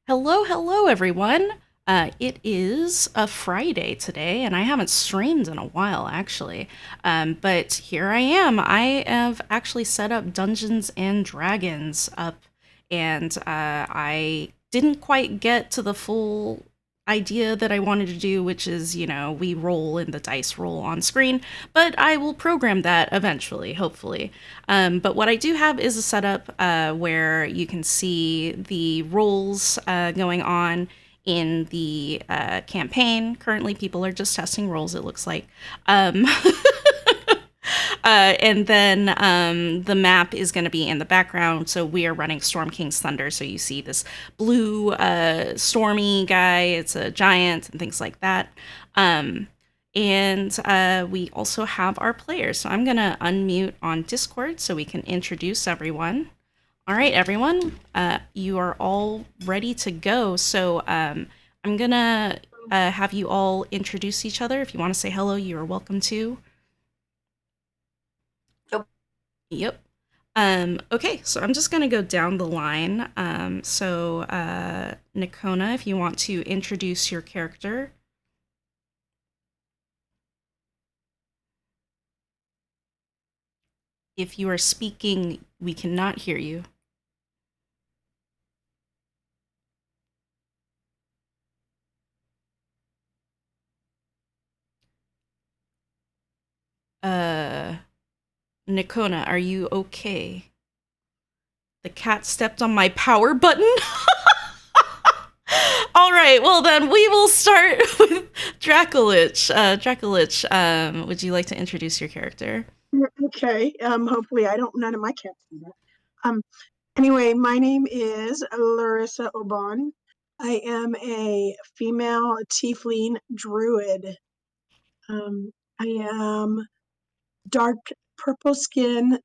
Hello, hello, everyone. It is a Friday today, and I haven't streamed in a while, actually. But here I am. I have actually set up Dungeons and Dragons up, and I didn't quite get to the full idea that I wanted to do, which is, we roll and the dice roll on screen, but I will program that eventually, hopefully. But what I do have is a setup where you can see the rolls going on in the campaign. Currently, people are just testing rolls, it looks like. Um, and then the map is going to be in the background. So we are running Storm King's Thunder. So you see this blue stormy guy. It's a giant and things like that. Um, and we also have our players. So I'm going to unmute on Discord so we can introduce everyone. All right, everyone. You are all ready to go. So I'm going to have you all introduce each other. If you want to say hello, you are welcome to. Yep. Yep. Okay, so I'm just gonna go down the line. Nikona, if you want to introduce your character. If you are speaking, we cannot hear you. Uh, Nikona, are you okay? The cat stepped on my power button. All right, well then we will start with Dracolich. Dracolich, would you like to introduce your character? Okay. Hopefully I don't none of my cats do that. Um anyway, my name is Larissa Oban. I am a female tiefling druid. I am dark purple skin,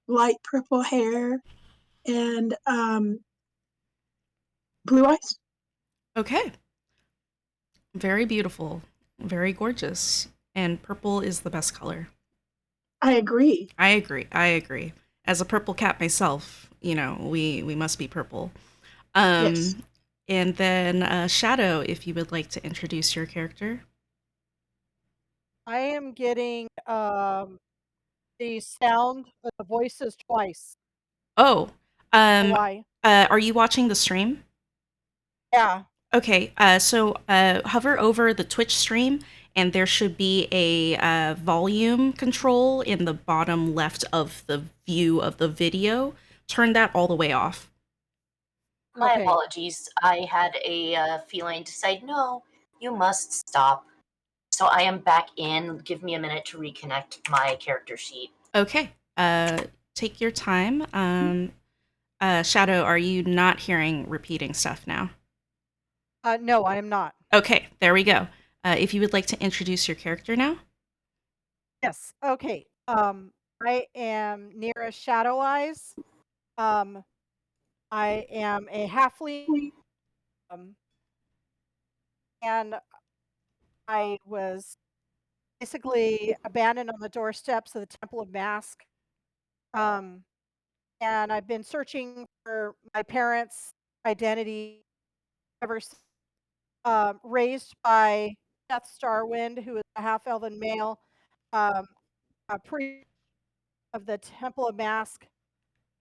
light purple hair, and blue eyes. Okay, very beautiful, very gorgeous, and purple is the best color. I agree. I agree. I agree. As a purple cat myself, we must be purple. Yes. Um, and then Shadow, if you would like to introduce your character. I am getting the sound of the voices twice. Oh, um, Why? are you watching the stream? Yeah. Okay, so hover over the Twitch stream, and there should be a volume control in the bottom left of the view of the video. Turn that all the way off. My Okay. apologies. I had a feeling to say, no, you must stop. So I am back in. Give me a minute to reconnect my character sheet. Okay, take your time. Shadow, are you not hearing repeating stuff now? No, I am not. Okay, there we go. If you would like to introduce your character now. Yes. Okay. I am Nira Shadow Eyes. Um, I am a halfling. Um, and I was basically abandoned on the doorsteps of the Temple of Mask. Um, and I've been searching for my parents' identity ever since. Raised by Seth Starwind, who is a half elven male, um, a priest of the Temple of Mask.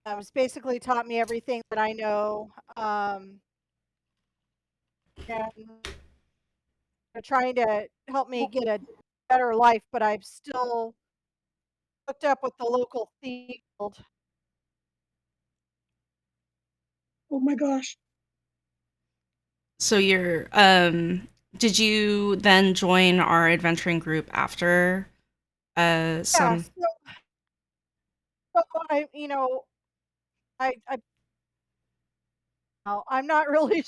Has basically taught me everything that I know, and they're trying to help me get a better life. But I've still hooked up with the local thief guild. Oh my gosh. So you're did you then join our adventuring group after Yeah, some so I'm not really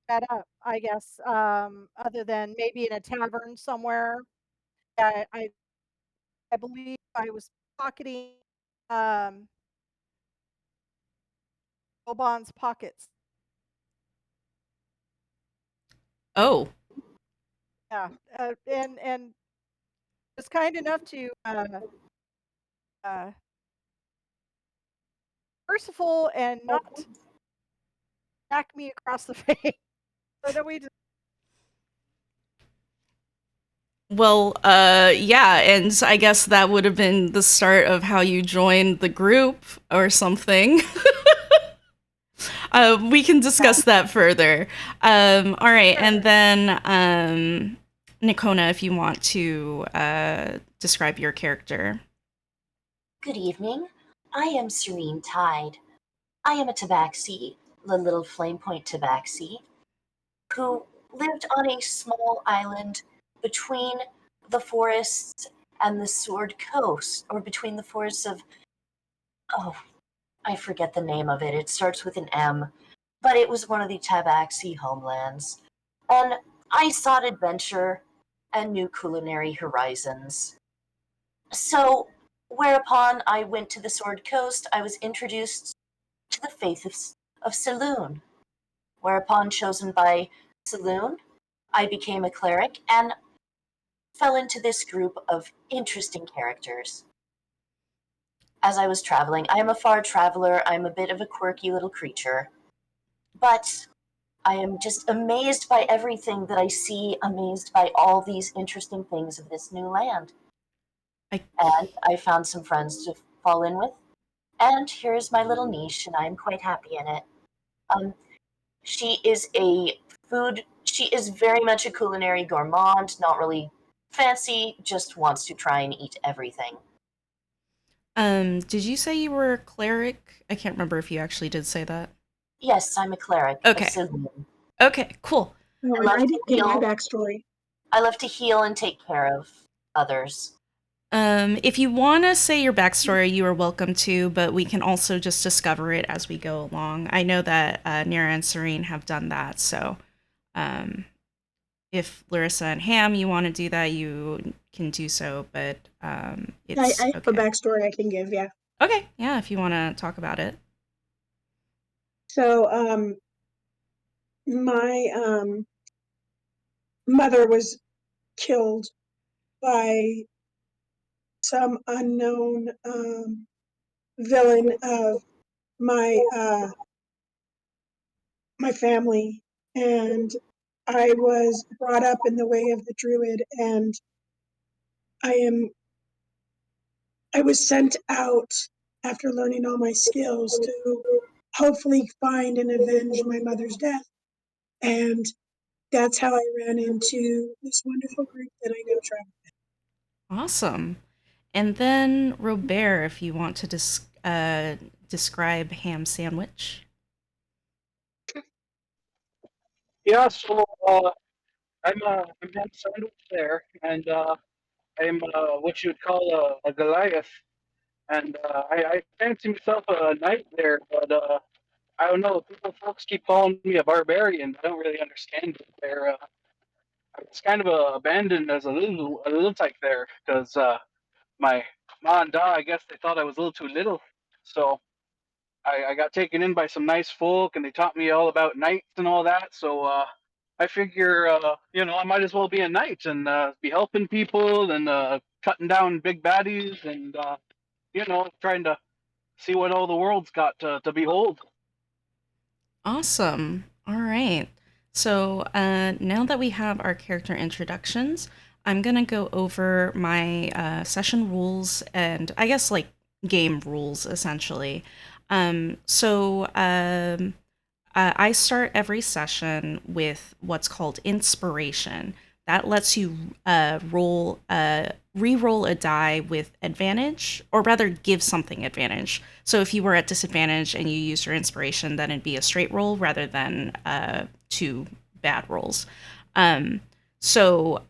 set up. I guess, other than maybe in a tavern somewhere. I believe I was pocketing um, Oban's pockets. Oh, Yeah, and was kind enough to uh, merciful and not smack me across the face. So then we just Well, yeah, and I guess that would have been the start of how you joined the group or something. We can discuss that further. All right, and then Nikona, if you want to describe your character. Good evening. I am Serene Tide. I am a tabaxi, the little flame point tabaxi, who lived on a small island between the forests and the Sword Coast, or between the forests of, oh, I forget the name of it. It starts with an M, but it was one of the Tabaxi homelands. And I sought adventure and new culinary horizons. So, whereupon I went to the Sword Coast, I was introduced to the faith of Saloon. Whereupon, chosen by Saloon, I became a cleric and fell into this group of interesting characters. As I was traveling, I am a far traveler, I'm a bit of a quirky little creature, but I am just amazed by everything that I see, amazed by all these interesting things of this new land. I And I found some friends to fall in with, and here's my little niche, and I'm quite happy in it. Um, she is she is very much a culinary gourmand, not really fancy, just wants to try and eat everything. Did you say you were a cleric? I can't remember if you actually did say that. Yes, I'm a cleric of Okay. Sylvan. Okay, cool. Oh, I and love I to didn't get my heal. backstory. I love to heal and take care of others. If you want to say your backstory, you are welcome to, but we can also just discover it as we go along. I know that Nira and Serene have done that, so um, if Larissa and Ham you want to do that, you can do so, but I it's have a okay. backstory I can give, yeah. Okay, yeah, if you want to talk about it. So, my mother was killed by some unknown villain of my my family, and I was brought up in the way of the druid, and I am I was sent out after learning all my skills to hopefully find and avenge my mother's death. And that's how I ran into this wonderful group that I now travel. Awesome. And then Robert, if you want to describe ham sandwich. Yeah, so I'm on sandwich there, and I'm what you would call a Goliath, and I fancy myself a knight there, but I don't know. People, folks keep calling me a barbarian. I don't really understand it. I was kind of abandoned as a little tyke there because my ma and da, I guess they thought I was a little too little, so I got taken in by some nice folk, and they taught me all about knights and all that. So I figure, I might as well be a knight and be helping people and cutting down big baddies and trying to see what all the world's got to behold. Awesome. All right. So now that we have our character introductions, I'm going to go over my session rules and I guess like game rules essentially. I start every session with what's called inspiration. That lets you re-roll a die with advantage, or rather, give something advantage. So if you were at disadvantage and you used your inspiration, then it'd be a straight roll rather than two bad rolls. Um, so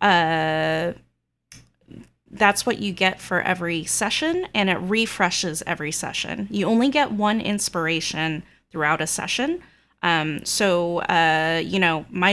that's what you get for every session, and it refreshes every session. You only get one inspiration throughout a session. Might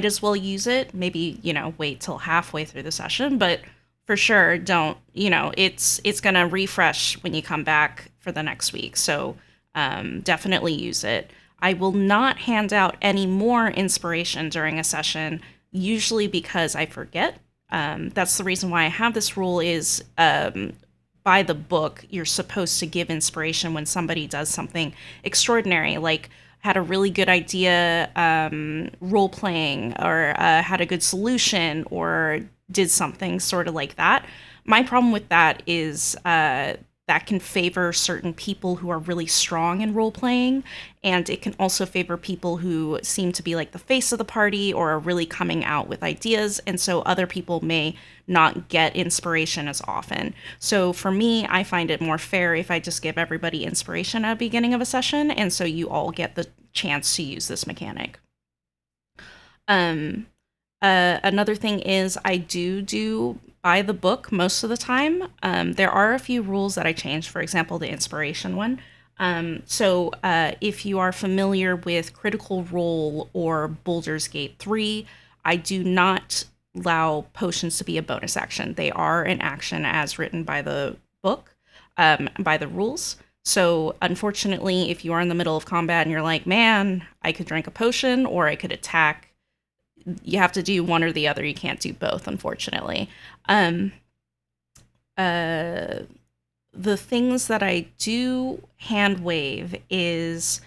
as well use it. Maybe, wait till halfway through the session, but for sure, don't, it's going to refresh when you come back for the next week. So definitely use it. I will not hand out any more inspiration during a session, usually because I forget. That's the reason why I have this rule is by the book, you're supposed to give inspiration when somebody does something extraordinary, like had a really good idea role playing, or had a good solution, or did something sort of like that. My problem with that is that can favor certain people who are really strong in role playing, and it can also favor people who seem to be like the face of the party or are really coming out with ideas, and so other people may not get inspiration as often. So for me, I find it more fair if I just give everybody inspiration at the beginning of a session, and so you all get the chance to use this mechanic. Um, Another thing is I do by the book most of the time. There are a few rules that I changed, for example, the inspiration one. If you are familiar with Critical Role or Boulder's Gate 3, I do not allow potions to be a bonus action. They are an action as written by the book, by the rules. So, unfortunately, if you are in the middle of combat and you're like, man, I could drink a potion or I could attack, you have to do one or the other. You can't do both, unfortunately. Um, uh, the things that I do hand wave is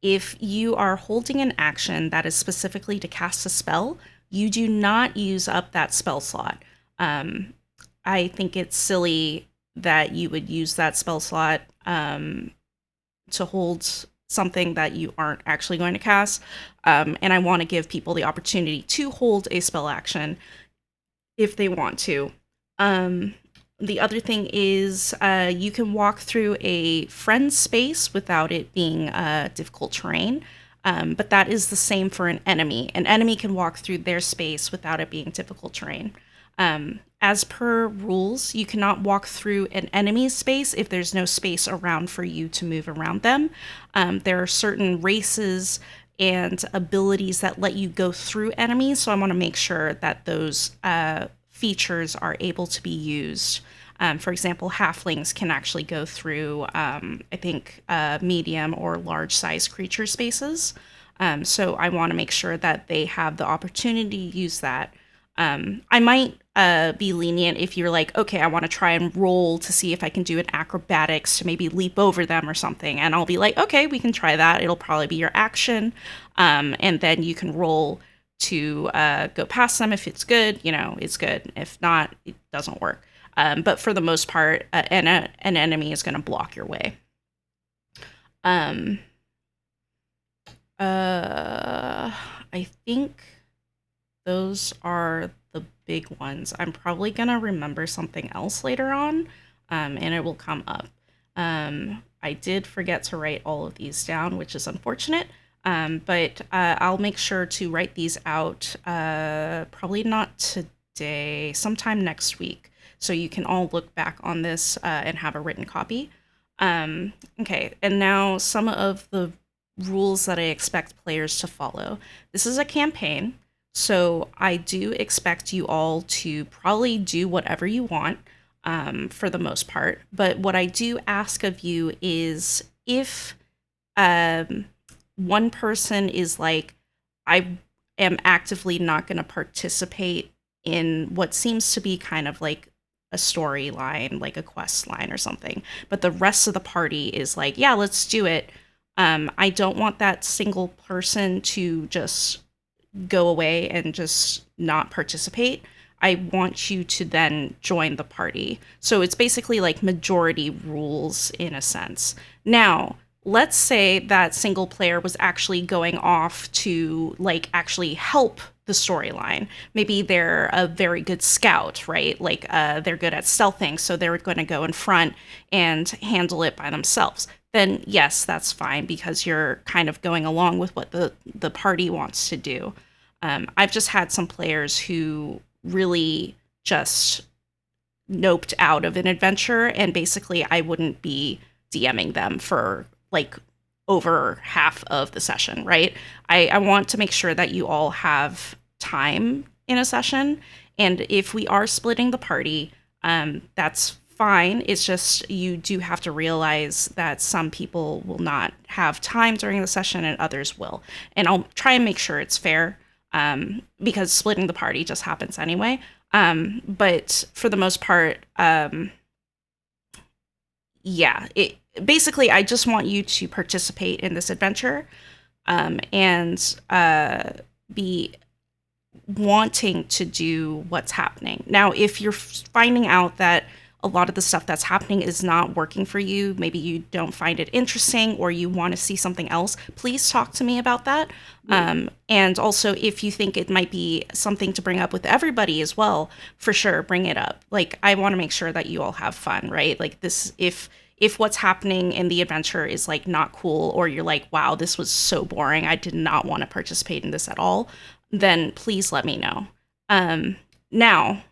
if you are holding an action that is specifically to cast a spell, you do not use up that spell slot. Um, I think it's silly that you would use that spell slot to hold something that you aren't actually going to cast. And I want to give people the opportunity to hold a spell action if they want to. The other thing is you can walk through a friend space without it being difficult terrain. But that is the same for an enemy. An enemy can walk through their space without it being difficult terrain. As per rules, you cannot walk through an enemy's space if there's no space around for you to move around them. There are certain races and abilities that let you go through enemies, so I want to make sure that those features are able to be used. For example, halflings can actually go through, I think, medium or large size creature spaces. So I want to make sure that they have the opportunity to use that. I might be lenient if you're like, okay, I want to try and roll to see if I can do an acrobatics to maybe leap over them or something. And I'll be like, okay, we can try that. It'll probably be your action. And then you can roll to go past them. If it's good, it's good. If not, it doesn't work. But for the most part, an enemy is going to block your way. I think those are the big ones. I'm probably going to remember something else later on, and it will come up. I did forget to write all of these down, which is unfortunate, but I'll make sure to write these out, probably not today, sometime next week, so you can all look back on this and have a written copy. Okay, and now some of the rules that I expect players to follow. This is a campaign. So I do expect you all to probably do whatever you want for the most part. But what I do ask of you is if one person is like, I am actively not going to participate in what seems to be kind of like a storyline, like a quest line or something, but the rest of the party is like, yeah, let's do it. I don't want that single person to just go away and just not participate. I want you to then join the party. So it's basically like majority rules in a sense. Now, let's say that single player was actually going off to like actually help the storyline. Maybe they're a very good scout, right? Like they're good at stealthing, so they're going to go in front and handle it by themselves. Then yes, that's fine because you're kind of going along with what the party wants to do. I've just had some players who really just noped out of an adventure, and basically I wouldn't be DMing them for like over half of the session, right? I want to make sure that you all have time in a session, and if we are splitting the party, that's fine. It's just you do have to realize that some people will not have time during the session and others will. And I'll try and make sure it's fair, because splitting the party just happens anyway. But for the most part, yeah, basically, I just want you to participate in this adventure. and be wanting to do what's happening. Now, if you're finding out that a lot of the stuff that's happening is not working for you, maybe you don't find it interesting or you want to see something else, please talk to me about that. And also, if you think it might be something to bring up with everybody as well, for sure, bring it up. Like, I want to make sure that you all have fun, right? Like this, if what's happening in the adventure is like not cool, or you're like, wow, this was so boring, I did not want to participate in this at all, then please let me know. Now,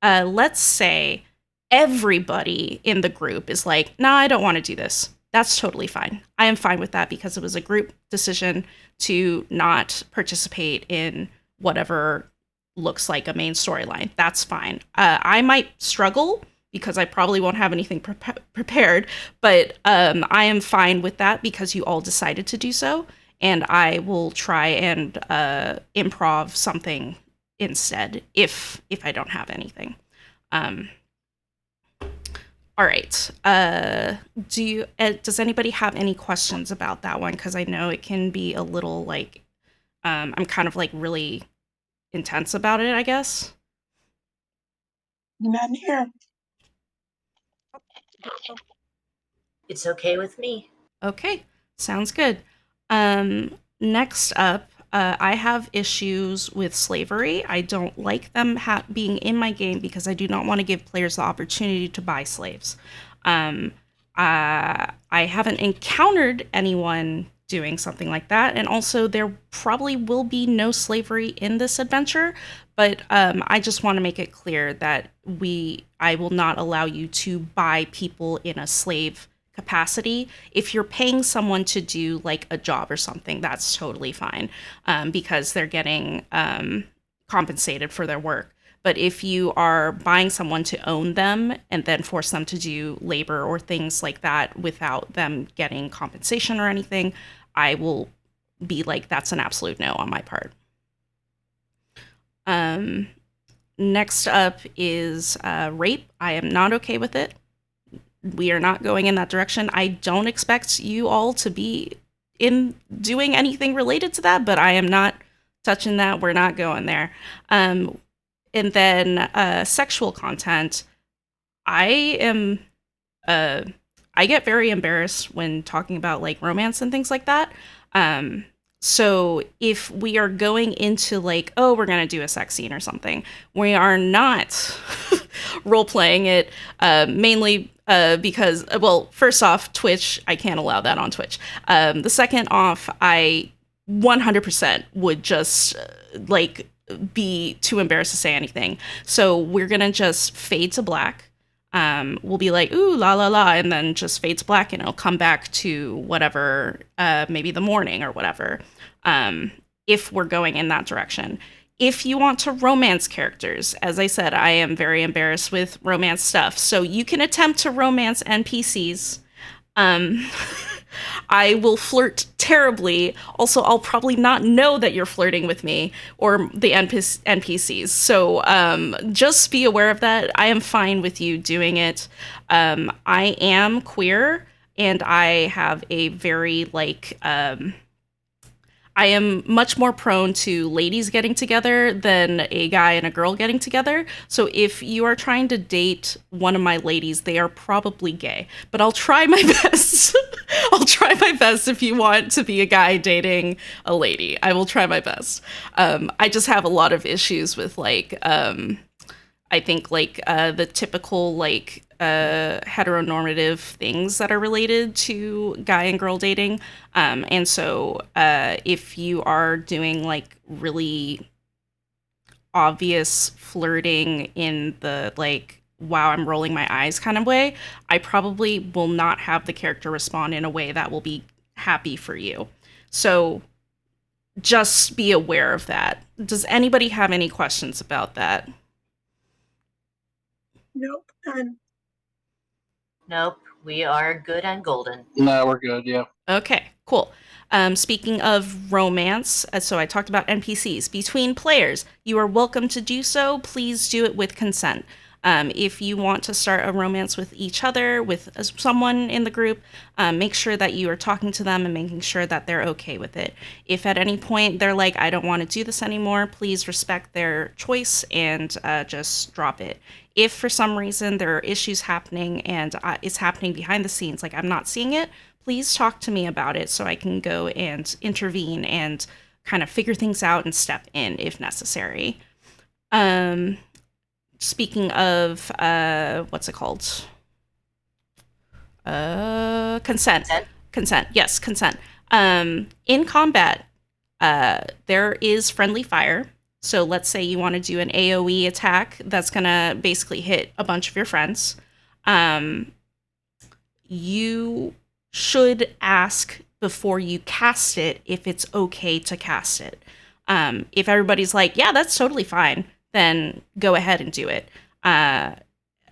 let's say everybody in the group is like, nah, I don't want to do this. That's totally fine. I am fine with that because it was a group decision to not participate in whatever looks like a main storyline. That's fine. I might struggle because I probably won't have anything prepared, but I am fine with that because you all decided to do so, and I will try and improv something instead if I don't have anything. All right. Does anybody have any questions about that one? Because I know it can be a little like I'm kind of like really intense about it, I guess. None here. It's okay with me. Okay, sounds good. Next up, I have issues with slavery. I don't like them being in my game because I do not want to give players the opportunity to buy slaves. I haven't encountered anyone doing something like that, and also there probably will be no slavery in this adventure. But I just want to make it clear that I will not allow you to buy people in a slave capacity. If you're paying someone to do like a job or something, that's totally fine, because they're getting compensated for their work. But if you are buying someone to own them and then force them to do labor or things like that without them getting compensation or anything, I will be like, that's an absolute no on my part. Next up is rape. I am not okay with it. We are not going in that direction. I don't expect you all to be in doing anything related to that, but I am not touching that. We're not going there. And then sexual content. I am I get very embarrassed when talking about like romance and things like that. So if we are going into like, oh, we're gonna do a sex scene or something, we are not role playing it, mainly because, well, first off, Twitch, I can't allow that on Twitch. The second off, I 100% would just like be too embarrassed to say anything. So we're gonna just fade to black. We'll be like, ooh, la la la, and then just fade to black, and it'll come back to whatever, maybe the morning or whatever, if we're going in that direction. If you want to romance characters, as I said, I am very embarrassed with romance stuff, so you can attempt to romance NPCs. I will flirt terribly. Also, I'll probably not know that you're flirting with me or the NPCs. So just be aware of that. I am fine with you doing it. I am queer, and I have a very like I am much more prone to ladies getting together than a guy and a girl getting together. So if you are trying to date one of my ladies, they are probably gay. But I'll try my best. I'll try my best if you want to be a guy dating a lady. I will try my best. I just have a lot of issues with like I think like the typical like heteronormative things that are related to guy and girl dating. And so if you are doing like really obvious flirting in the like, wow, I'm rolling my eyes kind of way, I probably will not have the character respond in a way that will be happy for you. So just be aware of that. Does anybody have any questions about that? Nope, none. Nope, we are good and golden. No, we're good. Yeah. Okay, cool. Speaking of romance, so I talked about NPCs. Between players, you are welcome to do so. Please do it with consent. If you want to start a romance with each other, with someone in the group, make sure that you are talking to them and making sure that they're okay with it. If at any point they're like, I don't want to do this anymore, please respect their choice and just drop it. If for some reason there are issues happening and it's happening behind the scenes, like I'm not seeing it, please talk to me about it so I can go and intervene and kind of figure things out and step in if necessary. Um, Speaking of what's it called? Consent. Consent? Consent. Yes, consent. In combat, there is friendly fire. So let's say you want to do an AoE attack that's gonna basically hit a bunch of your friends. Um, you should ask before you cast it if it's okay to cast it. If everybody's like, yeah, that's totally fine, then go ahead and do it.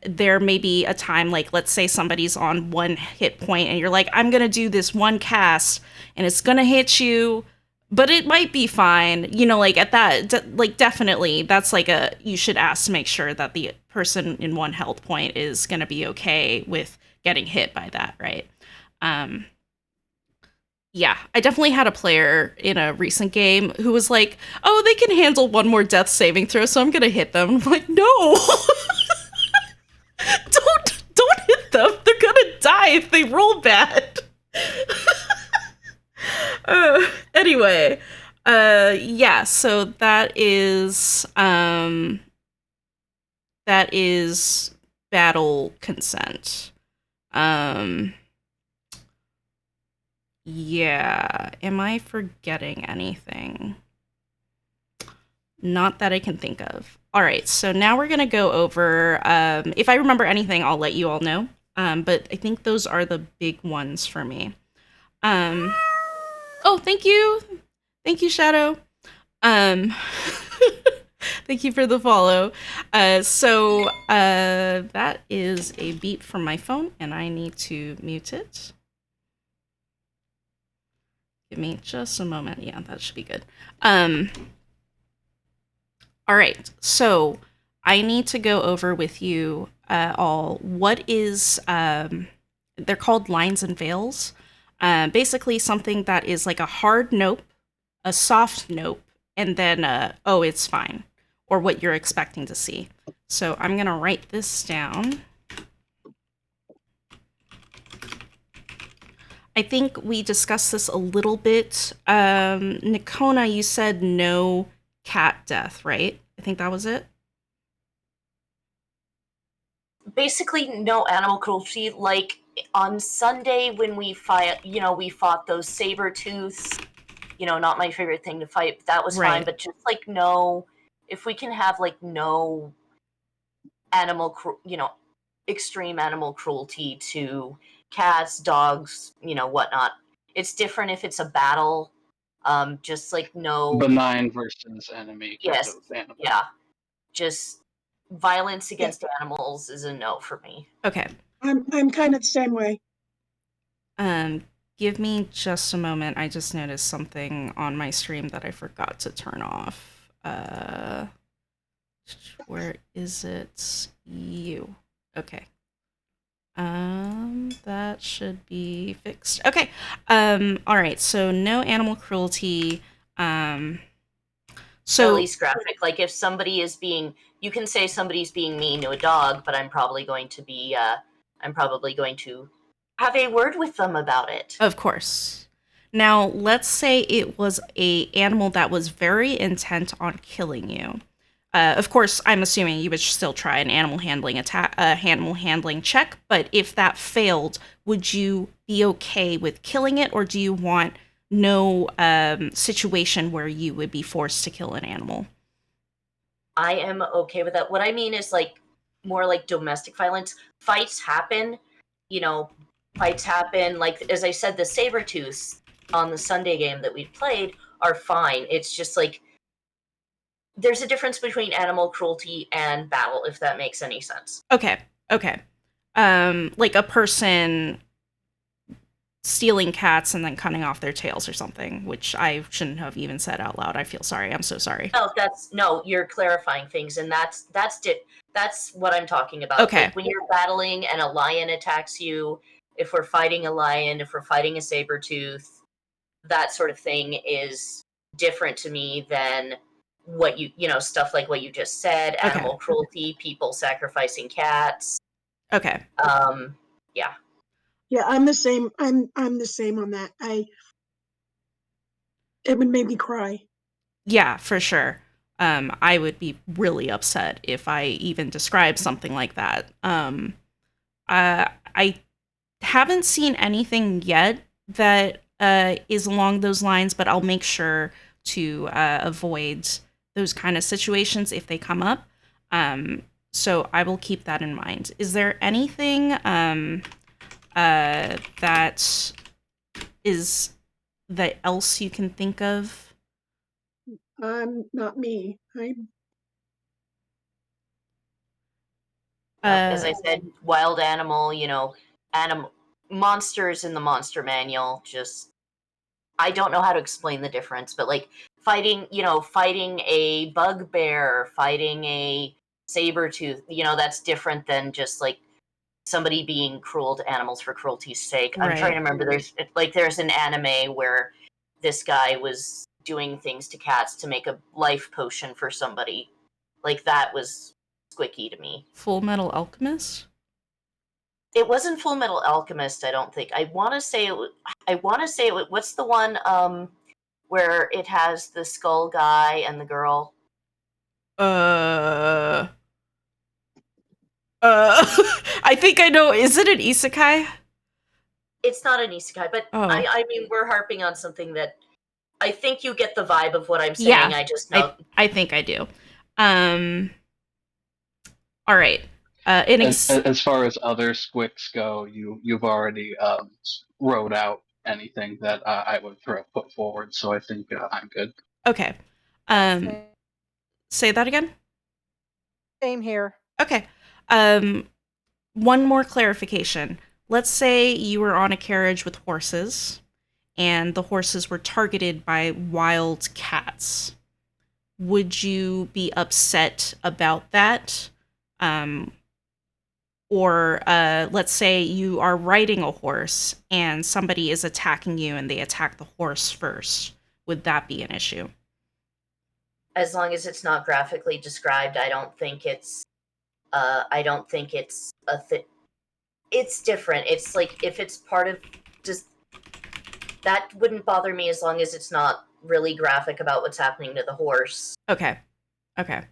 There may be a time, like, let's say somebody's on 1 hit point and you're like, I'm going to do this one cast and it's going to hit you, but it might be fine. You know, like at that, like, definitely that's like you should ask to make sure that the person in 1 health point is going to be okay with getting hit by that, right? Um, yeah, I definitely had a player in a recent game who was like, "Oh, they can handle 1 more death saving throw, so I'm gonna hit them." I'm like, "No, don't hit them. They're gonna die if they roll bad." Anyway, yeah. So that is battle consent. Um, Yeah. Am I forgetting anything? Not that I can think of. All right. So now we're going to go over. If I remember anything, I'll let you all know. But I think those are the big ones for me. Um, oh, thank you. Thank you, Shadow. Um, thank you for the follow. That is a beep from my phone, and I need to mute it. Give me just a moment. Yeah, that should be good. All right. So I need to go over with you all what is, they're called lines and veils. Basically, something that is like a hard nope, a soft nope, and then, oh, it's fine, or what you're expecting to see. So I'm going to write this down. I think we discussed this a little bit. Nikona, you said no cat death, right? I think that was it. Basically, no animal cruelty. Like on Sunday when we fought those saber tooths. Not my favorite thing to fight. But that was fine. Right. But just like no, if we can have like no extreme animal cruelty to cats, dogs, whatnot. It's different if it's a battle. Just like no. Benign versus enemy kind Yes. of animal. Yeah. Just violence Yeah. against animals is a no for me. Okay. I'm kind of the same way. Give me just a moment. I just noticed something on my stream that I forgot to turn off. Where is it? You. Okay. That should be fixed. Okay. All right. So no animal cruelty. So At least graphic. Like if somebody is being, you can say somebody's being mean to a dog, but I'm probably going to have a word with them about it. of course. Now, let's say it was a animal that was very intent on killing you. Of course, I'm assuming you would still try an animal handling check. But if that failed, would you be okay with killing it, or do you want no situation where you would be forced to kill an animal? I am okay with that. What I mean is like more like domestic violence. Fights happen, fights happen. Like as I said, the saber tooths on the Sunday game that we played are fine. It's just like there's a difference between animal cruelty and battle, if that makes any sense. Okay. Like a person stealing cats and then cutting off their tails or something, which I shouldn't have even said out loud. I feel sorry. I'm so sorry. No, no, you're clarifying things, and that's what I'm talking about. Okay. Like when you're battling and a lion attacks you, if we're fighting a lion, if we're fighting a saber tooth, that sort of thing is different to me than what stuff like what you just said, Okay. animal cruelty, people sacrificing cats. Okay. Yeah. Yeah, I'm the same. I'm the same on that. It would make me cry. Yeah, for sure. I would be really upset if I even described something like that. I haven't seen anything yet that is along those lines, but I'll make sure to avoid those kind of situations if they come up. So I will keep that in mind. Is there anything that is that else you can think of? Not me. As I said, wild animal, animal monsters in the monster manual. Just I don't know how to explain the difference, but like fighting a bugbear, fighting a saber tooth, that's different than just like somebody being cruel to animals for cruelty's sake. I'm trying to Right. remember. There's an anime where this guy was doing things to cats to make a life potion for somebody. Like that was squicky to me. Full Metal Alchemist? It wasn't Full Metal Alchemist, I don't think. I want to say it. I want to say it. What's the one where it has the skull guy and the girl? Uh I think I know. Is it an isekai? It's not an isekai, but Oh. I mean we're harping on something that I think you get the vibe of what I'm saying. Yeah. I just know. I think I do. Um all right. As far as other squicks go, you've already wrote out anything that I would put forward, so I think I'm good. Okay. Yeah, Um say that again? same here. Okay. Um one more clarification. Let's say you were on a carriage with horses and the horses were targeted by wild cats. Would you be upset about that? Um, or let's say you are riding a horse and somebody is attacking you and they attack the horse first. Would that be an issue? As long as it's not graphically described, I don't think it's. I don't think it's a thing. It's different. It's like if it's part of just that wouldn't bother me as long as it's not really graphic about what's happening to the horse. Okay. Okay.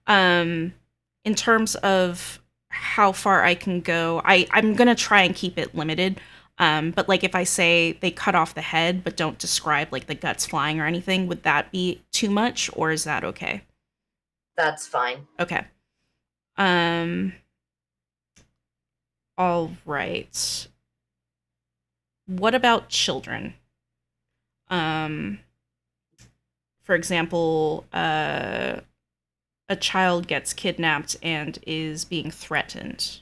In terms of how far I can go, I'm gonna try and keep it limited. But like if I say they cut off the head but don't describe like the guts flying or anything, would that be too much or is that okay? That's fine. Okay. Um all right. What about children? Um for example, a child gets kidnapped and is being threatened.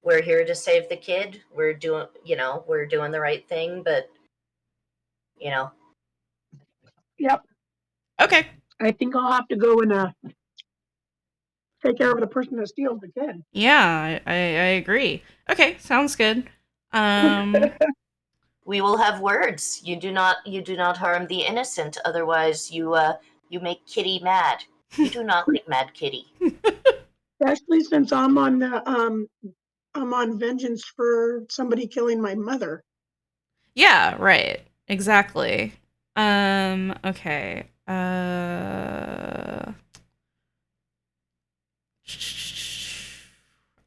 We're here to save the kid. We're doing the right thing, but you know, Yep. Okay. I think I'll have to go and take care of the person that steals the kid. Yeah, I agree. Okay, sounds good. Um, we will have words. You do not harm the innocent, otherwise you make Kitty mad. You do not like Mad Kitty. Especially since I'm on vengeance for somebody killing my mother. yeah, right. Exactly. Okay.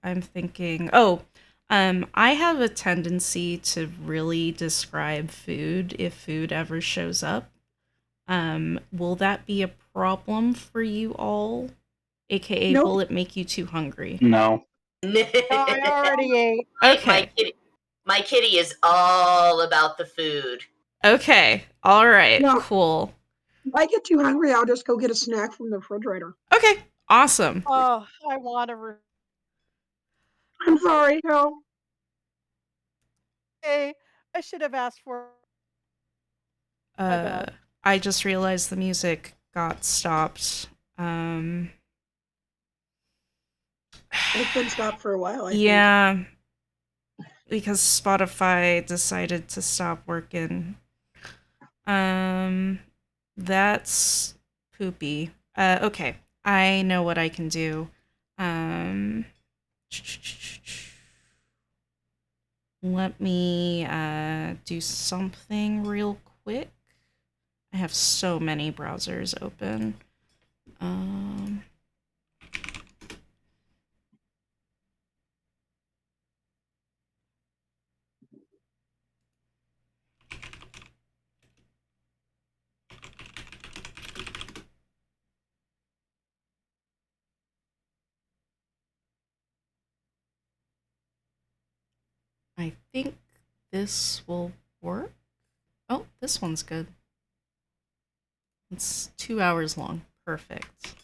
I'm thinking, oh, I have a tendency to really describe food if food ever shows up. Will that be a problem for you all? AKA, Nope. will it make you too hungry? No. I already ate. Okay. My kitty is all about the food. Okay. All right. No. Cool. If I get too hungry, I'll just go get a snack from the refrigerator. Okay. Awesome. Oh, I want to. I'm sorry, Hal. okay. I should have asked for my Uh, bad. I just realized the music got stopped. It's been stopped for a while, I think. Yeah, because Spotify decided to stop working. Um, that's poopy. Okay, I know what I can do. Um, let me do something real quick. I have so many browsers open. Um, I think this will work. Oh, this one's good. It's 2 hours long. Perfect.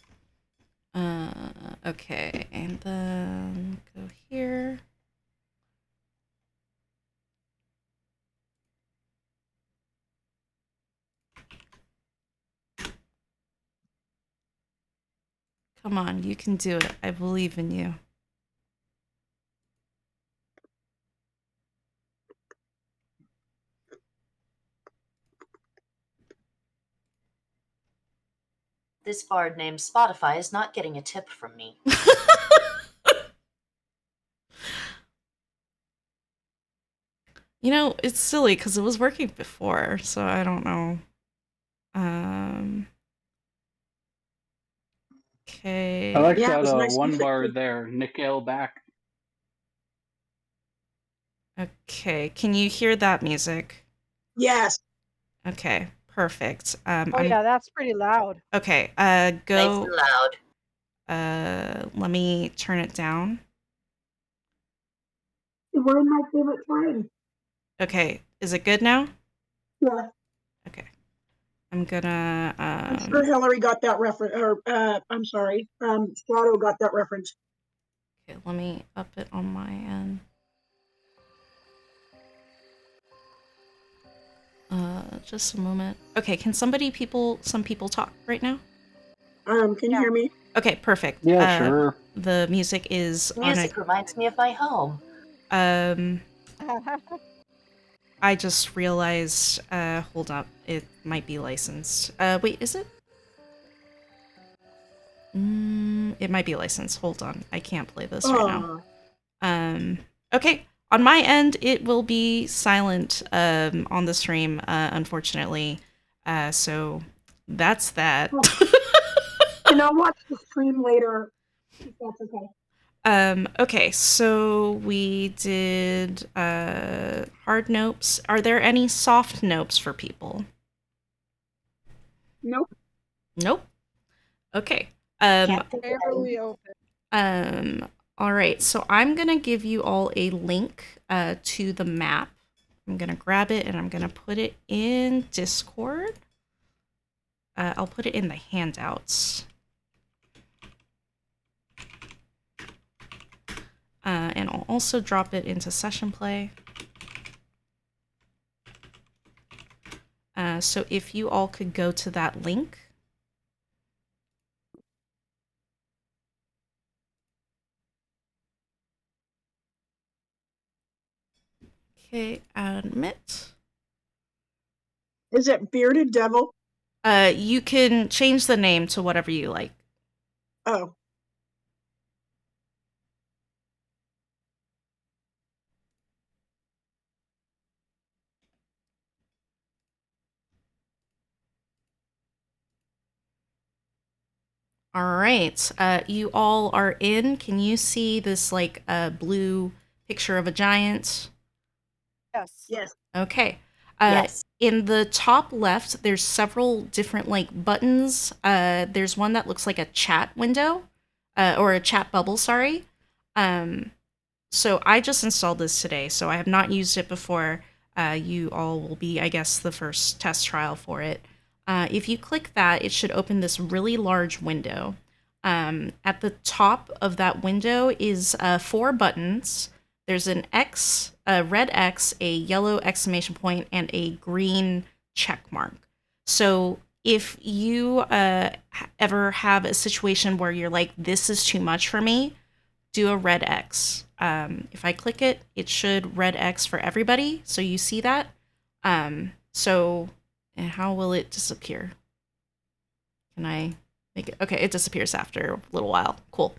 Okay, and then go here. Come on, you can do it. I believe in you. This bard named Spotify is not getting a tip from me. You know, it's silly because it was working before, so I don't know. I Okay. like Yeah, it that was nice one music bar too. there, Nickelback. Okay. Can you hear that music? Yes. Okay. Perfect. Oh I'm yeah, that's pretty loud. okay. Nice Go. and loud. Let me turn it down. We're in my favorite time. Okay. Is it good now? Yeah. Okay. I'm gonna. I'm sure Hillary got that reference, or I'm sorry, Strato got that reference. Okay. Let me up it on my end. Just a moment. Okay. Can some people talk right now? Can you Yeah. hear me? Okay. Perfect. Yeah, sure. The music is on a. Music reminds me of my home. Um. I just realized, hold up, it might be licensed. Wait, is it? It might be licensed. Hold on. I can't play this right now. Oh, Um, okay. On my end, it will be silent, on the stream, unfortunately. So that's that. oh. And I'll watch the stream later if that's okay. Okay, so we did, hard nopes. Are there any soft nopes for people? Nope. Nope. Okay. Can't think of any. Barely open. Um, all right, so I'm gonna give you all a link to the map. I'm gonna grab it and I'm gonna put it in Discord. I'll put it in the handouts. And I'll also drop it into session play. So if you all could go to that link. Okay, admit. Is it Bearded Devil? You can change the name to whatever you like. Oh, All right, you all are in. Can you see this like blue picture of a giant? Yes. yes. Okay. Yes. In the top left, there's several different like buttons. There's one that looks like a chat window, or a chat bubble. Sorry. Um, so I just installed this today, so I have not used it before. You all will be, I guess, the first test trial for it. If you click that, it should open this really large window. At the top of that window is 4 buttons. There's an X, a red X, a yellow exclamation point, and a green check mark. So if you ever have a situation where you're like, this is too much for me, do a red X. If I click it, it should red X for everybody. So you see that. So and how will it disappear? Can I make it? Okay, it disappears after a little while. Cool.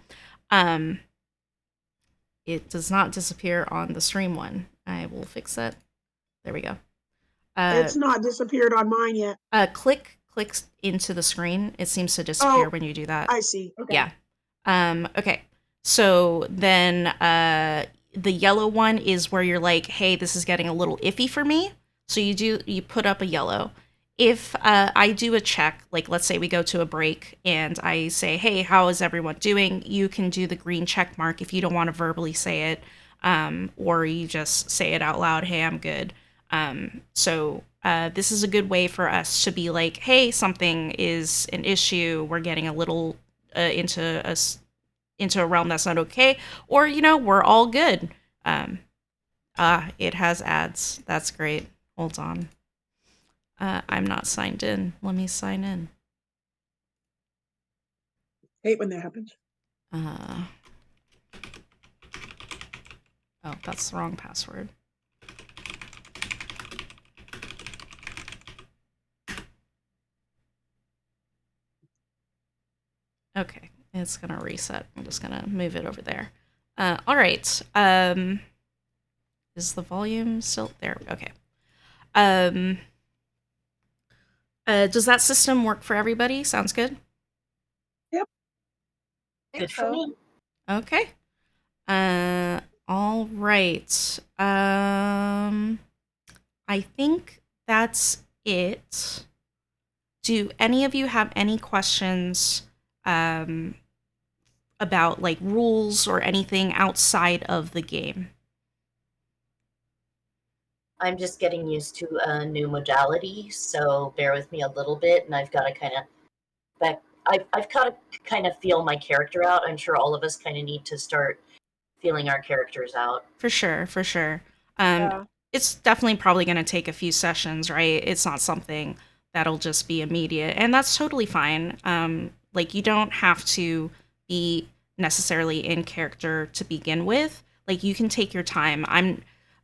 It does not disappear on the stream one. I will fix that. There we go. It's not disappeared on mine yet. Click into the screen. It seems to disappear when you do that. I see. Okay. Yeah. Okay. So then the yellow one is where you're like, hey, this is getting a little iffy for me. So you put up a yellow. If I do a check, like let's say we go to a break and I say, hey, how is everyone doing? You can do the green check mark if you don't want to verbally say it, or you just say it out loud, hey, I'm good. So this is a good way for us to be like, hey, something is an issue. We're getting a little into a realm that's not okay, or we're all good. It has ads. That's great. Hold on. I'm not signed in. Let me sign in. Hate when that happens. Oh, that's the wrong password. Okay, it's gonna reset. I'm just gonna move it over there. All right. Is the volume still there? Okay. Does that system work for everybody? Sounds good. Yep. Good for me. Okay. All right. I think that's it. Do any of you have any questions about like rules or anything outside of the game? I'm just getting used to a new modality, so bear with me a little bit, and I've got to kind of I've got to kind of feel my character out. I'm sure all of us kind of need to start feeling our characters out. For sure, for sure. Yeah. It's definitely probably going to take a few sessions, right? It's not something that'll just be immediate, and that's totally fine. Like you don't have to be necessarily in character to begin with. Like you can take your time.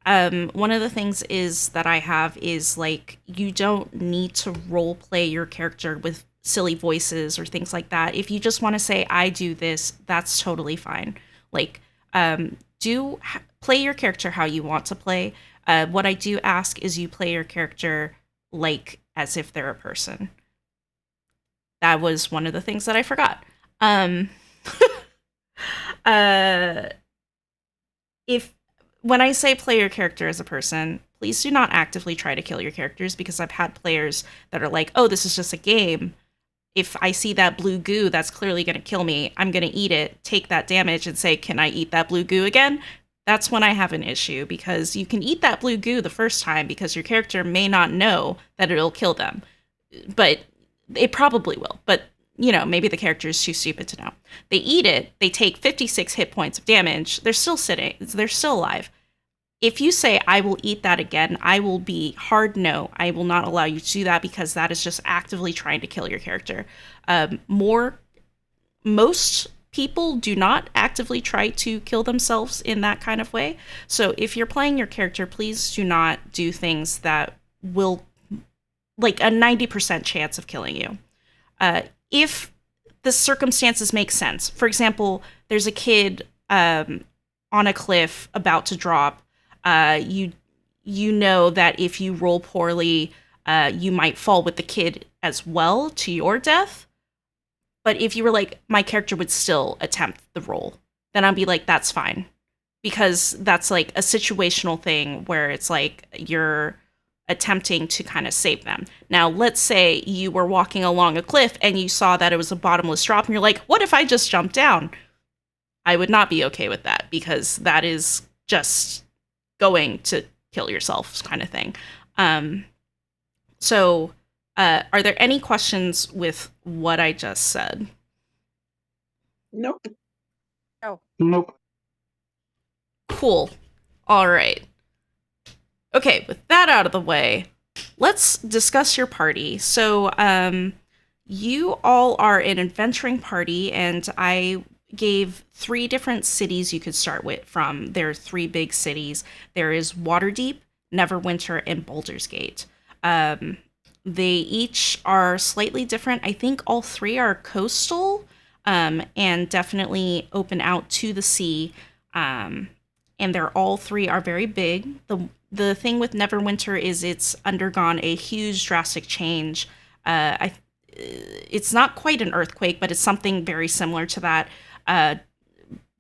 One of the things is that I have is like you don't need to role play your character with silly voices or things like that. If you just want to say I do this, that's totally fine. Like play your character how you want to play. What I do ask is you play your character like as if they're a person. That was one of the things that I forgot. If when I say play your character as a person, please do not actively try to kill your characters because I've had players that are like, "Oh, this is just a game. If I see that blue goo that's clearly going to kill me, I'm going to eat it, take that damage, and say, can I eat that blue goo again?" That's when I have an issue because you can eat that blue goo the first time because your character may not know that it'll kill them. But it probably will. But, maybe the character is too stupid to know. They eat it, they take 56 hit points of damage, they're still sitting, they're still alive. If you say, I will eat that again, I will be hard no. I will not allow you to do that because that is just actively trying to kill your character. Most people do not actively try to kill themselves in that kind of way. So if you're playing your character, please do not do things that will, like a 90% chance of killing you. If the circumstances make sense. For example, there's a kid on a cliff about to drop. You know that if you roll poorly, you might fall with the kid as well to your death. But if you were like, my character would still attempt the roll, then I'd be like, that's fine. Because that's like a situational thing where it's like you're attempting to kind of save them. Now, let's say you were walking along a cliff and you saw that it was a bottomless drop and you're like, what if I just jump down? I would not be okay with that because that is just going to kill yourself kind of thing. So are there any questions with what I just said? Nope. Oh. Nope. Cool. All right. Okay, with that out of the way, let's discuss your party. So, you all are an adventuring party, and I gave three different cities you could start with from. There are three big cities. There is Waterdeep, Neverwinter, and Baldur's Gate. Um, they each are slightly different. I think all three are coastal, and definitely open out to the sea. Um, and they're all three are very big. The thing with Neverwinter is it's undergone a huge drastic change. It's not quite an earthquake, but it's something very similar to that. Uh,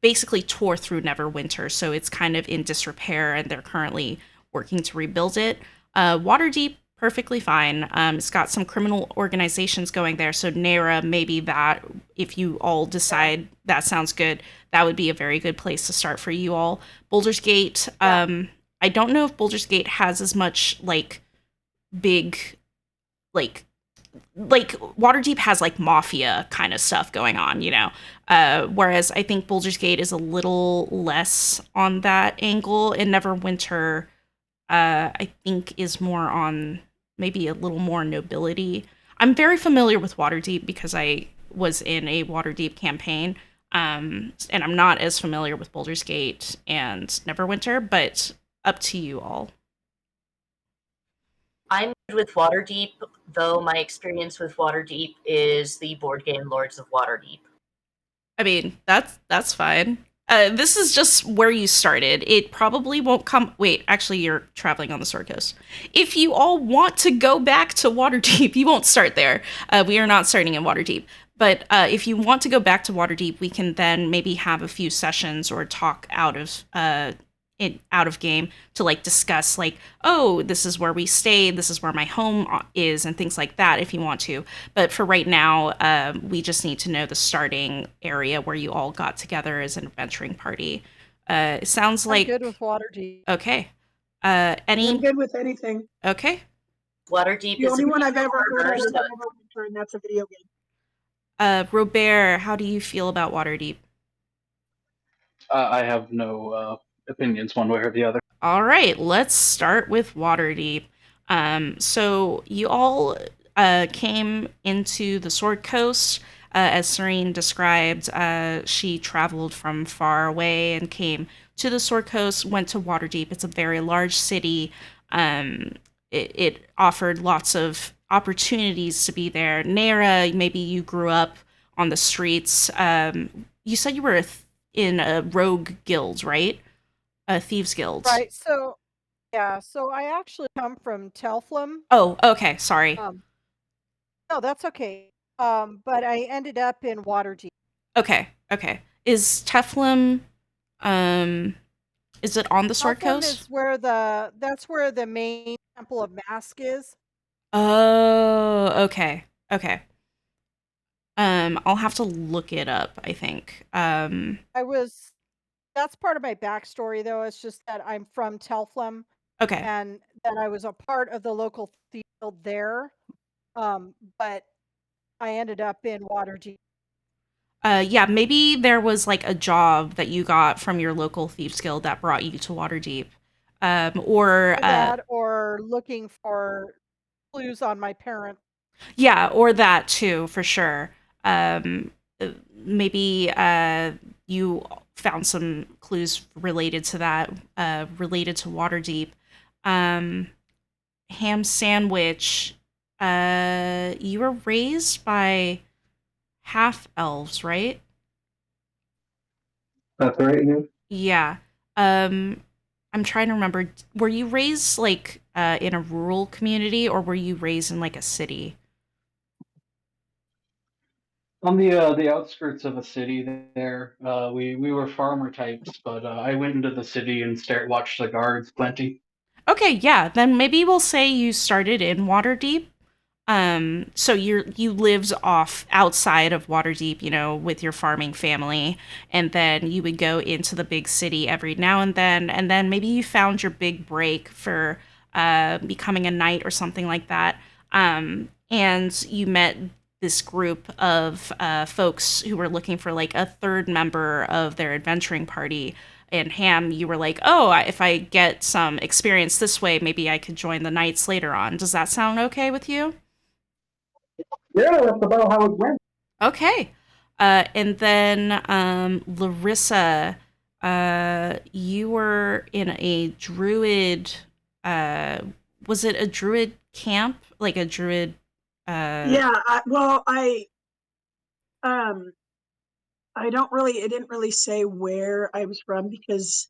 Basically tore through Neverwinter, so it's kind of in disrepair, and they're currently working to rebuild it. Waterdeep, perfectly fine. It's got some criminal organizations going there, so Nara, maybe that, if you all decide that sounds good, that would be a very good place to start for you all. Baldur's Gate, I don't know if Baldur's Gate has as much like big like Waterdeep has like mafia kind of stuff going on, you know. Whereas I think Baldur's Gate is a little less on that angle, and Neverwinter, I think, is more on maybe a little more nobility. I'm very familiar with Waterdeep because I was in a Waterdeep campaign, and I'm not as familiar with Baldur's Gate and Neverwinter, but up to you all. I'm good with Waterdeep, though my experience with Waterdeep is the board game Lords of Waterdeep. I mean, that's fine. This is just where you started. It probably won't come. Wait, actually, you're traveling on the Sword Coast. If you all want to go back to Waterdeep, you won't start there. We are not starting in Waterdeep. But if you want to go back to Waterdeep, we can then maybe have a few sessions or talk out of game to like discuss like, oh, this is where we stay, this is where my home is, and things like that if you want to. But for right now, we just need to know the starting area where you all got together as an adventuring party. It sounds I'm like good with Waterdeep. okay. I'm Any good with anything. okay. Waterdeep The is only a one I've ever heard corner, of is so Neverwinter, and that's a video game. Robert, how do you feel about Waterdeep? I have no opinions one way or the other. All right, let's start with Waterdeep. So you all came into the Sword Coast. As Serene described, she traveled from far away and came to the Sword Coast, went to Waterdeep. It's a very large city. It offered lots of opportunities to be there. Nara, maybe you grew up on the streets. You said you were in a rogue guild, right? A thieves guild. Right. So yeah. So I actually come from Telflum. Oh, okay. Sorry. Um, no, that's okay. But I ended up in Waterdeep. Okay. Okay. Is Teflum um is it on the Sword Telflum Coast? is that's where the main Temple of Mask is. Oh, okay. Okay. I'll have to look it up, I think. I was That's part of my backstory though. It's just that I'm from Telflum Okay. and that I was a part of the local field there. But I ended up in Waterdeep. Yeah, maybe there was like a job that you got from your local thieves guild that brought you to Waterdeep. Or Or that, or looking for clues on my parent. yeah, or that too, for sure. Um, Maybe you found some clues related to that, related to Waterdeep. Um, Ham Sandwich, you were raised by half elves, right? That's right. Yeah. Yeah. Um, I'm trying to remember. Were you raised like in a rural community, or were you raised in like a city? On the outskirts of a city there, we were farmer types, but I went into the city and watched the guards plenty. Okay, yeah, then maybe we'll say you started in Waterdeep. So you lived off outside of Waterdeep, you know, with your farming family, and then you would go into the big city every now and then maybe you found your big break for becoming a knight or something like that. And you met this group of folks who were looking for like a third member of their adventuring party. And Ham, you were like, oh, if I get some experience this way, maybe I could join the knights later on. Does that sound okay with you? Yeah, that's about how it went. Okay. And then Larissa, you were in a druid. Uh, was it a druid camp? Like a druid. Yeah, um, I didn't really say where I was from because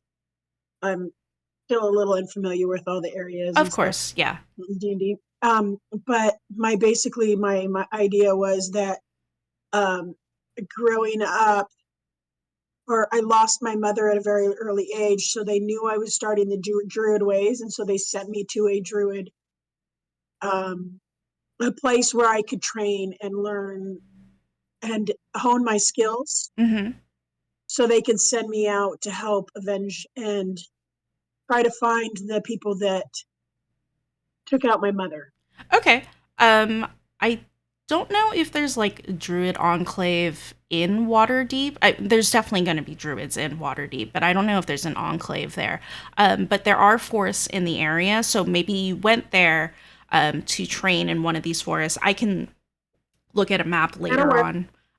I'm still a little unfamiliar with all the areas Of and stuff course, yeah. in D&D. But my idea was that um, growing up, or I lost my mother at a very early age, so they knew I was starting the druid ways, and so they sent me to a druid, um, a place where I could train and learn and hone my skills, Mm-hmm. so they could send me out to help avenge and try to find the people that took out my mother. Okay. I don't know if there's like a druid enclave in Waterdeep. There's definitely going to be druids in Waterdeep, but I don't know if there's an enclave there. But there are forests in the area, so maybe you went there to train in one of these forests. I can look at a map That'll later work.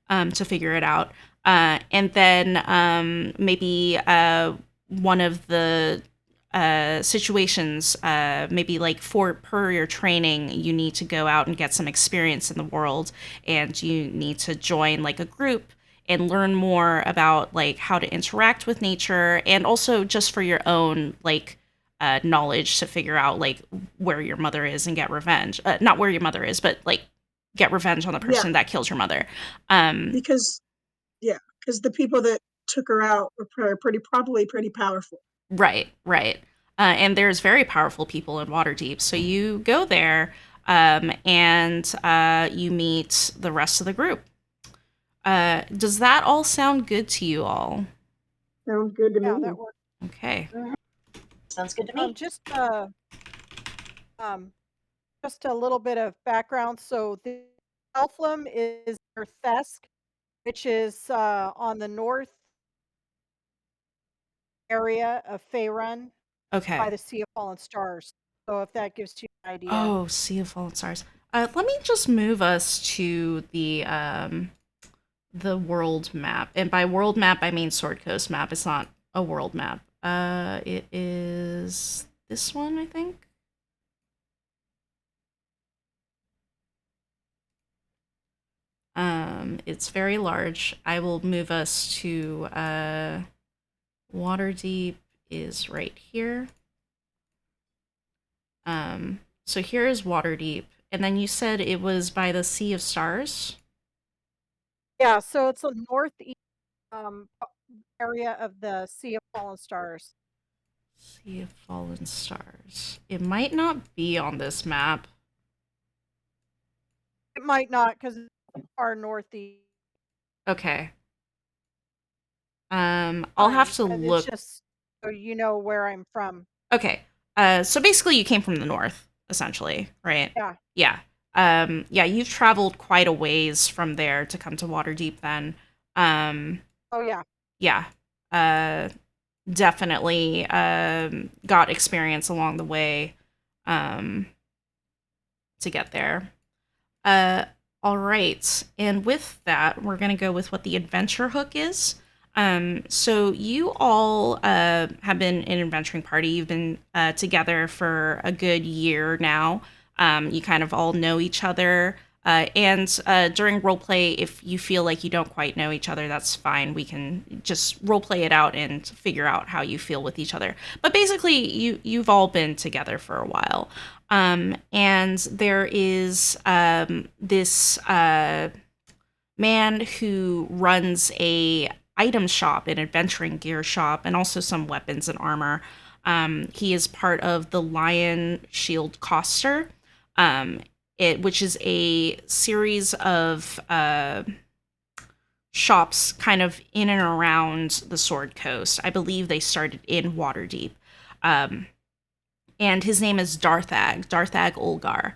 on to figure it out. And then maybe one of the situations, maybe like for per your training, you need to go out and get some experience in the world, and you need to join like a group and learn more about like how to interact with nature, and also just for your own like knowledge to figure out like where your mother is and get revenge. Not where your mother is, but like get revenge on the Yeah, person that kills your mother. Um, because yeah, because the people that took her out were probably pretty powerful. right, right. And there's very powerful people in Waterdeep. So you go there and you meet the rest of the group. Does that all sound good to you all? Sounds good to Yeah, me. that works. Okay. Sounds good to me. Um, just a little bit of background. So the Elflam is near Thesk, which is on the north area of Faerun by Okay. the Sea of Fallen Stars. So if that gives you an idea. Oh, Sea of Fallen Stars. Let me just move us to the world map, and by world map I mean Sword Coast map. It's not a world map. It is this one, I think. It's very large. I will move us to Waterdeep is right here. So here is Waterdeep, and then you said it was by the Sea of Stars. Yeah, so it's the northeast area of the Sea of Fallen Stars. Sea of Fallen Stars. It might not be on this map. It might not because it's far northeast. Okay. I'll have Fine. to It's look. just so you know where I'm from. Okay. So basically you came from the north, essentially, right? Yeah. Yeah. Yeah, you've traveled quite a ways from there to come to Waterdeep then. Um, Oh yeah. yeah. Uh, definitely got experience along the way um, to get there. Uh, all right. And with that, we're going to go with what the adventure hook is. So you all have been an adventuring party. You've been together for a good year now. You kind of all know each other. And during roleplay, if you feel like you don't quite know each other, that's fine. We can just roleplay it out and figure out how you feel with each other. But basically, you've all been together for a while. And there is this man who runs a item shop, an adventuring gear shop, and also some weapons and armor. He is part of the Lion Shield Coster, which is a series of shops kind of in and around the Sword Coast. I believe they started in Waterdeep. Um, and his name is Darthag Olgar.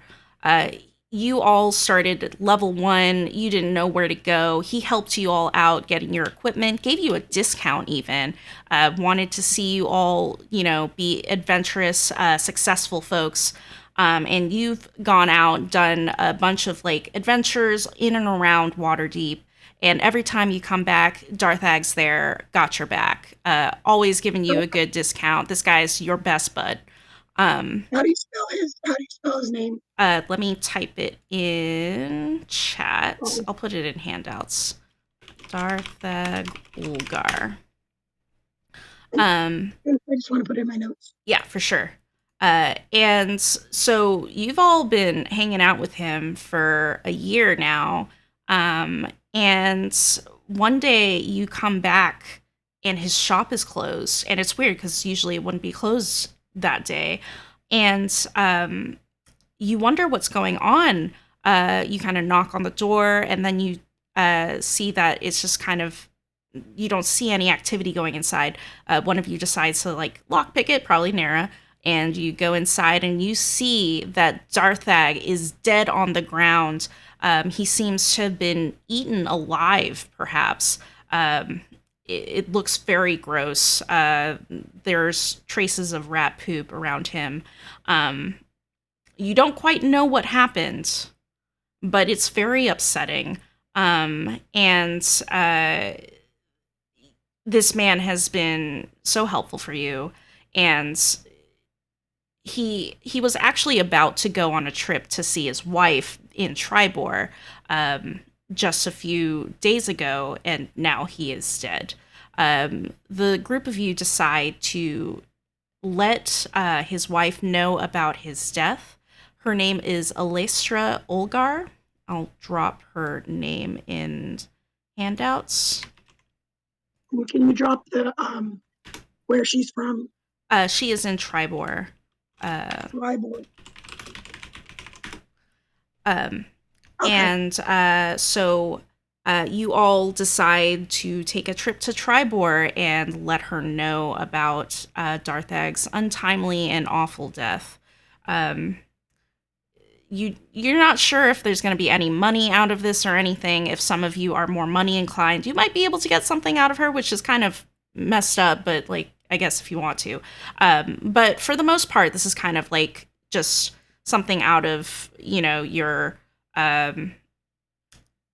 you all started at level 1. You didn't know where to go. He helped you all out getting your equipment, gave you a discount even, wanted to see you all, be adventurous, successful folks. And you've gone out, done a bunch of like adventures in and around Waterdeep. And every time you come back, Darthag's there, got your back, always giving you a good discount. This guy's your best bud. How do you spell his name? Let me type it in chat. Oh. I'll put it in handouts. Darthag Ulgar. I just want to put it in my notes. Yeah, for sure. And so you've all been hanging out with him for a year now. And one day you come back and his shop is closed. And it's weird because usually it wouldn't be closed that day. And you wonder what's going on. You kind of knock on the door, and then you see that it's just kind of, you don't see any activity going inside. One of you decides to like lockpick it, probably Nara, and you go inside and you see that Darthag is dead on the ground. He seems to have been eaten alive, perhaps. It looks very gross. There's traces of rat poop around him. You don't quite know what happened, but it's very upsetting. And this man has been so helpful for you, and he was actually about to go on a trip to see his wife in Tribor just a few days ago, and now he is dead. The group of you decide to let his wife know about his death. Her name is Alestra Olgar. I'll drop her name in handouts. Can you drop the where she's from? She is in Tribor. Tribor. Okay. Okay. So you all decide to take a trip to Tribor and let her know about Darthag's untimely and awful death. You're not sure if there's going to be any money out of this or anything. If some of you are more money inclined, you might be able to get something out of her, which is kind of messed up, but like, I guess if you want to. But for the most part, this is kind of like just something out of, your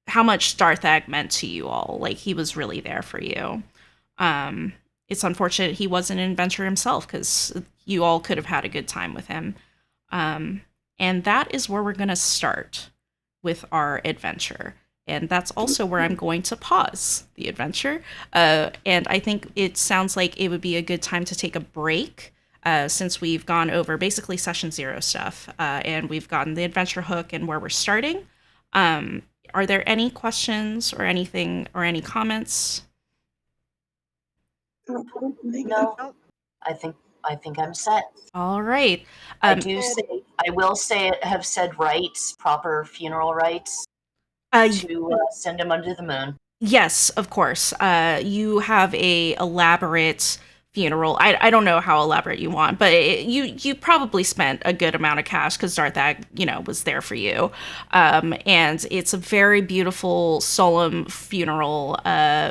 how much Darthag meant to you all. Like, he was really there for you. It's unfortunate he wasn't an adventurer himself, because you all could have had a good time with him. And that is where we're going to start with our adventure. And that's also where I'm going to pause the adventure. And I think it sounds like it would be a good time to take a break, since we've gone over basically session 0 stuff, and we've gotten the adventure hook and where we're starting. Are there any questions or anything or any comments? No, I think I'm set. All right. I will say it have said rites, proper funeral rites, to send him under the moon. Yes, of course. You have a elaborate funeral. I don't know how elaborate you want, but you probably spent a good amount of cash because Darthag, was there for you. And it's a very beautiful, solemn funeral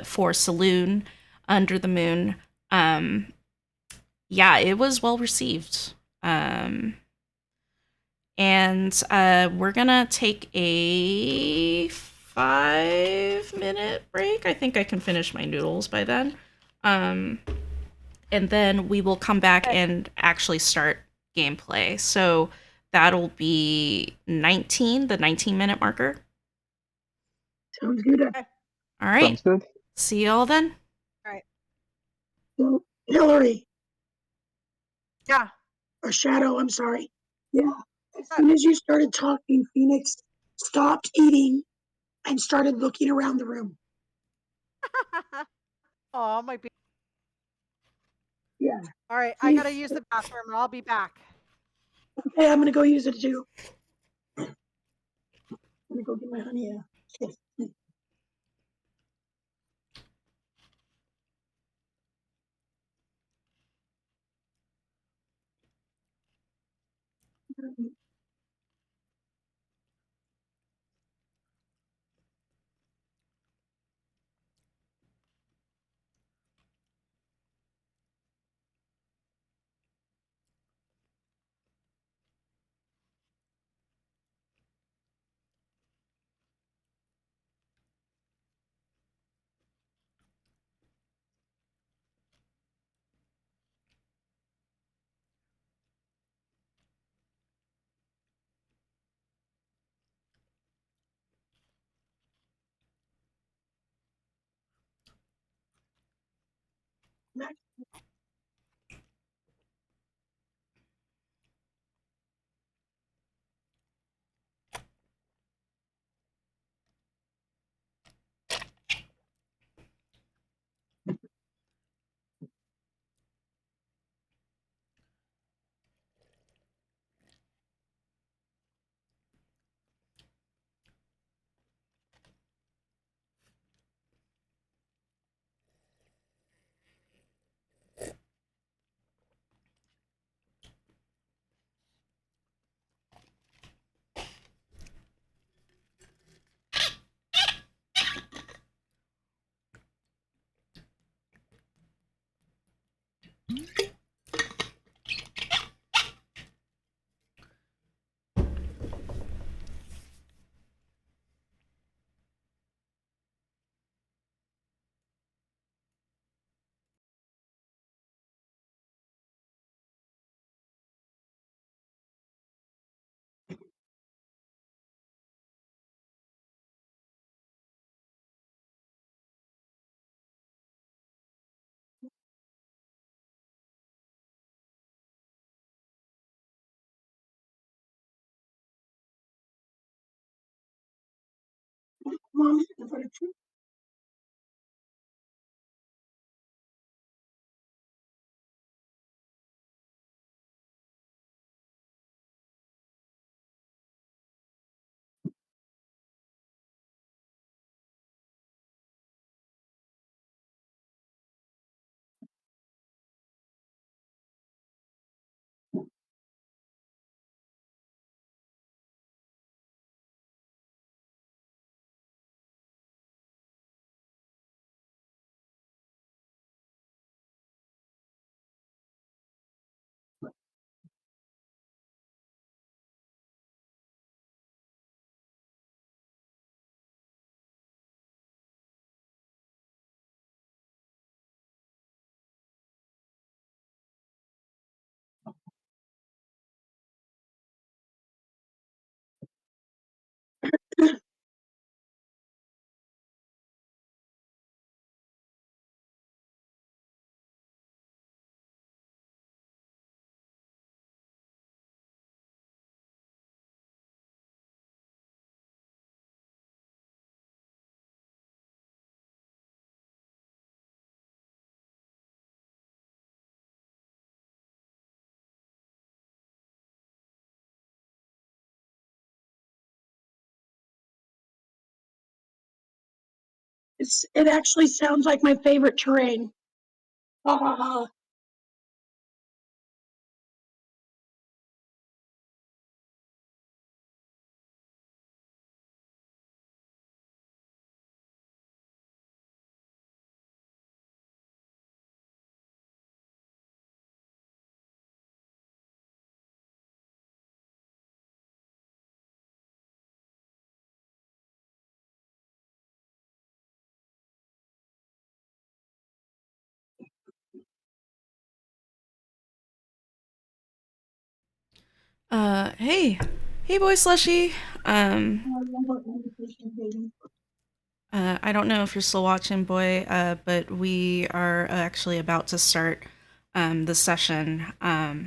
for Saloon under the moon. Yeah, it was well received. And we're gonna take a 5-minute break. I think I can finish my noodles by then. And then we will come back and actually start gameplay. So that'll be the 19-minute marker. Sounds good. All right. Sounds good. See y'all then. All right. So, Hillary. Yeah. Or Shadow, I'm sorry. Yeah. As soon as you started talking, Phoenix stopped eating and started looking around the room. Oh, my. Yeah. All right. I got to use the bathroom. I'll be back. Okay, I'm going to go use it too. I'm going to go get my honey. Mom, it actually sounds like my favorite terrain. Ha ha ha. Hey. Hey, boy slushy. Um, I don't know if you're still watching, boy, but we are actually about to start the session. Yeah.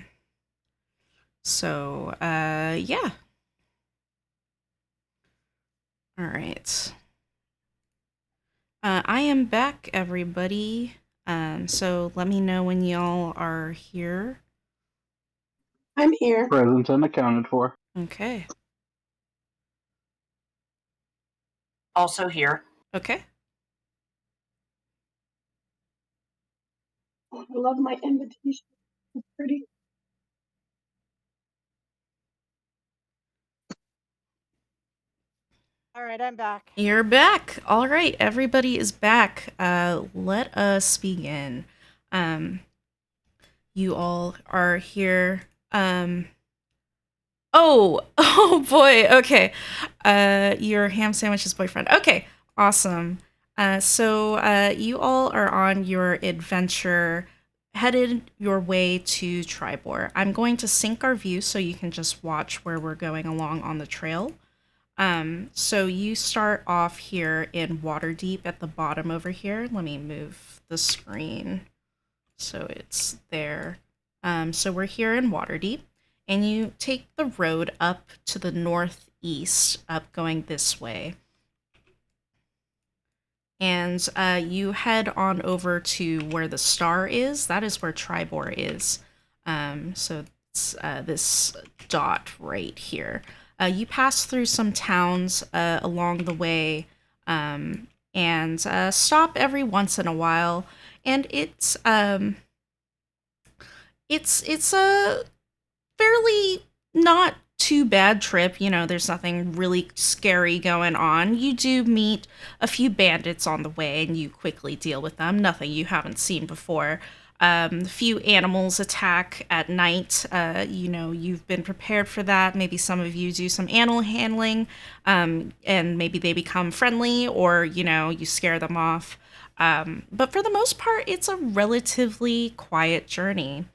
All right. I am back, everybody. So let me know when y'all are here. I'm here. Present and accounted for. Okay. Also here. Okay. I love my invitation. It's pretty. All right, I'm back. You're back. All right, everybody is back. Let us begin. Um, you all are here. Oh, oh boy. Okay. Your ham sandwich's boyfriend. Okay, awesome. You all are on your adventure, headed your way to Tribor. I'm going to sync our view so you can just watch where we're going along on the trail. So you start off here in Waterdeep at the bottom over here. Let me move the screen So it's there. So we're here in Waterdeep, and you take the road up to the northeast, up going this way. And you head on over to where the star is. That is where Tribor is. So it's this dot right here. You pass through some towns along the way, and stop every once in a while. And it's a fairly not too bad trip. You know, there's nothing really scary going on. You do meet a few bandits on the way, and you quickly deal with them. Nothing you haven't seen before. A few animals attack at night. You know, you've been prepared for that. Maybe some of you do some animal handling, and maybe they become friendly, or, you know, you scare them off. But for the most part, it's a relatively quiet journey.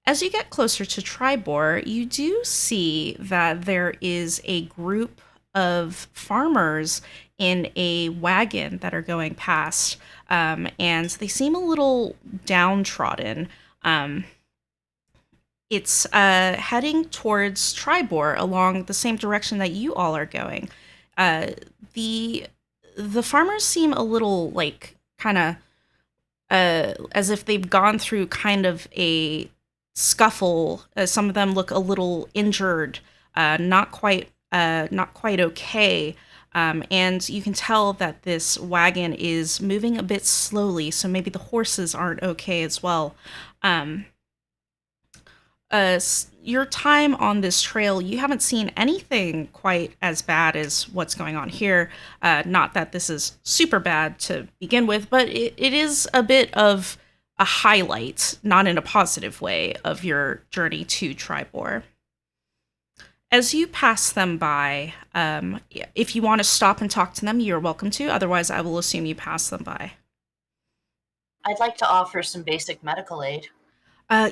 As you get closer to Tribor, you do see that there is a group of farmers in a wagon that are going past, and they seem a little downtrodden. Um, it's heading towards Tribor along the same direction that you all are going. Uh, the the farmers seem a little like kind of as if they've gone through kind of a scuffle. Some of them look a little injured, not quite okay. And you can tell that this wagon is moving a bit slowly, so maybe the horses aren't okay as well. Um, your time on this trail, you haven't seen anything quite as bad as what's going on here. Not that this is super bad to begin with, but it is a bit of a highlight, not in a positive way, of your journey to Tribor. As you pass them by, if you want to stop and talk to them, you're welcome to. Otherwise, I will assume you pass them by. I'd like to offer some basic medical aid.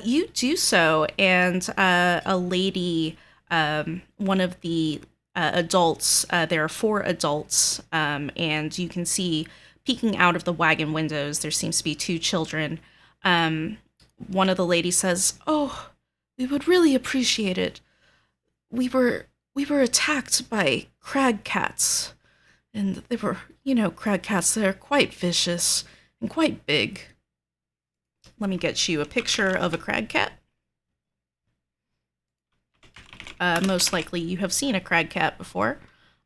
You do so, and a lady, one of the adults, there are four adults, and you can see peeking out of the wagon windows, there seems to be two children. Um, One of the ladies says, "Oh, we would really appreciate it. We were attacked by crag cats, and they were, you know, crag cats. They're quite vicious and quite big." Let me get you a picture of a crag cat. Most likely you have seen a crag cat before.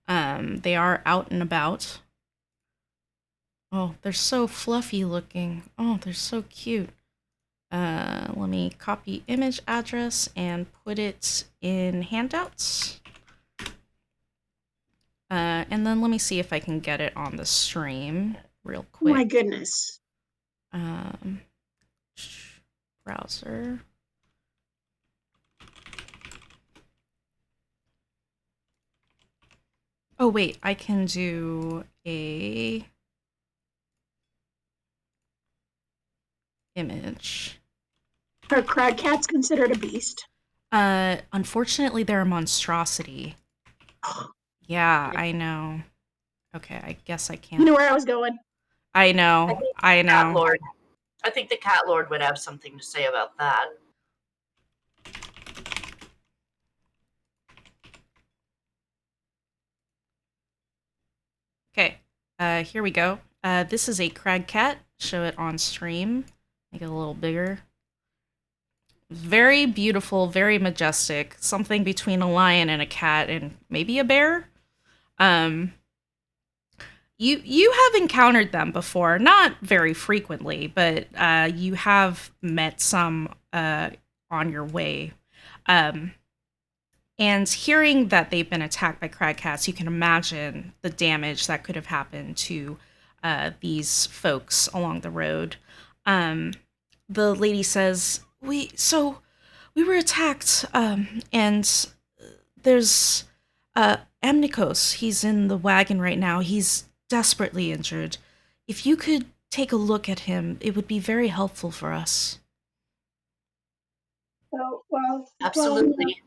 They are out and about. Oh, they're so fluffy looking. Oh, they're so cute. Let me copy image address and put it in handouts. And then let me see if I can get it on the stream real quick. My goodness. Um, Browser. Oh, wait, I can do a image. Are crag cats considered a beast? Unfortunately, they're a monstrosity. Yeah, I know. Okay, I guess I You can't. know where I was going? I know, I Cat know. Lord. I think the Cat Lord would have something to say about that. Okay, here we go. This is a crag cat. Show it on stream. Make it a little bigger. Very beautiful, very majestic. Something between a lion and a cat, and maybe a bear. Um, you have encountered them before, not very frequently, but you have met some on your way. Um, and hearing that they've been attacked by crag cats, you can imagine the damage that could have happened to these folks along the road. The lady says, we were attacked, and there's Amnikos. He's in the wagon right now. He's desperately injured. If you could take a look at him, it would be very helpful for us." Oh, well, Absolutely.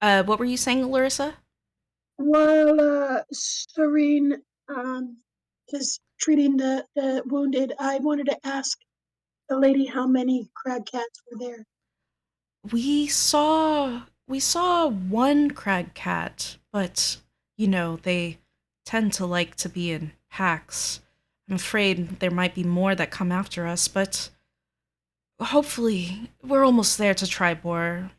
What were you saying, Larissa? Well, Serene, is treating the wounded. I wanted to ask the lady how many crag cats were there. We saw one crag cat, but they tend to like to be in packs. I'm afraid there might be more that come after us, but hopefully we're almost there to Tribor.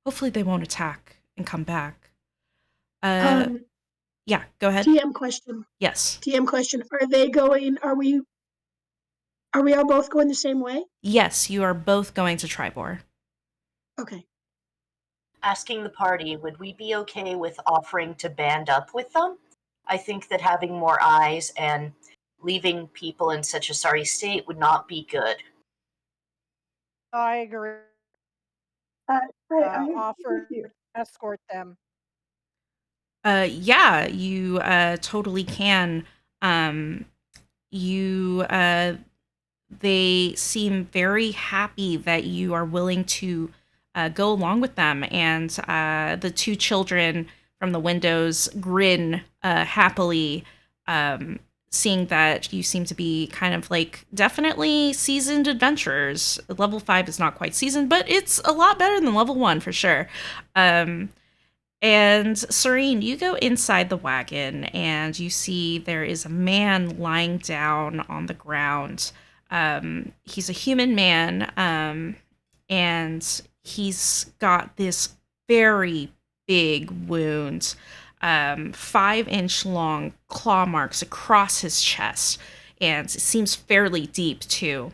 Hopefully they won't attack and come back. Uh Um, yeah, go ahead. TM question. Yes. TM question. Are they going? Are we all both going the same way? Yes, you are both going to Tribor. Okay. Asking the party, would we be okay with offering to band up with them? I think that having more eyes and leaving people in such a sorry state would not be good. I agree. I agree with Offer you. to escort them. Yeah, you totally can. Um you They seem very happy that you are willing to go along with them. And the two children from the windows grin happily, um, seeing that you seem to be kind of like definitely seasoned adventurers. Level 5 is not quite seasoned, but it's a lot better than level 1 for sure. Um, and Serene, you go inside the wagon and you see there is a man lying down on the ground. He's a human man, and he's got this very big wound, 5-inch long claw marks across his chest, and it seems fairly deep too.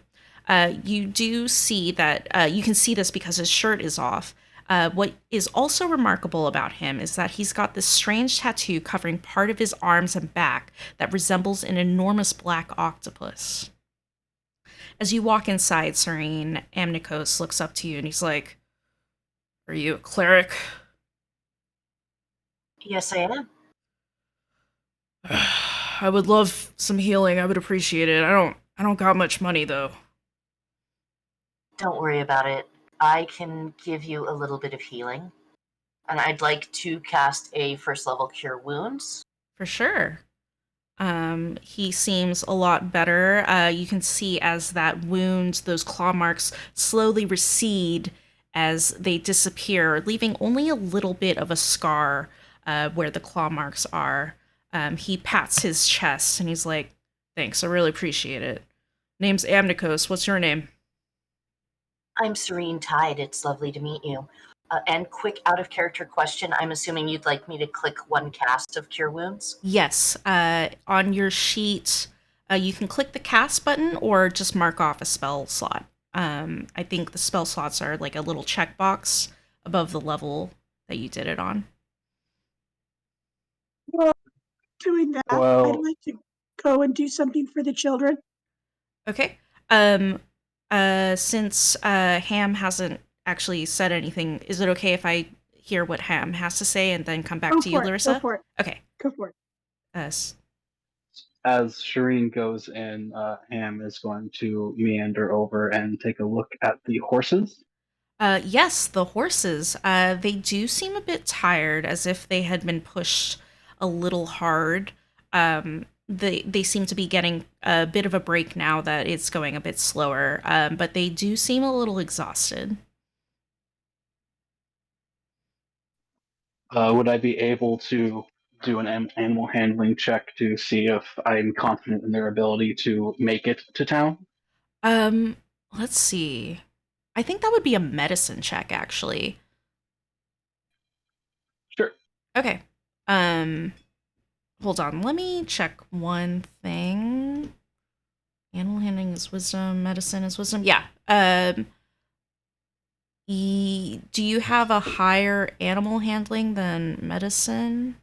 You do see that you can see this because his shirt is off. What is also remarkable about him is that he's got this strange tattoo covering part of his arms and back that resembles an enormous black octopus. As you walk inside, Serene, Amnikos looks up to you and he's like, "Are you a cleric?" Yes, I am. I would love some healing. I would appreciate it. I don't got much money though. Don't worry about it. I can give you a little bit of healing. And I'd like to cast a first level cure wounds. For sure. He seems a lot better. You can see as that wound, those claw marks slowly recede as they disappear, leaving only a little bit of a scar where the claw marks are. He pats his chest and he's like, "Thanks, I really appreciate it. Name's Amnikos. What's your name?" I'm Serene Tide. It's lovely to meet you. And quick out of character question, I'm assuming you'd like me to click one cast of cure wounds? Yes, on your sheet, you can click the cast button or just mark off a spell slot. I think the spell slots are like a little checkbox above the level that you did it on. Well, doing that, I'd Well, like to go and do something for the children. Okay. Since Ham hasn't actually said anything, is it okay if I hear what Ham has to say and then come back Go to you, for it. Go Larissa? for it. Okay. Go for it. S- as Shireen goes in, Ham is going to meander over and take a look at the horses. Yes, the horses. They do seem a bit tired, as if they had been pushed a little hard. They seem to be getting a bit of a break now that it's going a bit slower. But they do seem a little exhausted. Would I be able to do an animal handling check to see if I'm confident in their ability to make it to town? Um, let's see. I think that would be a medicine check, actually. Sure. Okay. Um, Hold on. Let me check one thing. Animal handling is wisdom. Medicine is wisdom. Yeah. Do you have a higher animal handling than medicine?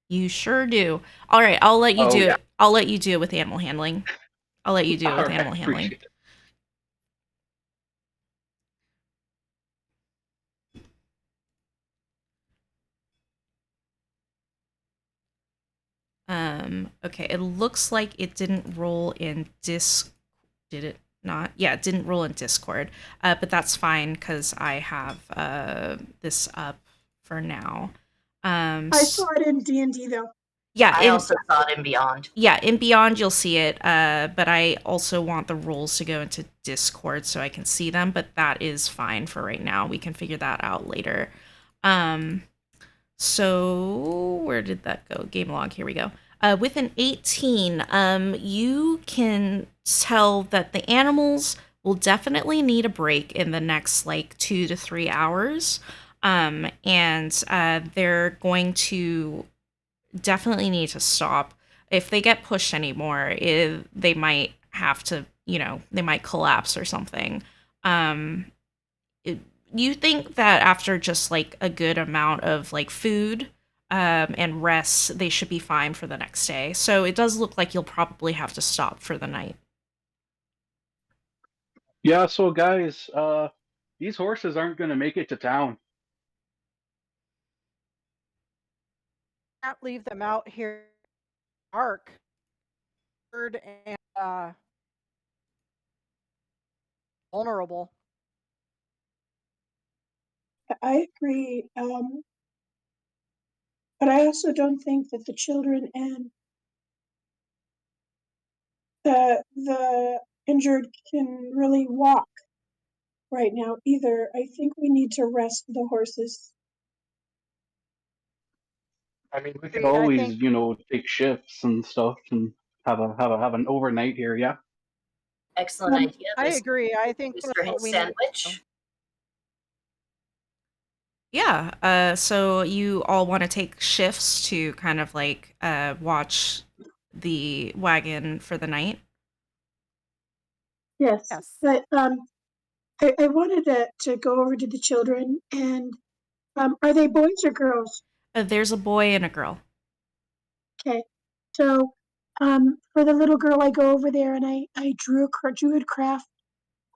You sure do. All right, I'll let you Oh, do yeah. it. I'll let you do it with animal handling. I'll let you do it All with right. animal handling. Appreciate it. Okay, it looks like it didn't roll in did it not? Yeah, it didn't roll in Discord. But that's fine because I have this up for now. I saw it in D&D though. Yeah, I in also saw it in Beyond. yeah, in Beyond you'll see it, but I also want the rules to go into Discord so I can see them, but that is fine for right now. We can figure that out later. Um, so where did that go? Game log, here we go. With an 18, you can tell that the animals will definitely need a break in the next like 2 to 3 hours. And they're going to definitely need to stop. If they get pushed anymore, they might have to, they might collapse or something. Um, it, you think that after just like a good amount of like food and rest, they should be fine for the next day. So it does look like you'll probably have to stop for the night. Yeah, so guys, these horses aren't going to make it to town. Can't leave them out here dark, and vulnerable. I agree. But I also don't think that the children and the injured can really walk right now either. I think we need to rest the horses. I mean, we could Agreed. I always, think take shifts and stuff and have an overnight here. Yeah. Excellent Um, idea. I There's agree. I think for his we need. sandwich. Yeah. So you all want to take shifts to kind of like watch the wagon for the night. yes, Yes. but I wanted to go over to the children and are they boys or girls? There's a boy and a girl. Okay, so for the little girl, I go over there and I drew a craft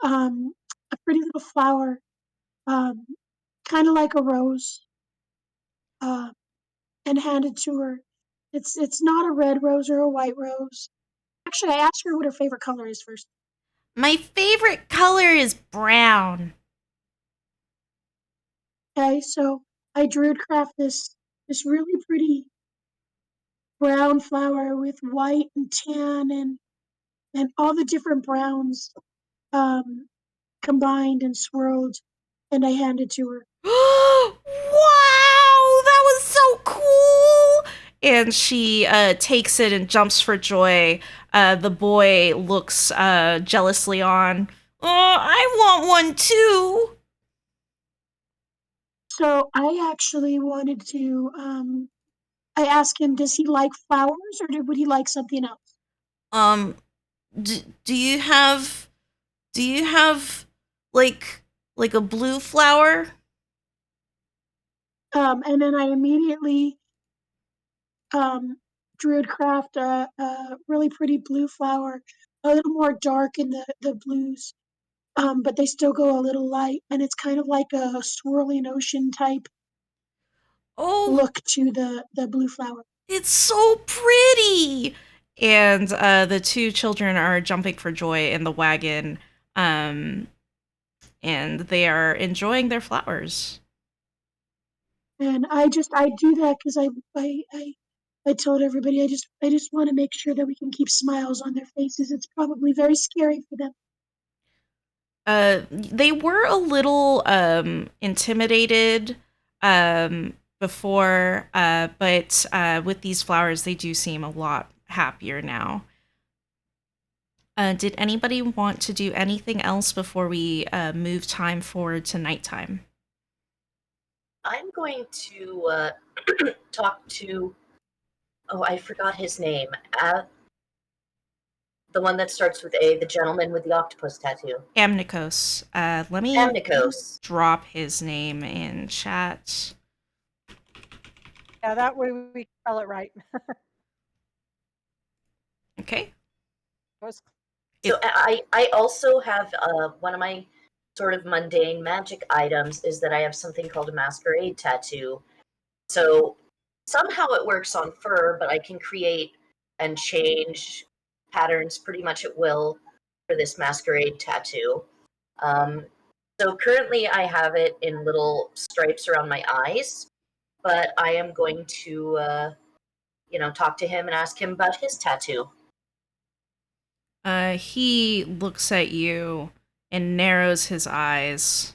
a pretty little flower, um, kind of like a rose, uh, and handed to her. It's not a red rose or a white rose. Actually, I asked her what her favorite color is first. My favorite color is brown. Okay, so I drew craft this really pretty brown flower with white and tan and all the different browns um, combined and swirled, and I handed to her. Wow, that was so cool! And she takes it and jumps for joy. The boy looks jealously on. Oh, I want one too. So I actually wanted to. I asked him, does he like flowers or would he like something else? Um, do you have like a blue flower? And then I immediately drew craft a really pretty blue flower, a little more dark in the blues, but they still go a little light, and it's kind of like a swirling ocean type Oh, look to the blue flower. it's so pretty. And the two children are jumping for joy in the wagon. Um, and they are enjoying their flowers. And I do that because I told everybody I just want to make sure that we can keep smiles on their faces. It's probably very scary for them. They were a little intimidated before, but with these flowers, they do seem a lot happier now. Did anybody want to do anything else before we move time forward to nighttime? I'm going to talk to. Oh, I forgot his name. The one that starts with A, the gentleman with the octopus tattoo. Amnicos. Let me Amnicos. drop his name in chat. Yeah, that way we can spell it right. Okay. Was So It, I also have one of my sort of mundane magic items is that I have something called a masquerade tattoo. So somehow it works on fur, but I can create and change patterns pretty much at will for this masquerade tattoo. Um, so currently I have it in little stripes around my eyes, but I am going to talk to him and ask him about his tattoo. He looks at you and narrows his eyes.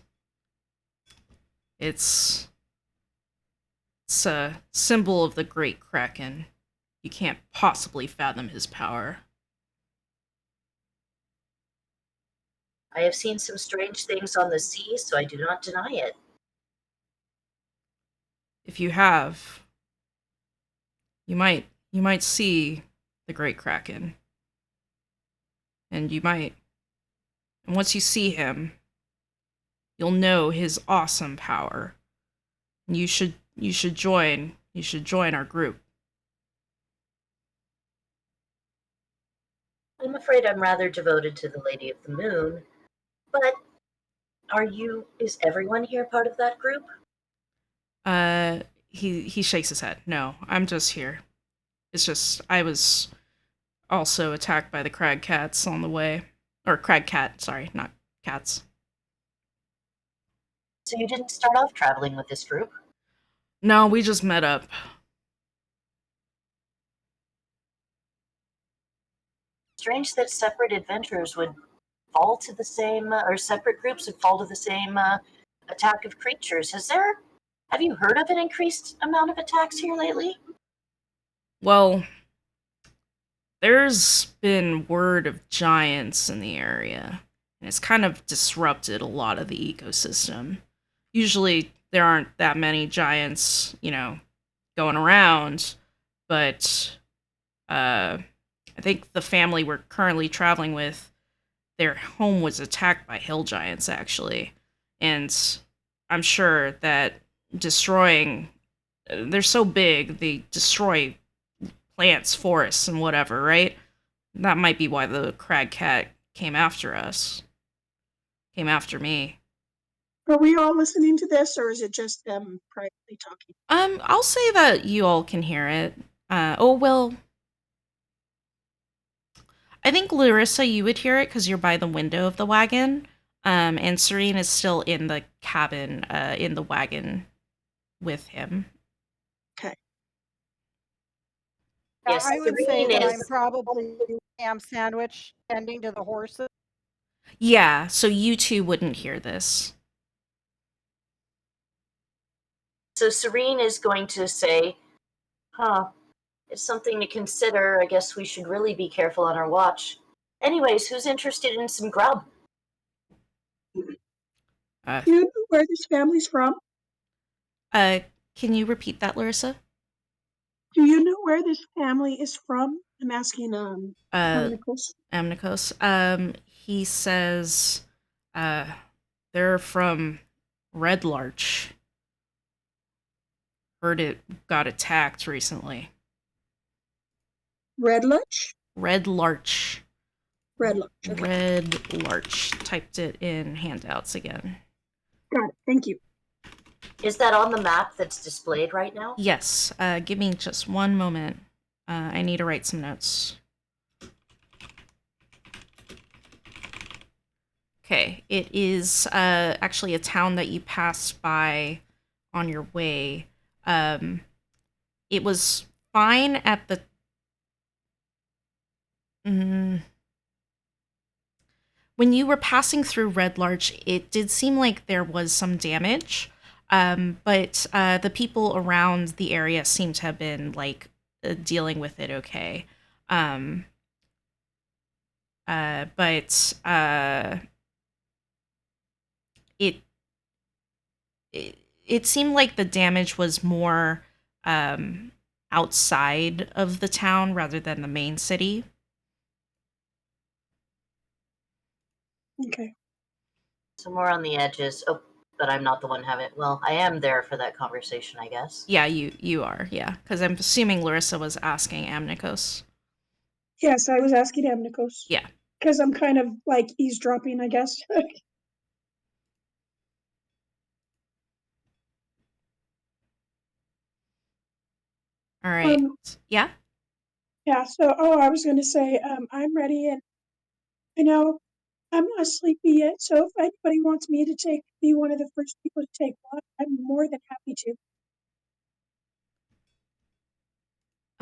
It's it's a symbol of the Great Kraken. You can't possibly fathom his power. I have seen some strange things on the sea, so I do not deny it. If you have, you might see the Great Kraken, and and once you see him, you'll know his awesome power. And you should join our group. I'm afraid I'm rather devoted to the Lady of the Moon, but is everyone here part of that group? Uh, he shakes his head. No, I'm just here. It's just I was also attacked by the crag cats on the way, or crag cat. Sorry, not cats. So you didn't start off traveling with this group? No, we just met up. Strange that separate adventurers would fall to the same, or separate groups would fall to the same attack of creatures. Have you heard of an increased amount of attacks here lately? Well, there's been word of giants in the area, and it's kind of disrupted a lot of the ecosystem. Usually, there aren't that many giants, going around, but I think the family we're currently traveling with, their home was attacked by hill giants, actually. And I'm sure that destroying, they're so big, they destroy plants, forests, and whatever, right? That might be why the crag cat came after us, came after me. Are we all listening to this, or is it just them privately talking? I'll say that you all can hear it. Oh, well, I think Larissa, you would hear it because you're by the window of the wagon. And Serene is still in the cabin, in the wagon with him. Okay. Yeah, Yes, I would say Serene that I'm is. probably ham sandwich tending to the horses. Yeah, so you two wouldn't hear this. So Serene is going to say, huh, it's something to consider. I guess we should really be careful on our watch. Anyways, who's interested in some grub? Uh, Do you know where this family's from? uh, can you repeat that, Larissa? Do you know where this family is from? I'm asking Uh, Nichols. Amnicos. He says, uh, they're from Red Larch. Heard it got attacked recently. Red Lunch? Red Larch. Red Lunch. Okay. Red Larch. Typed it in handouts again. Got it. Thank you. Is that on the map that's displayed right now? Yes. Give me just one moment. I need to write some notes. Okay. It is actually a town that you passed by on your way. It was fine at the. Mm, when you were passing through Red Larch, it did seem like there was some damage, but the people around the area seem to have been like dealing with it okay. Um, but it, it seemed like the damage was more outside of the town rather than the main city. Okay. Somewhere on the edges. Oh, but I'm not the one having it. Well, I am there for that conversation, I guess. Yeah, you are. Yeah, because I'm assuming Larissa was asking Amnicos. Yes, I was asking Nichols Yeah. because I'm kind of like eavesdropping, I guess. All right. um, Yeah. yeah. So, I was going to say, I'm ready, and I know I'm not sleepy yet. So, if anybody wants me to be one of the first people to take one, I'm more than happy to.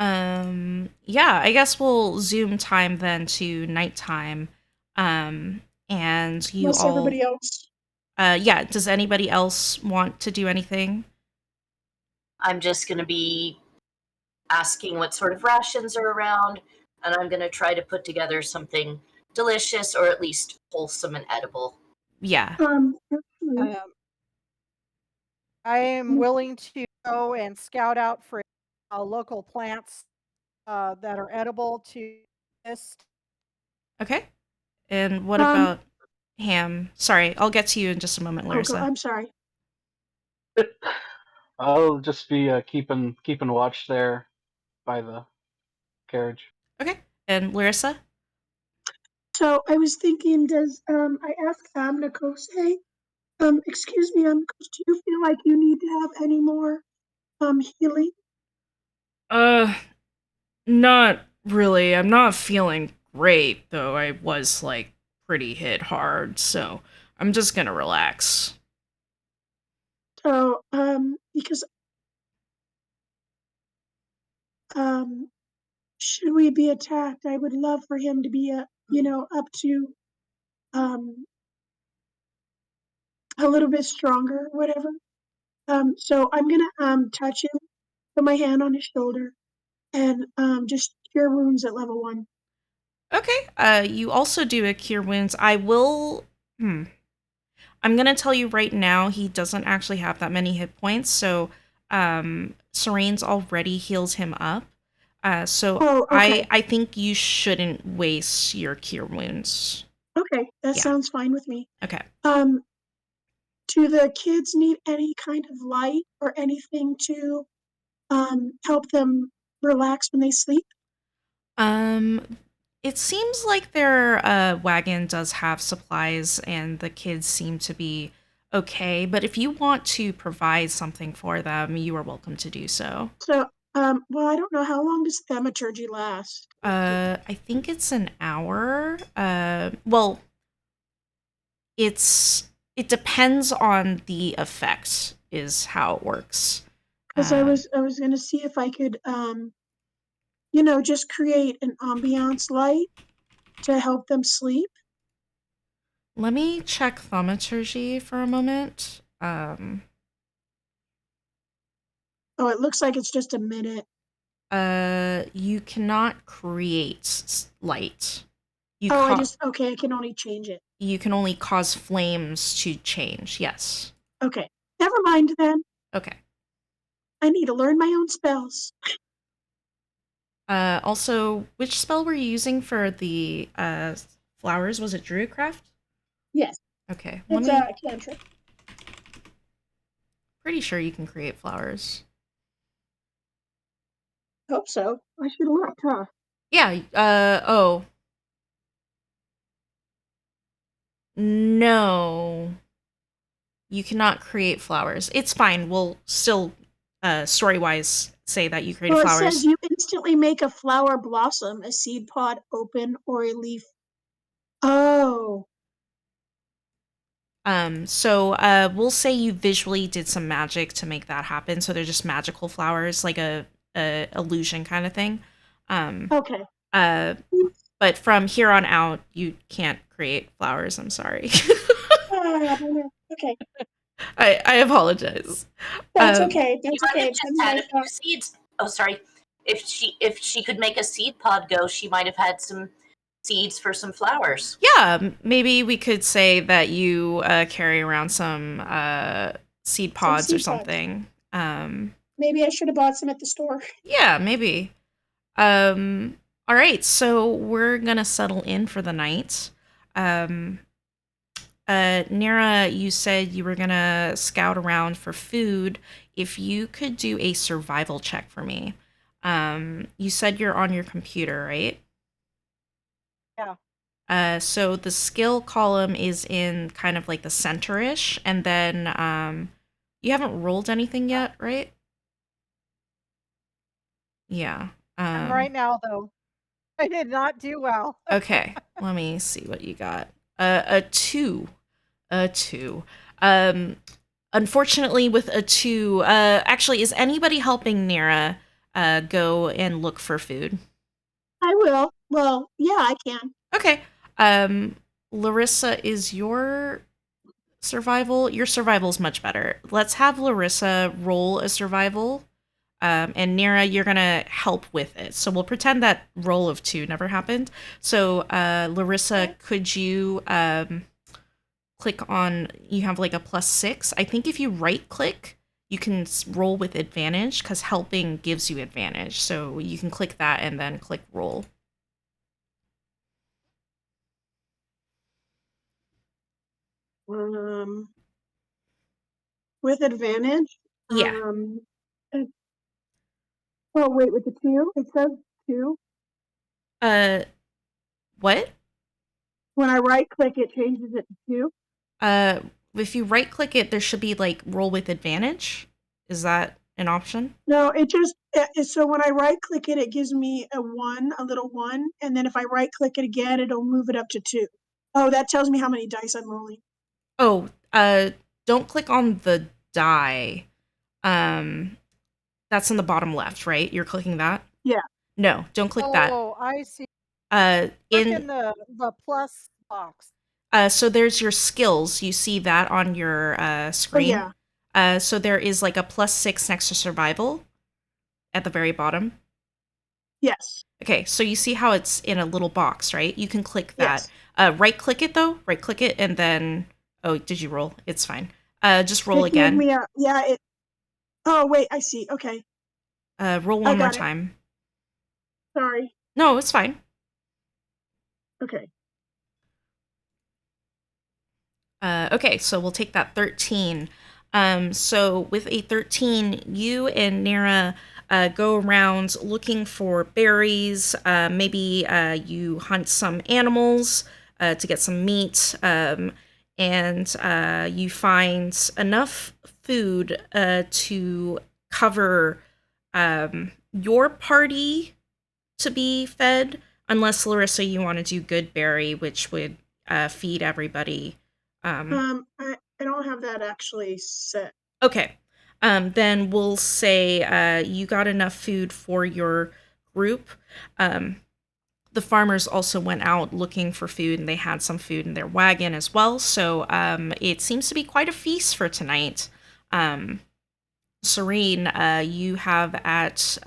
Yeah, I guess we'll zoom time then to nighttime. And you Unless all, everybody else. yeah, does anybody else want to do anything? I'm just going to be asking what sort of rations are around, and I'm going to try to put together something delicious or at least wholesome and edible. Yeah. Actually, Um, I am willing to go and scout out for local plants that are edible to this. Okay. And what um, about Ham? Sorry, I'll get to you in just a moment, oh, Larissa. I'm sorry. I'll just be keeping watch there by the carriage. Okay. And Larissa? So I was thinking, I asked Amnakose, excuse me, do you feel like you need to have any more, healing? Uh, Not really. I'm not feeling great, though I was, like, pretty hit hard, so I'm just gonna relax. So, because, um, should we be attacked, I would love for him to be, up to, um, a little bit stronger, or whatever. So I'm gonna, touch him, put my hand on his shoulder, and, just cure wounds at level 1. Okay, you also do a cure wounds. I will. I'm gonna tell you right now, he doesn't actually have that many hit points, so Serene's already heals him up. So Oh, I okay. I think you shouldn't waste your cure wounds. Okay, that Yeah. sounds fine with me. Okay. Um, do the kids need any kind of light or anything to, help them relax when they sleep? Um, it seems like their wagon does have supplies, and the kids seem to be okay. But if you want to provide something for them, you are welcome to do so. So, well, I don't know, how long does thaumaturgy last with kids? I think it's an hour. Well, it depends on the effect, is how it works. Because Uh, I was gonna see if I could, just create an ambiance light to help them sleep. Let me check thaumaturgy for a moment. Oh, it looks like it's just a minute. You cannot create light. You Oh, ca- okay, I can only change it. you can only cause flames to change. Yes. Okay, never mind then. Okay. I need to learn my own spells. Also, which spell were you using for the flowers? Was it Druidcraft? Yes, Okay. Let it's me. a cantrip. Pretty sure you can create flowers. Hope so. I should have looked, huh? Yeah. Oh. No. You cannot create flowers. It's fine. We'll still, story wise, say that you created Well, it says flowers. you instantly make a flower blossom, a seed pod open, or a leaf. Oh, So we'll say you visually did some magic to make that happen. So they're just magical flowers, like a illusion kind of thing. Um, okay. uh, but from here on out, you can't create flowers. I'm sorry. Ah, bummer. Okay, I apologize. that's Um, okay. She That's might okay. have It's just better than had I a few thought. seeds. Oh, sorry. If she could make a seed pod go, she might have had some seeds for some flowers. yeah, maybe we could say that you carry around some seed Some pods or seed pods. something. Maybe I should have bought some at the store. Yeah, maybe. All right, so we're gonna settle in for the night. Um, Nira, you said you were gonna scout around for food. If you could do a survival check for me. You said you're on your computer, right? Yeah. So the skill column is in kind of like the center-ish, and then you haven't rolled anything yet, right? Yeah. I'm right now though. I did not do well. Okay. Let me see what you got. A two. A two. Um, Unfortunately, with a two, actually, is anybody helping Nira? go and look for food? I will. Well, yeah, I can. Okay. Larissa, is your survival? Your survival is much better. Let's have Larissa roll a survival. And Nira, you're gonna help with it. So we'll pretend that roll of 2 never happened. So Larissa, Okay. could you click on? You have like a +6. I think if you right click, you can roll with advantage because helping gives you advantage. So you can click that and then click roll. Um, with advantage. Yeah. Uh, oh wait, with the 2, it says 2. Uh, what? When I right click, it changes it to 2. Uh, if you right click it, there should be like roll with advantage. Is that an option? No, it just so when I right click it, it gives me a 1, a little 1, and then if I right click it again, it'll move it up to 2. Oh, that tells me how many dice I'm rolling. Oh, don't click on the die. Um, that's in the bottom left, right? You're clicking that? Yeah. No, don't click that. Oh, I see. Click In in the plus box. so there's your skills. You see that on your Oh screen. yeah. So there is like a +6 next to survival at the very bottom. Yes. Okay, so you see how it's in a little box, right? You can click that. Yes. Right click it though. Right click it and then oh, did you roll? It's fine. Just roll It gave again. me a yeah. It. Oh wait, I see. Okay, Roll I one more got it. time. Sorry. No, it's fine. Okay. Okay, so we'll take that 13. So with a 13, you and Nira go around looking for berries. Maybe you hunt some animals to get some meat. And you find enough food to cover your party to be fed, unless Larissa, you want to do good berry, which would feed everybody. I don't have that actually set. Okay. Then we'll say you got enough food for your group. Um, the farmers also went out looking for food and they had some food in their wagon as well. So it seems to be quite a feast for tonight. Um, Serene, you have at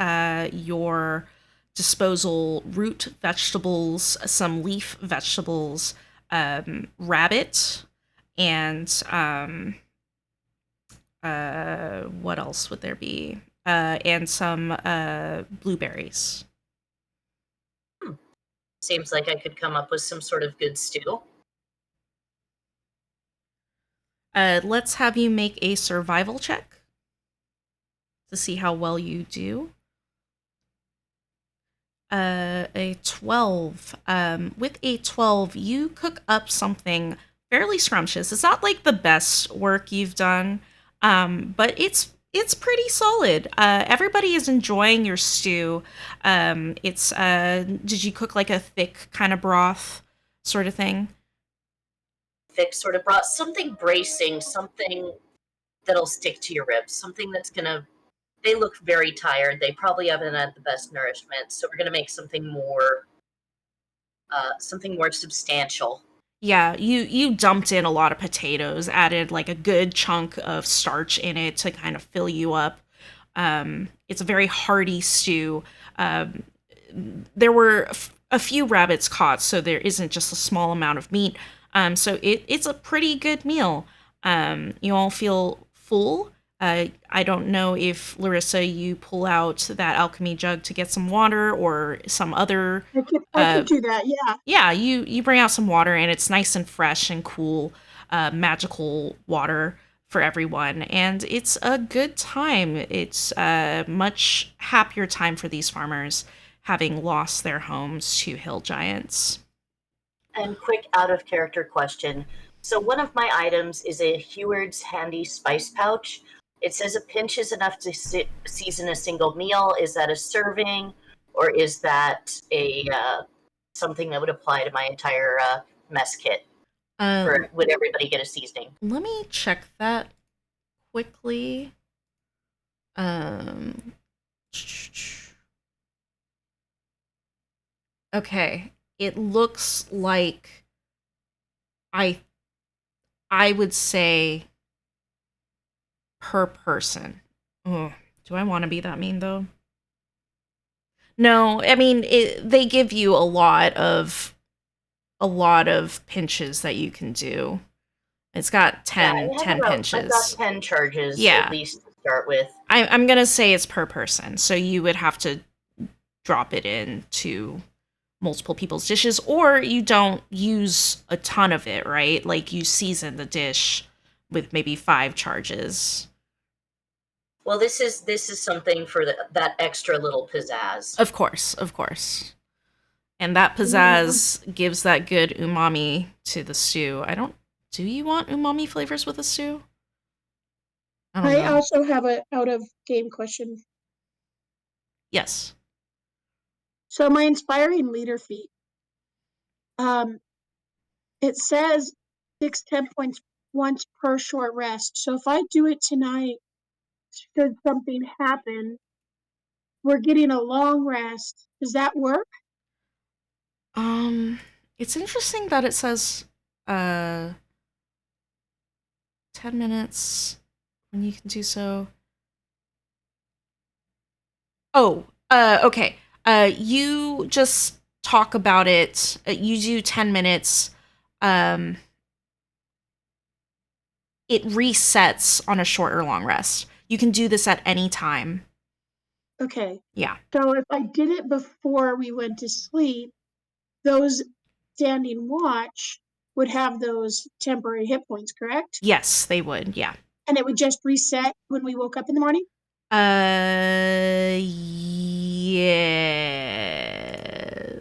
your disposal root vegetables, some leaf vegetables, rabbit, and what else would there be? And some blueberries. Seems like I could come up with some sort of good stew. Let's have you make a survival check to see how well you do. A 12. With a 12, you cook up something fairly scrumptious. It's not like the best work you've done, but it's pretty solid. Everybody is enjoying your stew. It's did you cook like a thick kind of broth sort of thing? Thick sort of broth, something bracing, something that'll stick to your ribs, something that's gonna. They look very tired. They probably haven't had the best nourishment, so we're gonna make something more substantial. Yeah, you dumped in a lot of potatoes, added like a good chunk of starch in it to kind of fill you up. It's a very hearty stew. Um, there were a few rabbits caught, so there isn't just a small amount of meat. So it's a pretty good meal. You all feel full. I don't know if Larissa, you pull out that alchemy jug to get some water or some other. I could do that. Yeah. Yeah, you bring out some water and it's nice and fresh and cool, magical water for everyone, and it's a good time. It's a much happier time for these farmers having lost their homes to hill giants. And quick out of character question. So one of my items is a Heward's handy spice pouch. It says a pinch is enough to season a single meal. Is that a serving, or is that a something that would apply to my entire mess kit? Uh, For would everybody get a seasoning? Let me check that quickly. Um, Okay. It looks like I I would say per person. Ugh. Do I want to be that mean though? No, I mean they give you a lot of pinches that you can do. It's got Yeah, 10 I've got pinches. 10 charges at Yeah. least to start with. I'm gonna say it's per person, so you would have to drop it into multiple people's dishes, or you don't use a ton of it, right? Like you season the dish with maybe 5 charges. Well, this is something for that extra little pizzazz. Of course, of course. And that Yeah. pizzazz gives that good umami to the stew. I don't. Do you want umami flavors with a stew? I don't I know. also have a out of game question. Yes. So my inspiring leader feat, um, it says 6 10 points once per short rest. So if I do it tonight, should something happen, we're getting a long rest. Does that work? Um, it's interesting that it says uh 10 minutes when you can do so. Oh, okay. You just talk about it. You do 10 minutes. Um, it resets on a short or long rest. You can do this at any time. Okay. Yeah. So if I did it before we went to sleep, those standing watch would have those temporary hit points, correct? Yes, they would. Yeah. And it would just reset when we woke up in the morning?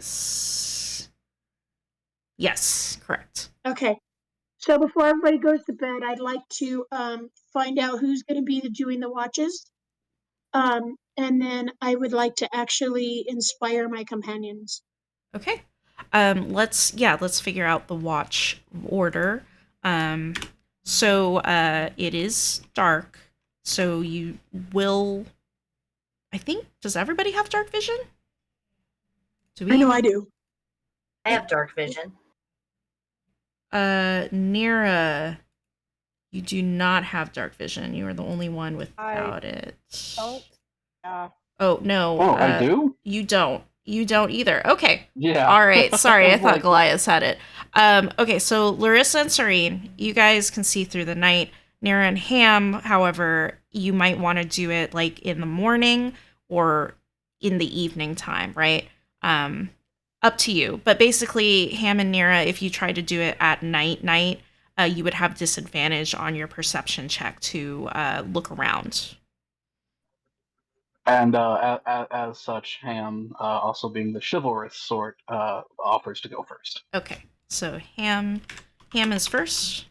Yes. Yes, correct. Okay. So before everybody goes to bed, I'd like to find out who's going to be doing the watches. And then I would like to actually inspire my companions. Okay. Let's figure out the watch order. Um it is dark. So you will I think does everybody have dark vision? Do I we know even I do. I have dark vision. Nira, you do not have dark vision. You are the only one I without it. don't. Oh, no. Oh, I do? You don't. You don't either. Okay. Yeah. All right. I Sorry, I was thought like, Goliath had it. Okay, so Larissa and Serene, you guys can see through the night. Nira and Ham, however, you might want to do it like in the morning or in the evening time, right? Um, Up to you. But basically, Ham and Nira, if you try to do it at night, you would have disadvantage on your perception check to look around. and as such, Ham, also being the chivalrous sort, offers to go first. Okay, so Ham is first.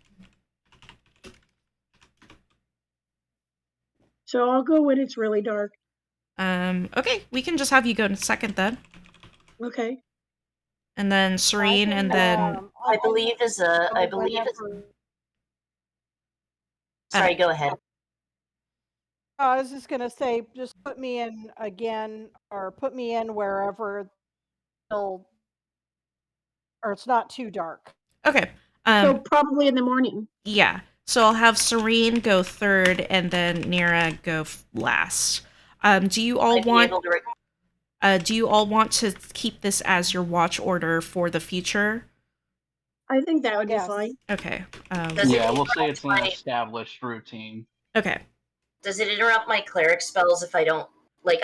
So I'll go when it's really dark. Okay, we can just have you go to second then, Okay. and then Serene, and then I believe is a I believe it's sorry, go ahead. I was just gonna say, just put me in again, or put me in wherever till, or it's not too dark. okay. So probably in the morning. Yeah. So I'll have Serene go third, and then Nira go last. Do you all I'd be want? able to Do you all want to keep this as your watch order for the future? I think that would be Yes. fine. Okay. Does it Yeah, we'll say interrupt it's an my established routine. Okay. does it interrupt my cleric spells if I don't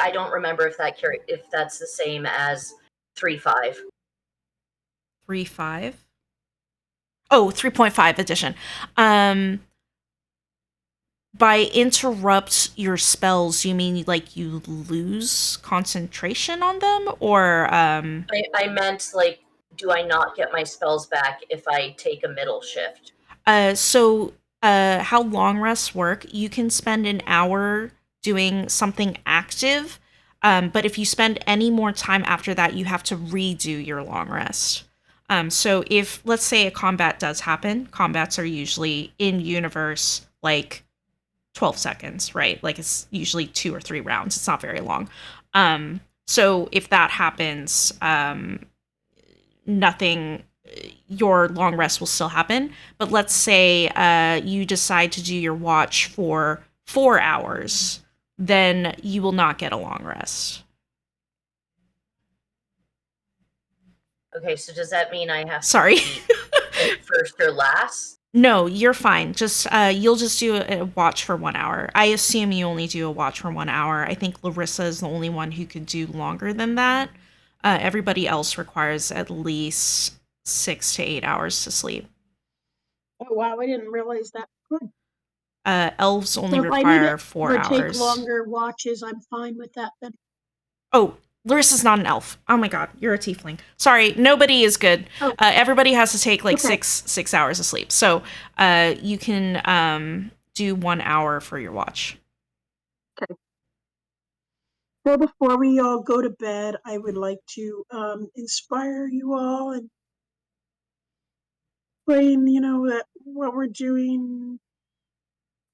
I don't remember if that's the same as 3-5. 3.5. Oh, 3.5 edition. By interrupt your spells, you mean like you lose concentration on them, or I meant do I not get my spells back if I take a middle shift? so how long rests work? You can spend an hour doing something active, but if you spend any more time after that, you have to redo your long rest. So if let's say a combat does happen, combats are usually in universe, like 12 seconds, right? Like it's usually 2 or 3 rounds. It's not very long. So if that happens, nothing, your long rest will still happen. But let's say you decide to do your watch for 4 hours, then you will not get a long rest. Okay, so does that mean I have Sorry. to pick first or last? No, you're fine. Just you'll just do a watch for 1 hour. I assume you only do a watch for 1 hour. I think Larissa is the only one who could do longer than that. Everybody else requires at least 6 to 8 hours to sleep. Oh, wow, I didn't realize that. Good. Elves only So if I need to require four ever take hours. longer watches, I'm fine with that then. Oh, Larissa's not an elf. Oh my god, you're a tiefling. Sorry, nobody is good. Oh, Everybody has to take like okay. six hours of sleep. So you can do 1 hour for your watch. Okay. So before we all go to bed, I would like to inspire you all and explain, that what we're doing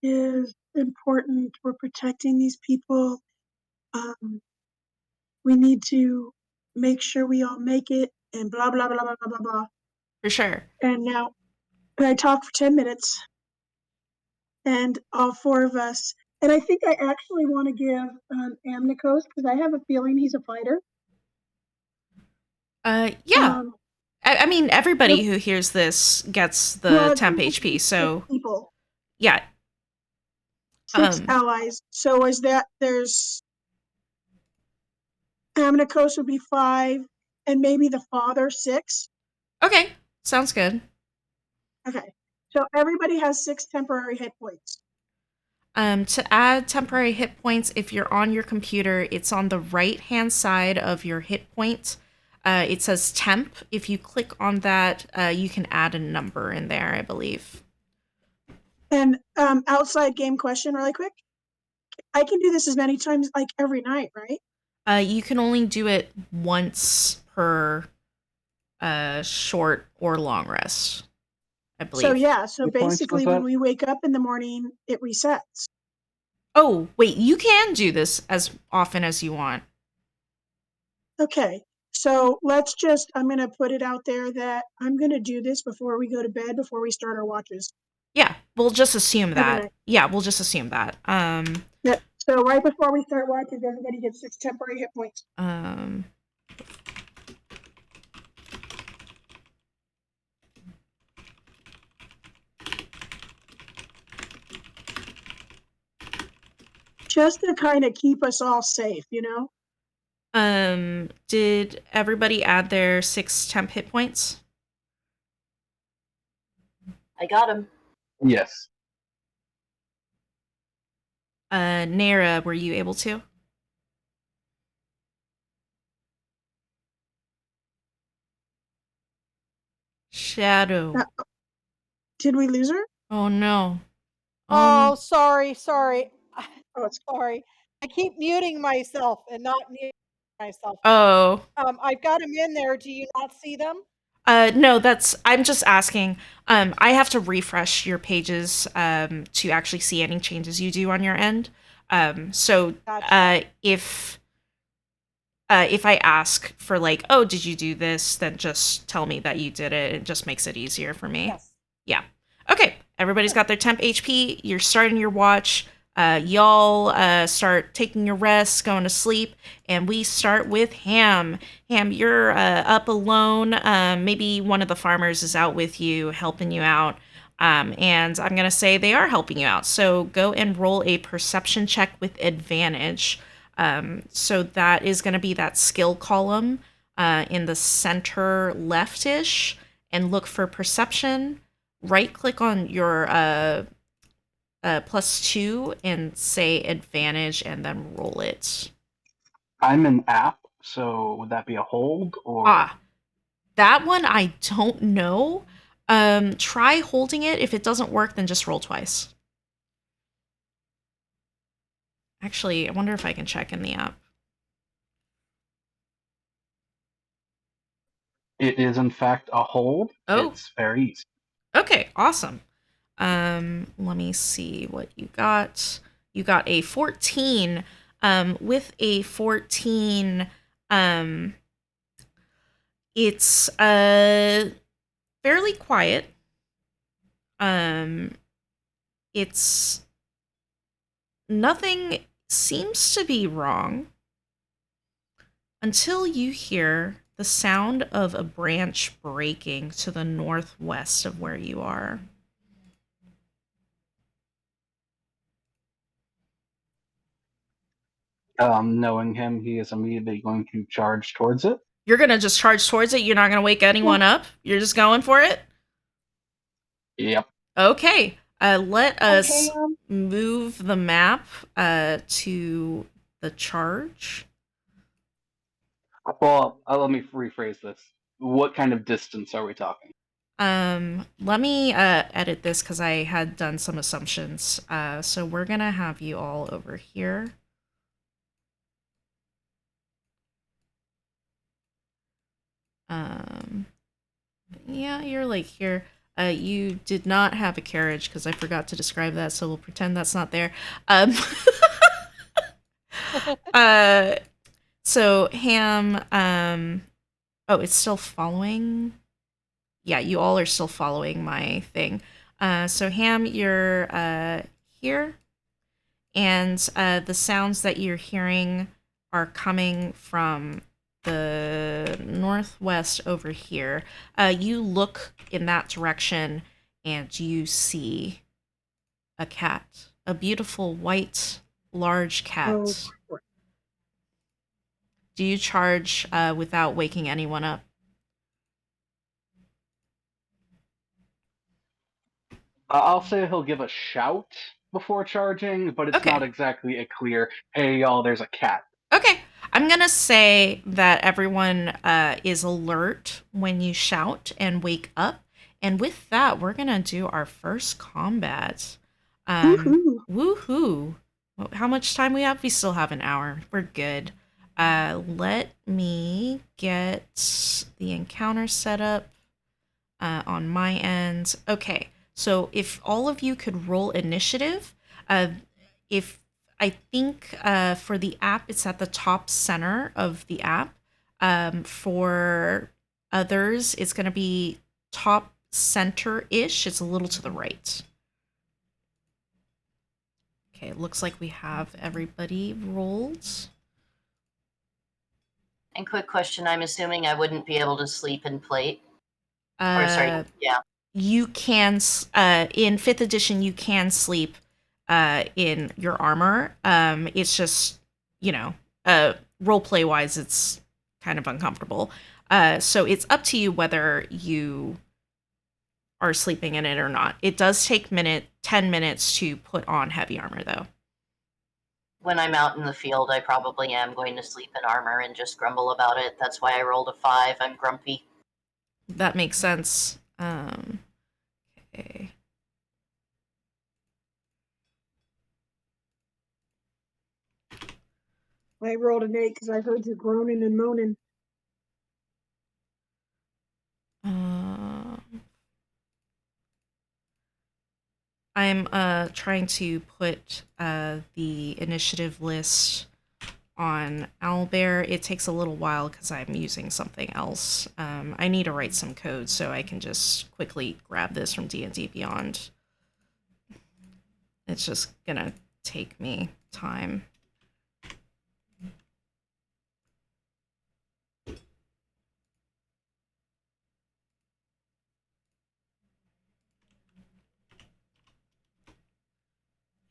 is important. We're protecting these people. Um, we need to make sure we all make it and blah, blah, blah, blah, blah, blah, blah. For sure. And now I talk for 10 minutes and all four of us. And I think I actually want to give Amnikos, because I have a feeling he's a fighter. Yeah. Um, I mean, everybody the, who hears this gets the well, temp HP. six So people, yeah. 6 allies. So is that there's Amnikos would be 5, and maybe the father 6. Okay, sounds good. Okay, so everybody has 6 temporary hit points. To add temporary hit points, if you're on your computer, it's on the right hand side of your hit point. It says temp. If you click on that, you can add a number in there, I believe. And outside game question, really quick. I can do this as many times, like every night, right? You can only do it once per short or long rest, I So believe. yeah, so How many points was basically when that? we wake up in the morning, it resets. Oh, wait, you can do this as often as you want. Okay, so I'm gonna put it out there that I'm gonna do this before we go to bed, before we start our watches Yeah, we'll just assume every that. night. Yeah, we'll just assume that. Yep. So right before we start watches, everybody gets 6 temporary hit points. Um, Just to kind of keep us all safe, did everybody add their 6 temp hit points? I got him. Yes. Nara, were you able to? Shadow. Did we lose her? Oh no. Oh, sorry. Oh, it's Sorry. I keep muting myself and not muting myself. Oh. I've got them in there. Do you not see them? No, I'm just asking. I have to refresh your pages to actually see any changes you do on your end. So Gotcha. if I ask for like, oh, did you do this? Then just tell me that you did it. It just makes it easier for me. Yes. Yeah. Okay. Everybody's Sure. got their temp HP. You're starting your watch. Y'all start taking your rest, going to sleep, and we start with Ham. Ham, you're up alone. Maybe one of the farmers is out with you, helping you out. And I'm going to say they are helping you out. So go and roll a perception check with advantage. So that is going to be that skill column in the center leftish, and look for perception. Right click on your +2 and say advantage, and then roll it. I'm an app, so would that be a hold or? Ah, that one I don't know. Try holding it. If it doesn't work, then just roll twice. Actually, I wonder if I can check in the app. It is in fact a hold. Oh, It's very easy. okay, awesome. Let me see what you got. You got a 14. With a 14, it's fairly quiet. It's nothing seems to be wrong until you hear the sound of a branch breaking to the northwest of where you are. Knowing him, he is immediately going to charge towards it. You're gonna just charge towards it. You're not gonna wake anyone up. You're just going for it. Yep. Okay. Let us Okay, move the map to the charge. Well, let me rephrase this. What kind of distance are we talking? Let me edit this because I had done some assumptions. So we're gonna have you all over here. Um, yeah, you're like here. You did not have a carriage because I forgot to describe that, so we'll pretend that's not there. Um, uh, so Ham, oh, it's still following. Yeah, you all are still following my thing. So Ham, you're here, and the sounds that you're hearing are coming from the northwest over here. You look in that direction, and you see a cat, a beautiful white, large oh, cat. Do you charge without waking anyone up? I'll say he'll give a shout before charging, but it's Okay. not exactly a clear, hey, y'all, there's a cat. Okay. I'm going to say that everyone is alert when you shout and wake up. And with that, we're going to do our first combat. woohoo. Woohoo. How much time we have? We still have an hour. We're good. Let me get the encounter set up on my end. Okay. So if all of you could roll initiative, uh, if I think for the app, it's at the top center of the app. For others, it's going to be top center ish. It's a little to the right. Okay, it looks like we have everybody rolled. And quick question, I'm assuming I wouldn't be able to sleep in plate. Or sorry, Uh, yeah. you can in fifth edition you can sleep in your armor. It's just role play wise it's kind of uncomfortable. So it's up to you whether you are sleeping in it or not. It does take 10 minutes to put on heavy armor though. When I'm out in the field, I probably am going to sleep in armor and just grumble about it. That's why I rolled a 5. I'm grumpy. That makes sense. Okay. I rolled an 8 because I heard you groaning and moaning. Um I'm trying to put the initiative list on Owlbear. It takes a little while because I'm using something else. I need to write some code so I can just quickly grab this from D&D Beyond. It's just gonna take me time.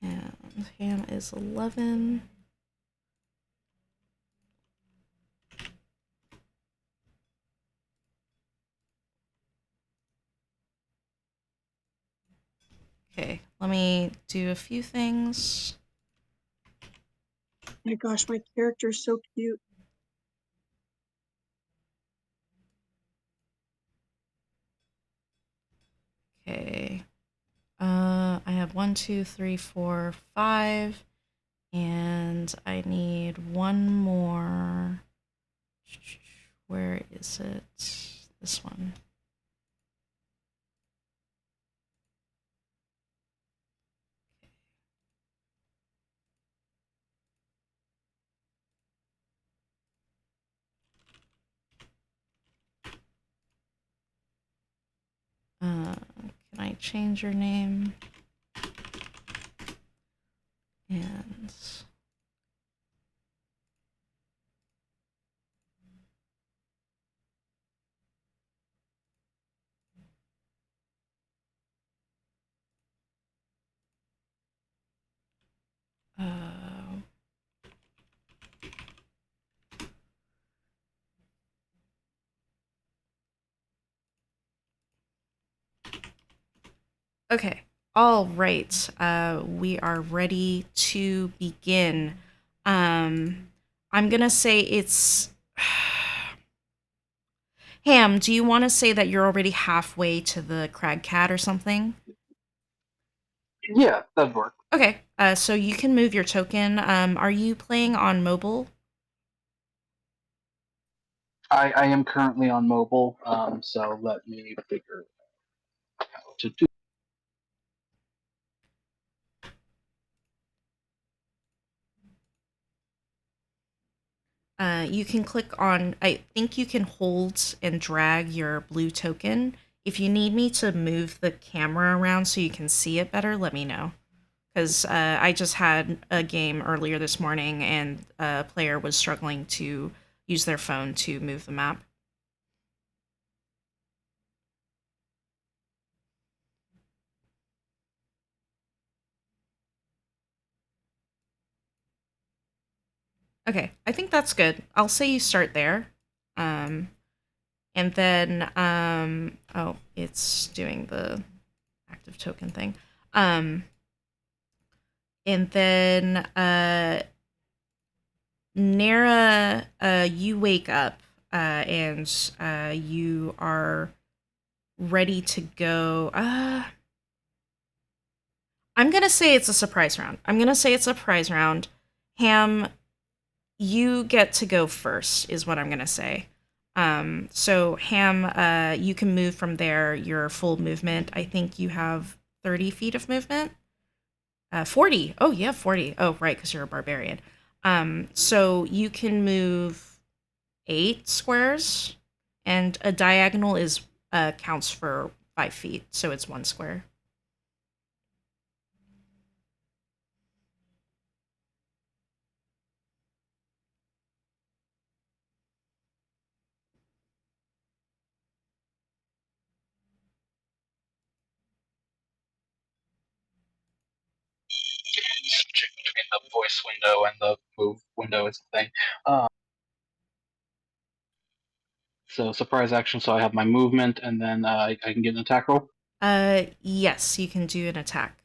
And Ham is 11. Okay, let me do a few things. My gosh, my character's so cute. Okay. I have 1, 2, 3, 4, 5, and I need one more. Where is it? This one. change your name. And uh, okay. All right. We are ready to begin. I'm gonna say it's Ham. Do you want to say that you're already halfway to the crag cat or something? Yeah, that'd work. Okay. So you can move your token. Are you playing on mobile? I am currently on mobile, so let me figure out how to do. You can click on, I think you can hold and drag your blue token. If you need me to move the camera around so you can see it better, let me know. Because I just had a game earlier this morning and a player was struggling to use their phone to move the map. Okay, I think that's good. I'll say you start there. Um, and then, oh, it's doing the active token thing. And then, Nara, you wake up and you are ready to go. I'm going to say it's a surprise round. Ham, you get to go first, is what I'm going to say. So, Ham, you can move from there, your full movement. I think you have 30 feet of movement. 40. Oh, yeah, 40. Oh, right, because you're a barbarian. So you can move 8 squares, and a diagonal is counts for 5 feet, so it's 1 square. Switching between the voice window and the move window is the thing. So surprise action. So I have my movement, and then I can get an attack roll. Yes, you can do an attack.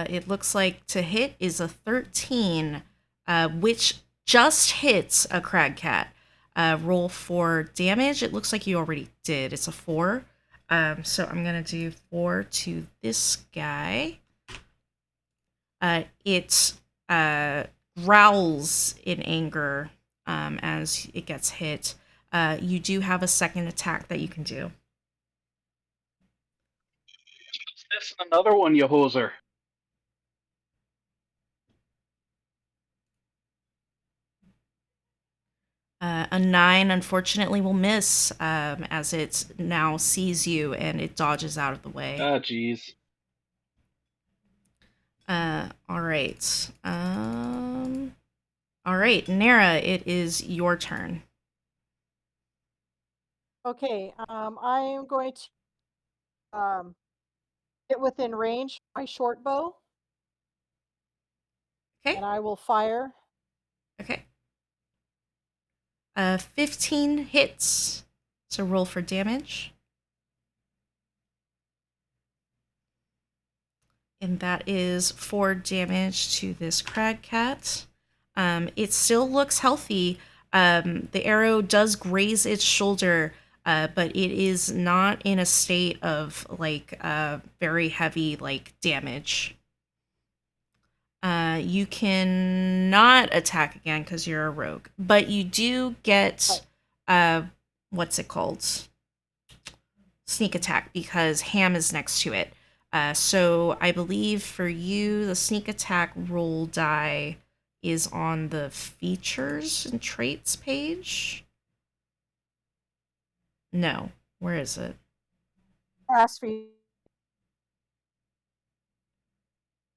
It looks like to hit is a 13, which just hits a crag cat. Roll for damage. It looks like you already did. It's a 4. So I'm gonna do 4 to this guy. It growls in anger as it gets hit. You do have a second attack that you can do. This and another one, you hoser. A 9, unfortunately, will miss as it now sees you and it dodges out of the way. Ah, jeez. All right. All right, Nara, it is your turn. Okay, I am going to get within range of my short bow, Okay. and I will fire. Okay. 15 hits. So roll for damage. And that is 4 damage to this crag cat. It still looks healthy. The arrow does graze its shoulder, but it is not in a state of like very heavy like damage. You can not attack again because you're a rogue, but you do get what's it called? sneak attack because Ham is next to it. So I believe for you, the sneak attack roll die is on the features and traits page. No, where is it? Last feed.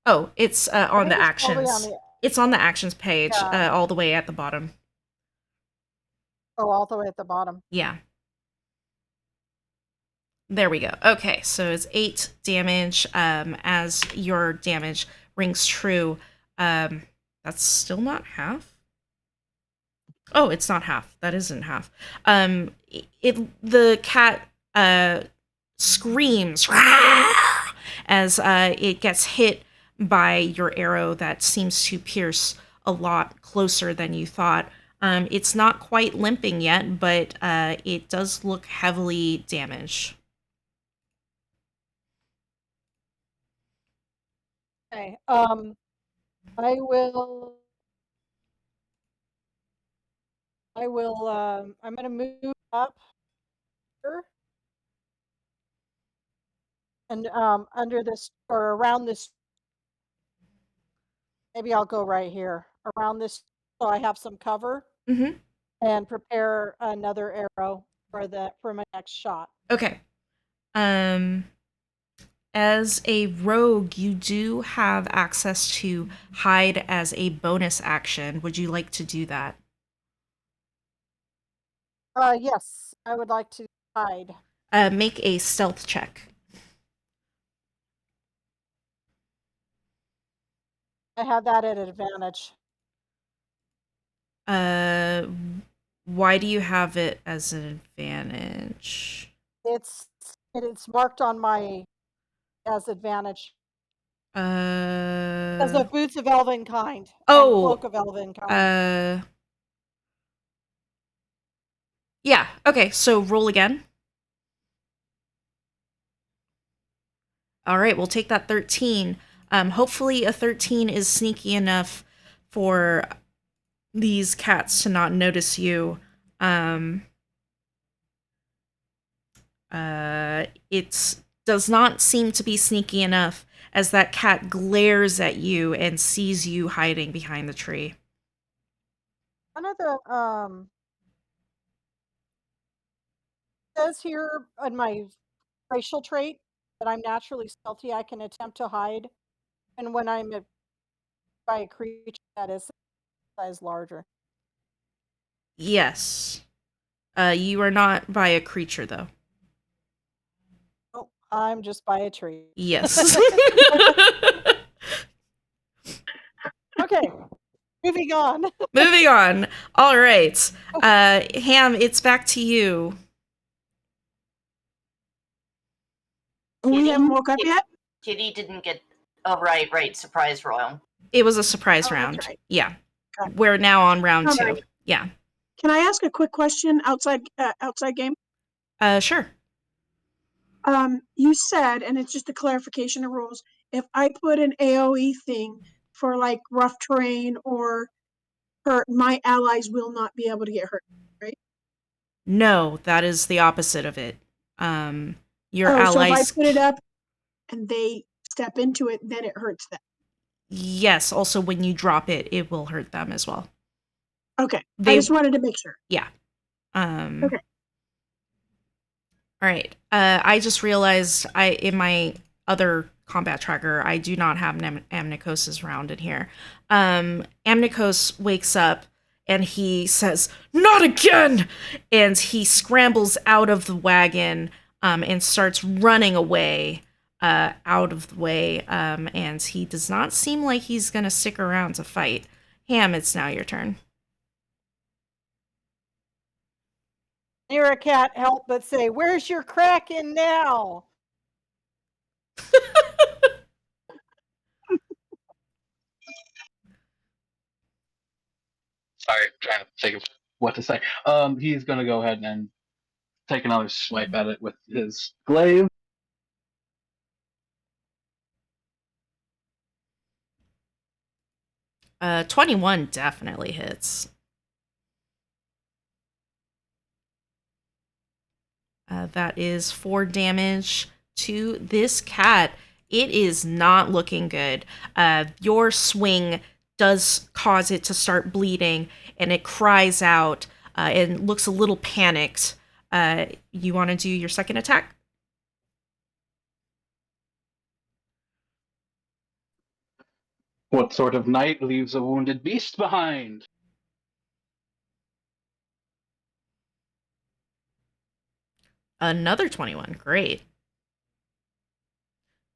Oh, it's I on think the it's probably on actions. the It's on the actions page, yeah. all the way at the bottom. Oh, all the way at the bottom. Yeah. There we go. Okay, so it's 8 damage. As your damage rings true, that's still not half. Oh, it's not half. That isn't half. The cat screams as it gets hit by your arrow that seems to pierce a lot closer than you thought. It's not quite limping yet, but it does look heavily damaged. Okay. I will. I'm going to move up here and under this or around this. Maybe I'll go right here around this so I have some cover Mm-hmm. and prepare another arrow for my next shot. Okay. Um, as a rogue, you do have access to hide as a bonus action. Would you like to do that? Yes, I would like to hide. Make a stealth check. I have that at advantage. Uh, why do you have it as an advantage? It's marked on my as advantage as Uh, of boots of elven kind and oh, cloak of elven kind. uh, yeah. Okay, so roll again. All right, we'll take that 13. Hopefully, a 13 is sneaky enough for these cats to not notice you. Um, it does not seem to be sneaky enough as that cat glares at you and sees you hiding behind the tree. One of the says here on my racial trait that I'm naturally stealthy. I can attempt to hide, and when by a creature that is size larger. Yes. You are not by a creature, though. Oh, I'm just by a tree. Yes. Okay, moving on. Moving on. All right. Ham, it's back to you. We haven't Kitty? woke up yet? Kitty didn't get. Oh, right. Surprise royal. It was a surprise Oh, that's round. right. Yeah. Okay. We're now on round All 2. right. Yeah. Can I ask a quick question outside game? Sure. You said, and it's just a clarification of rules, if I put an AoE thing for like rough terrain or hurt, my allies will not be able to get hurt, right? No, that is the opposite of it. Your Oh, so if I allies. put it up and they step into it, then it hurts them. Yes, also when you drop it, it will hurt them as well. Okay. I They. just wanted to make sure. Yeah. Okay. All right. I just realized in my other combat tracker, I do not have Amnikos's round in here. Amnikos wakes up and he says, "Not again!" And he scrambles out of the wagon and starts running away out of the way. And he does not seem like he's going to stick around to fight. Ham, it's now your turn. Near a cat help but say, "Where's your Kraken now?" Sorry, I'm trying to think of what to say. He's gonna go ahead and take another swipe at it with his glaive. 21 definitely hits. That is 4 damage to this cat. It is not looking good. Your swing does cause it to start bleeding, and it cries out and looks a little panicked. You want to do your second attack? What sort of knight leaves a wounded beast behind? Another 21. Great.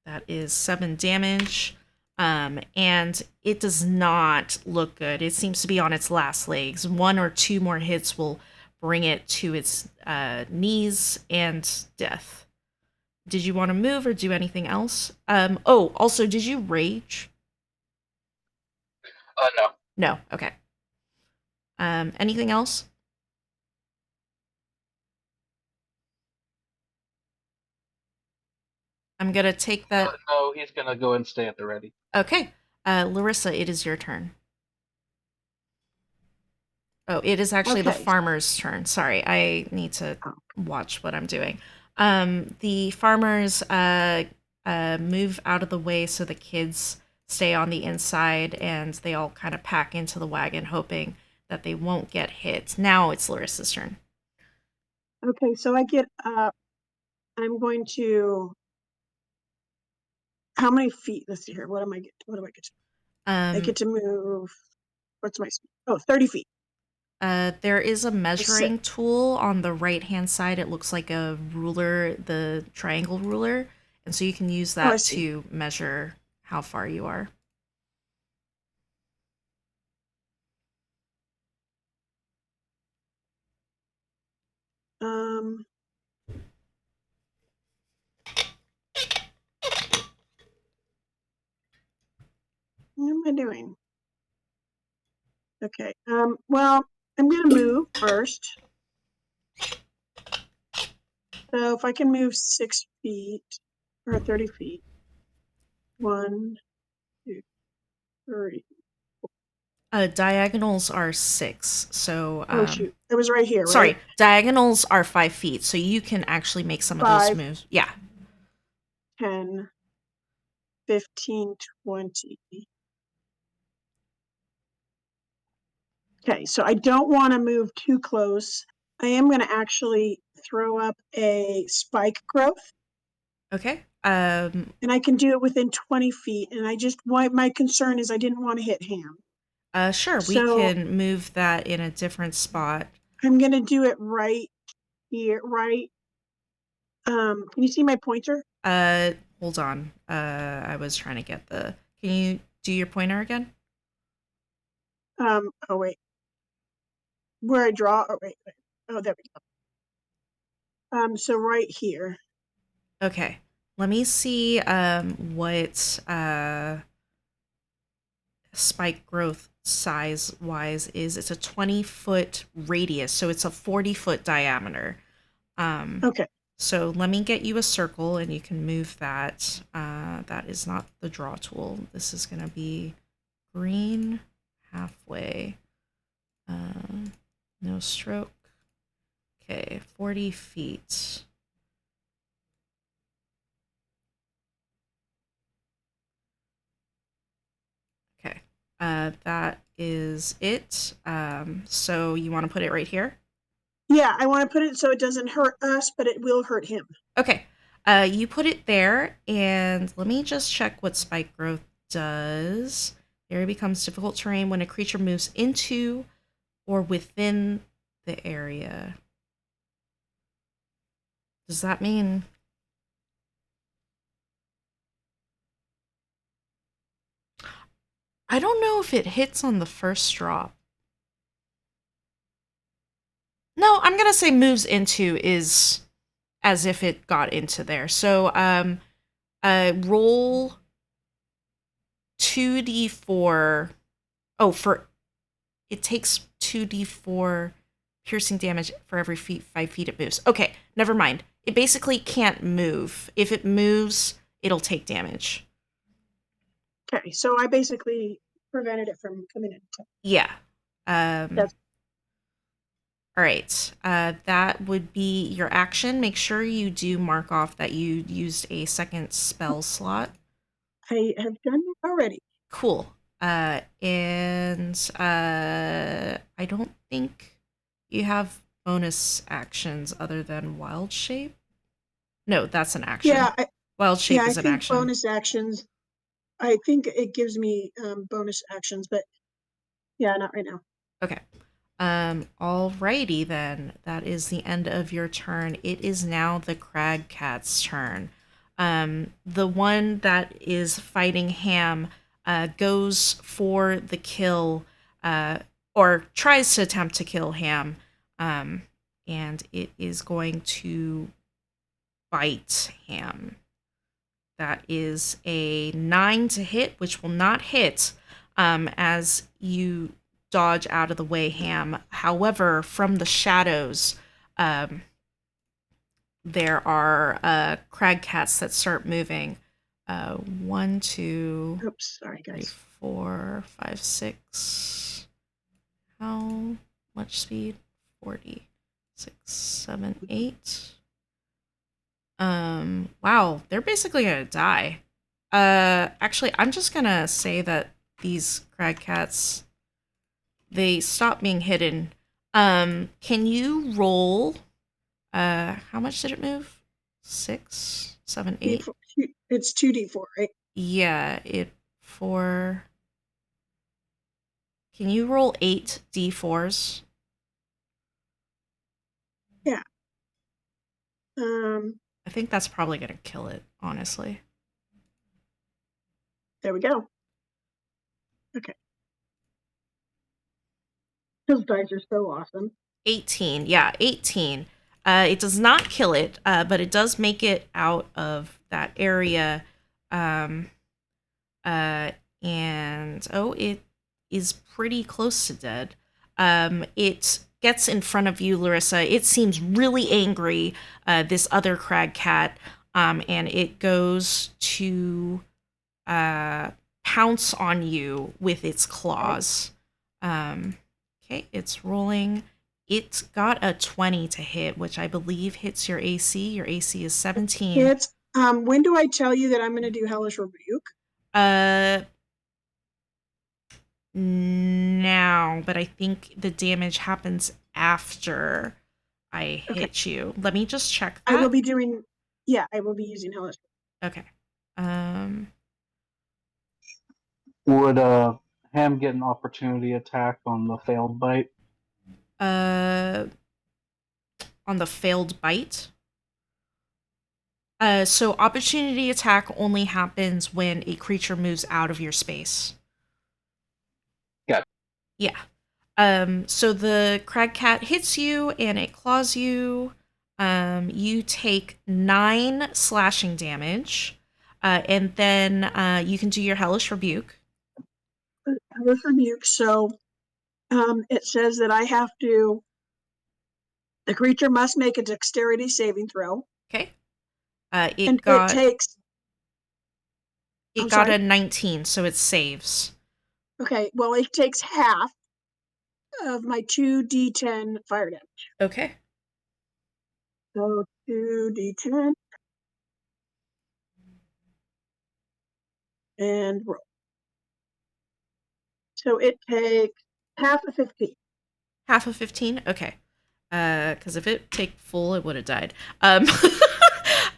That is 7 damage. And it does not look good. It seems to be on its last legs. 1 or 2 more hits will bring it to its knees and death. Did you want to move or do anything else? Oh, also, did you rage? No. No. Okay. Anything else? I'm gonna take that. No, he's gonna go and stay at the ready. Okay. Larissa, it is your turn. Oh, it is actually the Okay. farmer's turn. Sorry, I need to Oh. watch what I'm doing. The farmers move out of the way so the kids stay on the inside, and they all kind of pack into the wagon, hoping that they won't get hit. Now it's Larissa's turn. Okay, so I get up. I'm going to. How many feet? Let's see here. What am I get? What do I get? I Um, get to move. What's my speed? Oh, 30 feet. there is a So measuring tool on the right hand side. It looks like a ruler, the triangle ruler, and so you can use Oh, I that see. to measure how far you are. Um, what am I doing? Okay. Well, I'm gonna move first. So if I can move 6 feet or 30 feet, 1, 2, 3. Diagonals are 6. So, Oh shoot, it was right here, right? sorry, diagonals are 5 feet. So you can actually make some of those 5, moves. Yeah. 10, 15, 20. Okay, so I don't want to move too close. I am going to actually throw up a spike growth, Okay. and I can do it within 20 feet. And I just, my concern is I didn't want to hit Ham. Sure. We So can move that in a different spot. I'm going to do it right here, right. Can you see my pointer? Hold on. I was trying to get the. Can you do your pointer again? Oh wait, where I draw, oh wait. Oh, there we go. So right here. Okay. Let me see what spike growth size wise is. It's a 20-foot radius, so it's a 40-foot diameter. Okay. So let me get you a circle and you can move that. That is not the draw tool. This is going to be green halfway. No stroke. Okay, 40 feet. Okay, that is it. So you want to put it right here? Yeah, I want to put it so it doesn't hurt us, but it will hurt him. Okay, you put it there, and let me just check what spike growth does. Area becomes difficult terrain when a creature moves into or within the area. Does that mean I don't know if it hits on the first drop. No, I'm gonna say moves into is as if it got into there. So roll 2d4. Oh, for it takes 2d4 piercing damage for every 5 feet it moves. Okay, never mind. It basically can't move. If it moves, it'll take damage. Okay, so I basically prevented it from coming in. Yeah. That's All right. That would be your action. Make sure you do mark off that you used a second spell slot. I have done it already. Cool. And I don't think you have bonus actions other than wild shape. No, that's an action. Yeah, Wild shape I is an think action. bonus actions. I think it gives me bonus actions, but yeah, not right now. Okay. Alrighty then. That is the end of your turn. It is now the Crag Cat's turn. The one that is fighting Ham goes for the kill, or tries to attempt to kill Ham, and it is going to bite Ham. That is a 9 to hit, which will not hit as you dodge out of the way, Ham. However, from the shadows, um, there are crag cats that start moving. 1, 2, Oops, sorry 3, guys. 4, 5, 6. How much speed? 40, 6, 7, 8. Wow, they're basically gonna die. Actually, I'm just gonna say that these crag cats, they stop being hidden. Can you roll? How much did it move? 6, 7, 8. It's 2d4, right? Yeah, it for. Can you roll 8 d4s? Yeah. I think that's probably gonna kill it, honestly. There we go. Okay. Those dice are so awesome. 18. Yeah, 18. It does not kill it, but it does make it out of that area. Um, uh, and oh, it is pretty close to dead. It gets in front of you, Larissa. It seems really angry, this other crag cat, and it goes to pounce on you with its claws. Okay, it's rolling. It got a 20 to hit, which I believe hits your AC. Your AC is 17. It's when do I tell you that I'm going to do Hellish Rebuke? Uh, now, but I think the damage happens after I Okay. hit you. Let me just check I will that. be doing. Yeah, I will be using Hellish. Okay. Um, Would Ham get an opportunity attack on the failed bite? uh, on the failed bite. So opportunity attack only happens when a creature moves out of your space. Yeah. Yeah. So the crag cat hits you and it claws you. You take 9 slashing damage. And then you can do your hellish rebuke. Hellish Rebuke. So it says that I have to. The creature must make a dexterity saving throw. Okay. And It it got takes. it I'm got sorry. a 19, so it saves. Okay, well, it takes half of my 2d10 fire damage. Okay. So 2d10 and roll. So it takes half of 15. Half of 15? Okay. Because if it take full, it would have died.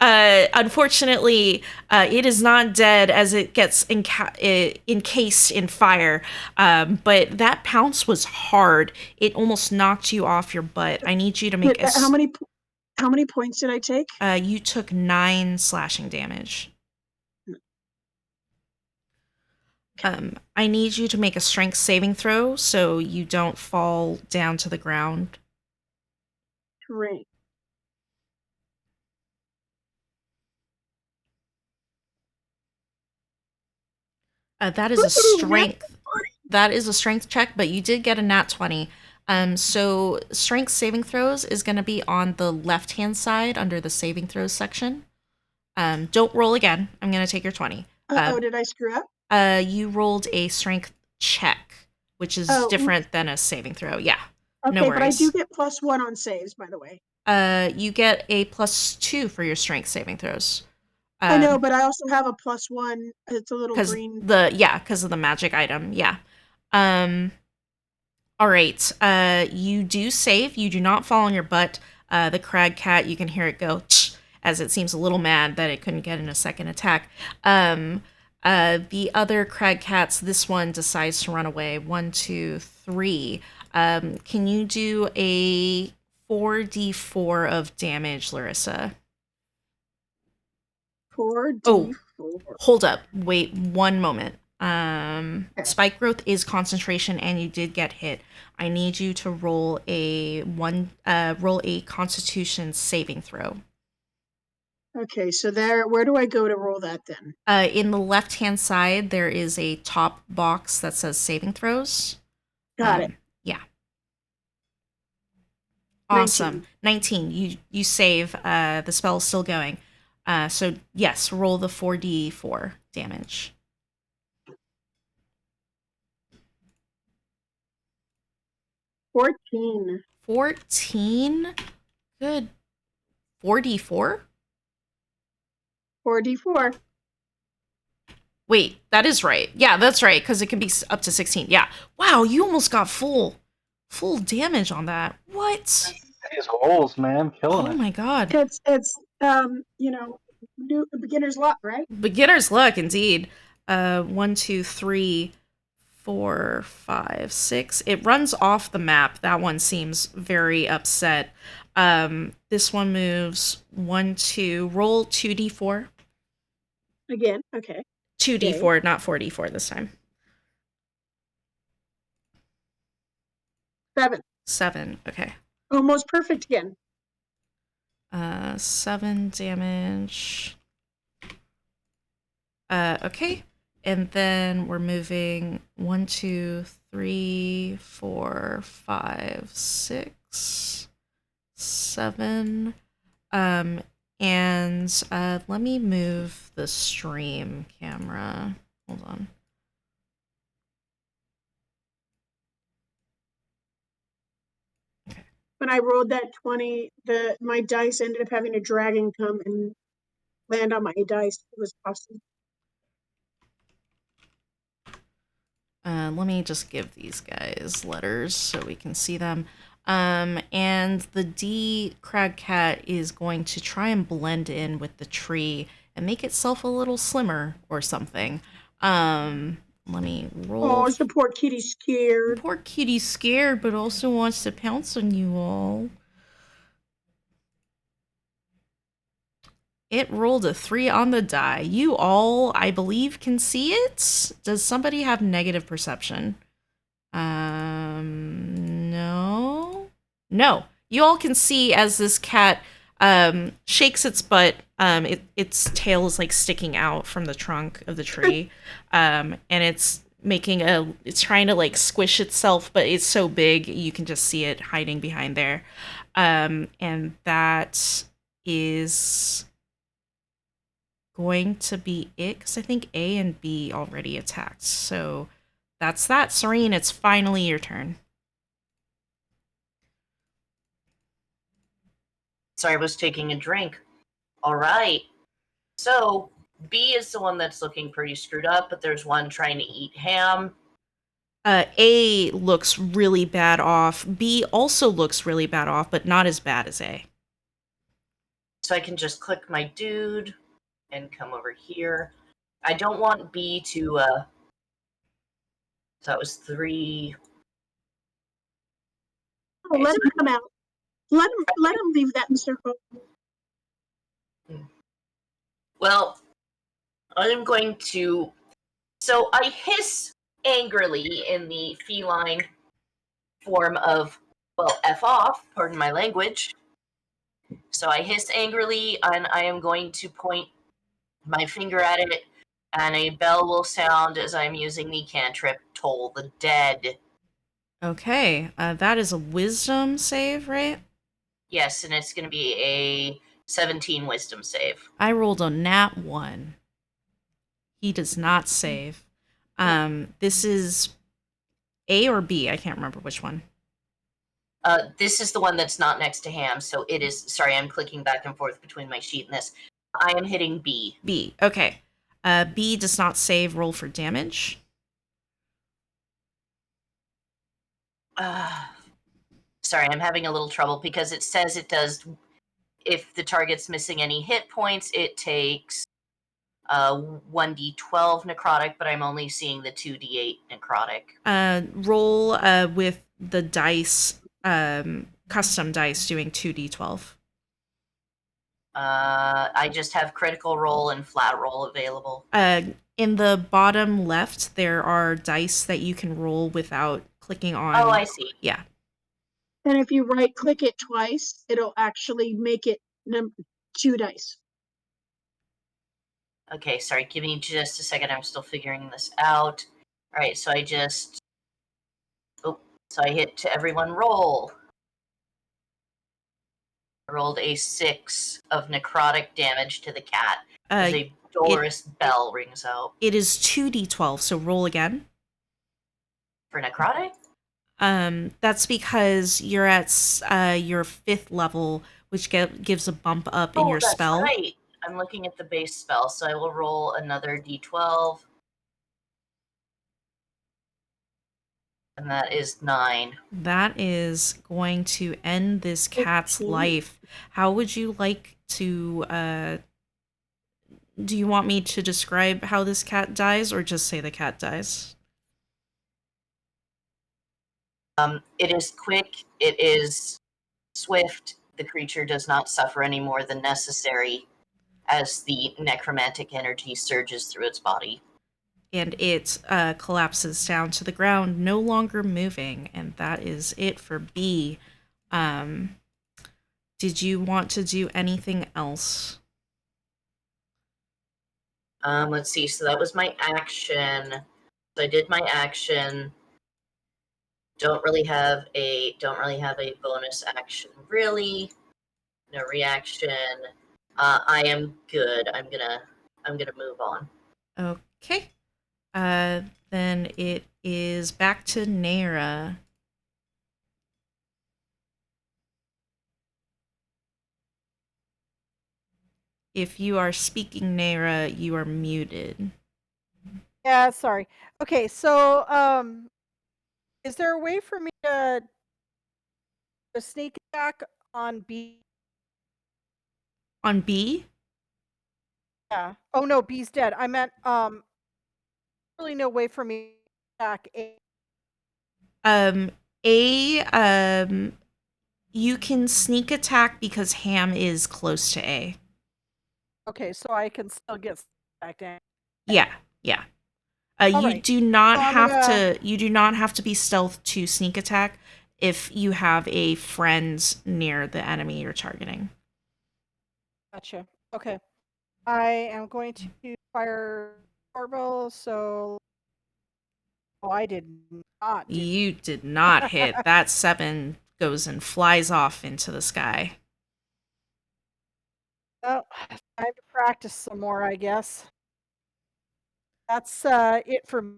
Unfortunately, it is not dead as it gets encased in fire. But that pounce was hard. It almost knocked you off your butt. I need you to make a. How many points did I take? You took 9 slashing damage. I need you to make a strength saving throw so you don't fall down to the ground. Great. That is a strength. That is a strength check, but you did get a nat 20. So strength saving throws is going to be on the left-hand side under the saving throws section. Don't roll again. I'm going to take your 20. Did I screw up? You rolled a strength check, which is different than a saving throw. Yeah. No Okay, but I do worries. get +1 on saves, by the way. You get a +2 for your strength saving throws. I know, but I also have a +1. It's a little Because green. because of the magic item. Yeah. Um. All right. You do save. You do not fall on your butt. The crag cat, you can hear it go "Tch," as it seems a little mad that it couldn't get in a second attack. The other crag cats, this one decides to run away. 1, 2, 3. Can you do a 4d4 of damage, Larissa? 4d4. Oh, hold up. Wait 1 moment. Okay. Spike growth is concentration, and you did get hit. I need you to roll a Constitution saving throw. Okay, so where do I go to roll that then? In the left hand side, there is a top box that says saving throws. Got it. Yeah. 19. Awesome. 19. You save. The spell is still going. So yes, roll the 4d4 damage. 14. 14. Good. 4d4? 4d4. Wait, that is right. Yeah, that's right, because it can be up to 16. Yeah. Wow, you almost got full damage on that. What? These rolls, man, killing Oh it. my god. It's new beginner's luck, right? Beginner's luck indeed. 1, 2, 3, 4, 5, 6. It runs off the map. That one seems very upset. This one moves 1, 2. Roll 2d4. Again, okay. 2d4, not 4d4 this time. 7. 7. Okay. Almost perfect again. 7 damage. Okay. And then we're moving 1, 2, 3, 4, 5, 6, 7. And let me move the stream camera. Hold on. When I rolled that 20, my dice ended up having a dragon come and land on my dice. It was awesome. Let me just give these guys letters so we can see them. And the D crag cat is going to try and blend in with the tree and make itself a little slimmer or something. Let me roll. Oh, is the poor kitty scared? Poor kitty's scared, but also wants to pounce on you all. It rolled a 3 on the die. You all, I believe, can see it. Does somebody have negative perception? No. No. You all can see as this cat shakes its butt. Its tail is like sticking out from the trunk of the tree. And it's it's trying to like squish itself, but it's so big you can just see it hiding behind there. And that is going to be it, because I think A and B already attacked. So that's that. Serene, it's finally your turn. Sorry, I was taking a drink. All right. So B is the one that's looking pretty screwed up, but there's one trying to eat ham. A looks really bad off. B also looks really bad off, but not as bad as A. So I can just click my dude and come over here. I don't want B to, so that was 3. Oh, let him come out. Let him leave that in circle. Well, I'm going to. So I hiss angrily in the feline form of, well, F off, pardon my language. So I hiss angrily, and I am going to point my finger at it, and a bell will sound as I'm using the cantrip Toll the Dead. Okay, that is a wisdom save, right? Yes, and it's going to be a 17 wisdom save. I rolled a nat 1. He does not save. This is A or B. I can't remember which one. This is the one that's not next to Ham, so it is. Sorry, I'm clicking back and forth between my sheet and this. I am hitting B. B. Okay. B does not save. Roll for damage. Sorry, I'm having a little trouble because it says it does. If the target's missing any hit points, it takes 1d12 necrotic, but I'm only seeing the 2d8 necrotic. Roll with the dice, custom dice, doing 2d12. I just have critical roll and flat roll available. In the bottom left, there are dice that you can roll without clicking on. Oh, I see. Yeah. And if you right click it twice, it'll actually make it 2 dice. Okay, sorry, give me just a second. I'm still figuring this out. All right, so I hit to everyone roll. I rolled a 6 of necrotic damage to the cat. As a dolorous bell rings out. It is 2d12, so roll again. For necrotic? That's because you're at your 5th level, which gives a bump up in your spell. That's right. I'm looking at the base spell, so I will roll another d12. And that is 9. That is going to end this cat's life. How would you like to, do you want me to describe how this cat dies, or just say the cat dies? It is quick, it is swift, the creature does not suffer any more than necessary as the necromantic energy surges through its body. And it collapses down to the ground, no longer moving. And that is it for B. Did you want to do anything else? Let's see. So that was my action. So I did my action. Don't really have a bonus action. Really, no reaction. I am good. I'm gonna move on. Okay. Then it is back to Naira. If you are speaking, Naira, you are muted. Yeah, sorry. Okay, so is there a way for me to sneak attack on B? On B? Yeah. Oh no, B's dead. I meant really no way for me to attack A. You can sneak attack because Ham is close to A. Okay, so I can still get back down. Yeah. You right. do not So have to. You do not have to be stealth to sneak attack if you have a friend near the enemy you're targeting. Gotcha. Okay. I am going to fire doorbell, so I did not do. You did not hit. That 7 goes and flies off into the sky. Well, time to practice some more, I guess. That's it for me.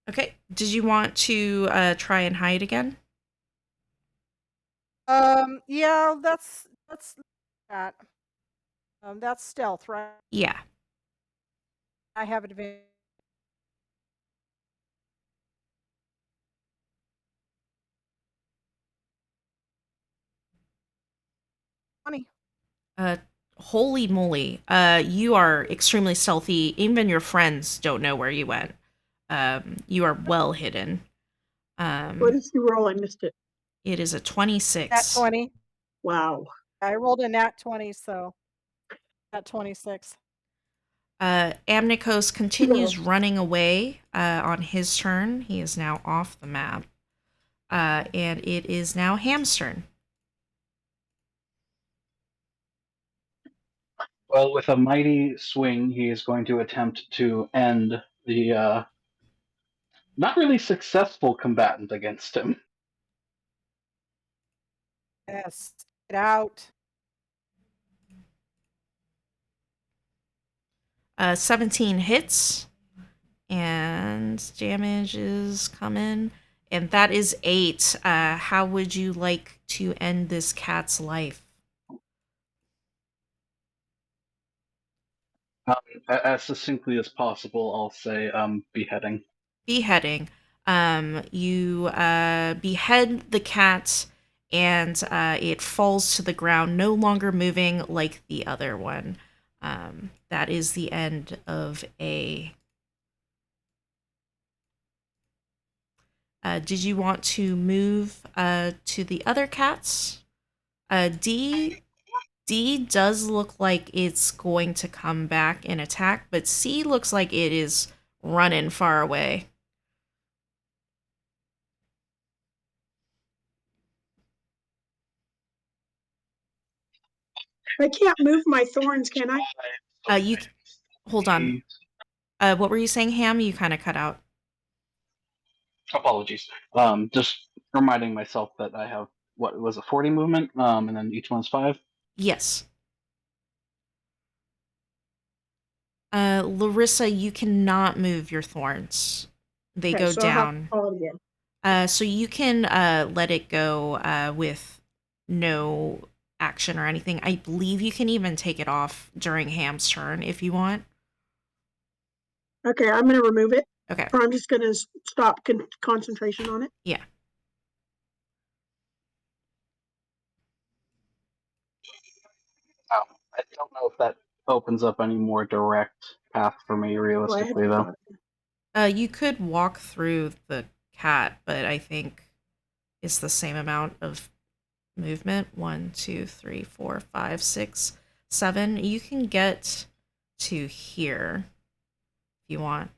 Okay. Did you want to try and hide again? Yeah, that's that. That's stealth, right? Yeah. I have advantage. Funny. Holy moly. You are extremely stealthy. Even your friends don't know where you went. You are well hidden. What did you roll? I missed it. It is a 26. Nat 20. Wow. I rolled a nat 20, so at 26. Amnikos continues running away on his turn. He is now off the map. And it is now Ham's turn. Well, with a mighty swing, he is going to attempt to end the not really successful combatant against him. Yes. Get out. 17 hits. And damage is coming. And that is 8. How would you like to end this cat's life? Um, as succinctly as possible, I'll say beheading. Beheading. You behead the cat, and it falls to the ground, no longer moving like the other one. That is the end of A. Did you want to move to the other cats? D. D does look like it's going to come back and attack, but C looks like it is running far away. I can't move my thorns, can I? You hold on. What were you saying, Ham? You kind of cut out. Apologies. Just reminding myself that I have what was a 40 movement, and then each one's 5. Yes. Larissa, you cannot move your thorns. They Okay, go so I'll have to down. call it again. So you can let it go with no action or anything. I believe you can even take it off during Ham's turn if you want. Okay, I'm gonna remove it, Okay. or I'm just gonna stop concentration on it. Yeah. I don't know if that opens up any more direct path for me, Oh, I had realistically, though. thought. You could walk through the cat, but I think it's the same amount of movement. 1, 2, 3, 4, 5, 6, 7. You can get to here if you want.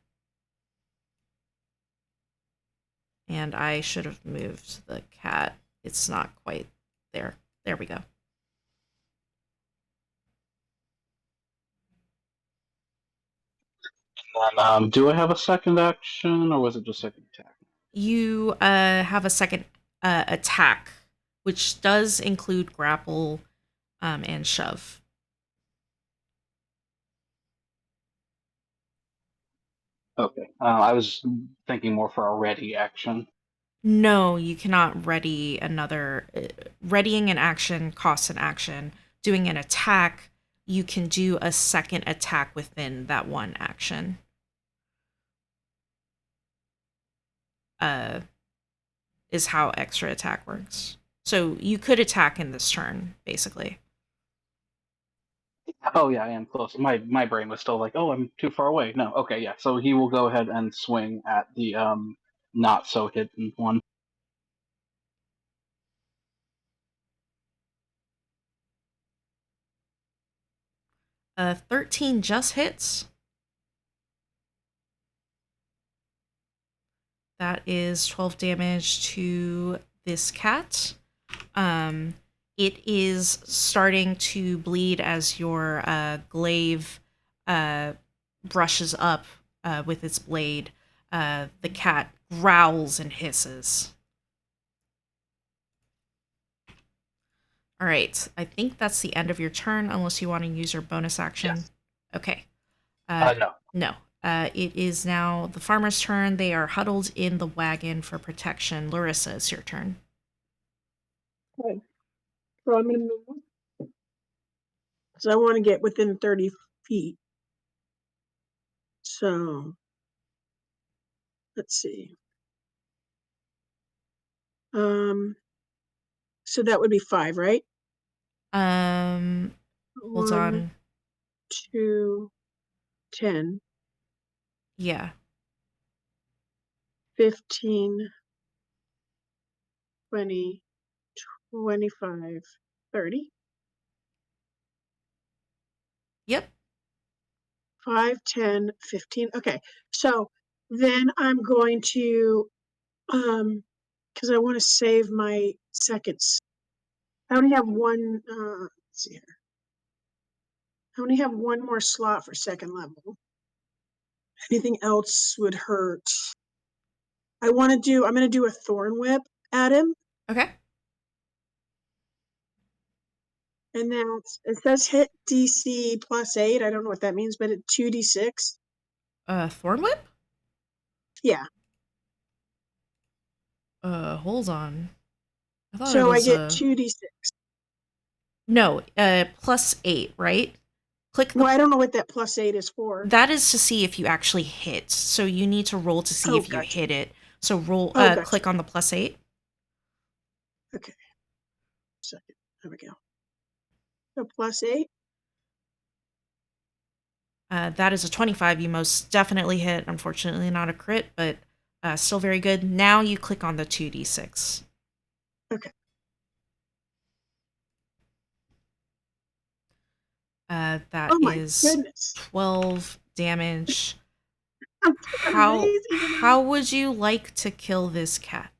And I should have moved the cat. It's not quite there. There we go. And then, do I have a second action, or was it just second attack? You have a second attack, which does include grapple and shove. Okay. I was thinking more for a ready action. No, you cannot ready another. Readying an action costs an action. Doing an attack, you can do a second attack within that one action. Uh, is how extra attack works. So you could attack in this turn, basically. Oh yeah, I am close. My brain was still like, oh, I'm too far away. No, okay, yeah. So he will go ahead and swing at the not so hidden one. 13 just hits. That is 12 damage to this cat. Um, it is starting to bleed as your glaive brushes up with its blade. The cat growls and hisses. All right, I think that's the end of your turn, unless you want to use your bonus action. Yes. Okay. No. No. It is now the farmer's turn. They are huddled in the wagon for protection. Larissa, it's your turn. Okay, so I'm gonna move because I want to get within 30 feet. So let's see. Um, so that would be 5, right? Um, hold 1, on. 2, 10, Yeah. 15, 20, 25, 30. Yep. 5, 10, 15. Okay. So then I'm going to, because I want to save my seconds. I only have one, let's see here. I only have one more slot for second level. Anything else would hurt. I'm going to do a thorn whip at him. Okay. And that's, it says hit DC +8. I don't know what that means, but it's 2d6. Thorn whip? Yeah. Hold on. I thought it So I was get 2d6. no, +8, right? Click the Well, I don't know what that +8 is for. That is to see if you actually hit. So you need to roll to see Oh, if you gotcha. hit it. So Oh, gotcha. click on the +8. Okay. Second. There we go. So +8. That is a 25. You most definitely hit. Unfortunately, not a crit, but still very good. Now you click on the 2d6. Okay. That Oh my is goodness. 12 damage. I'm doing How amazing today. how would you like to kill this cat?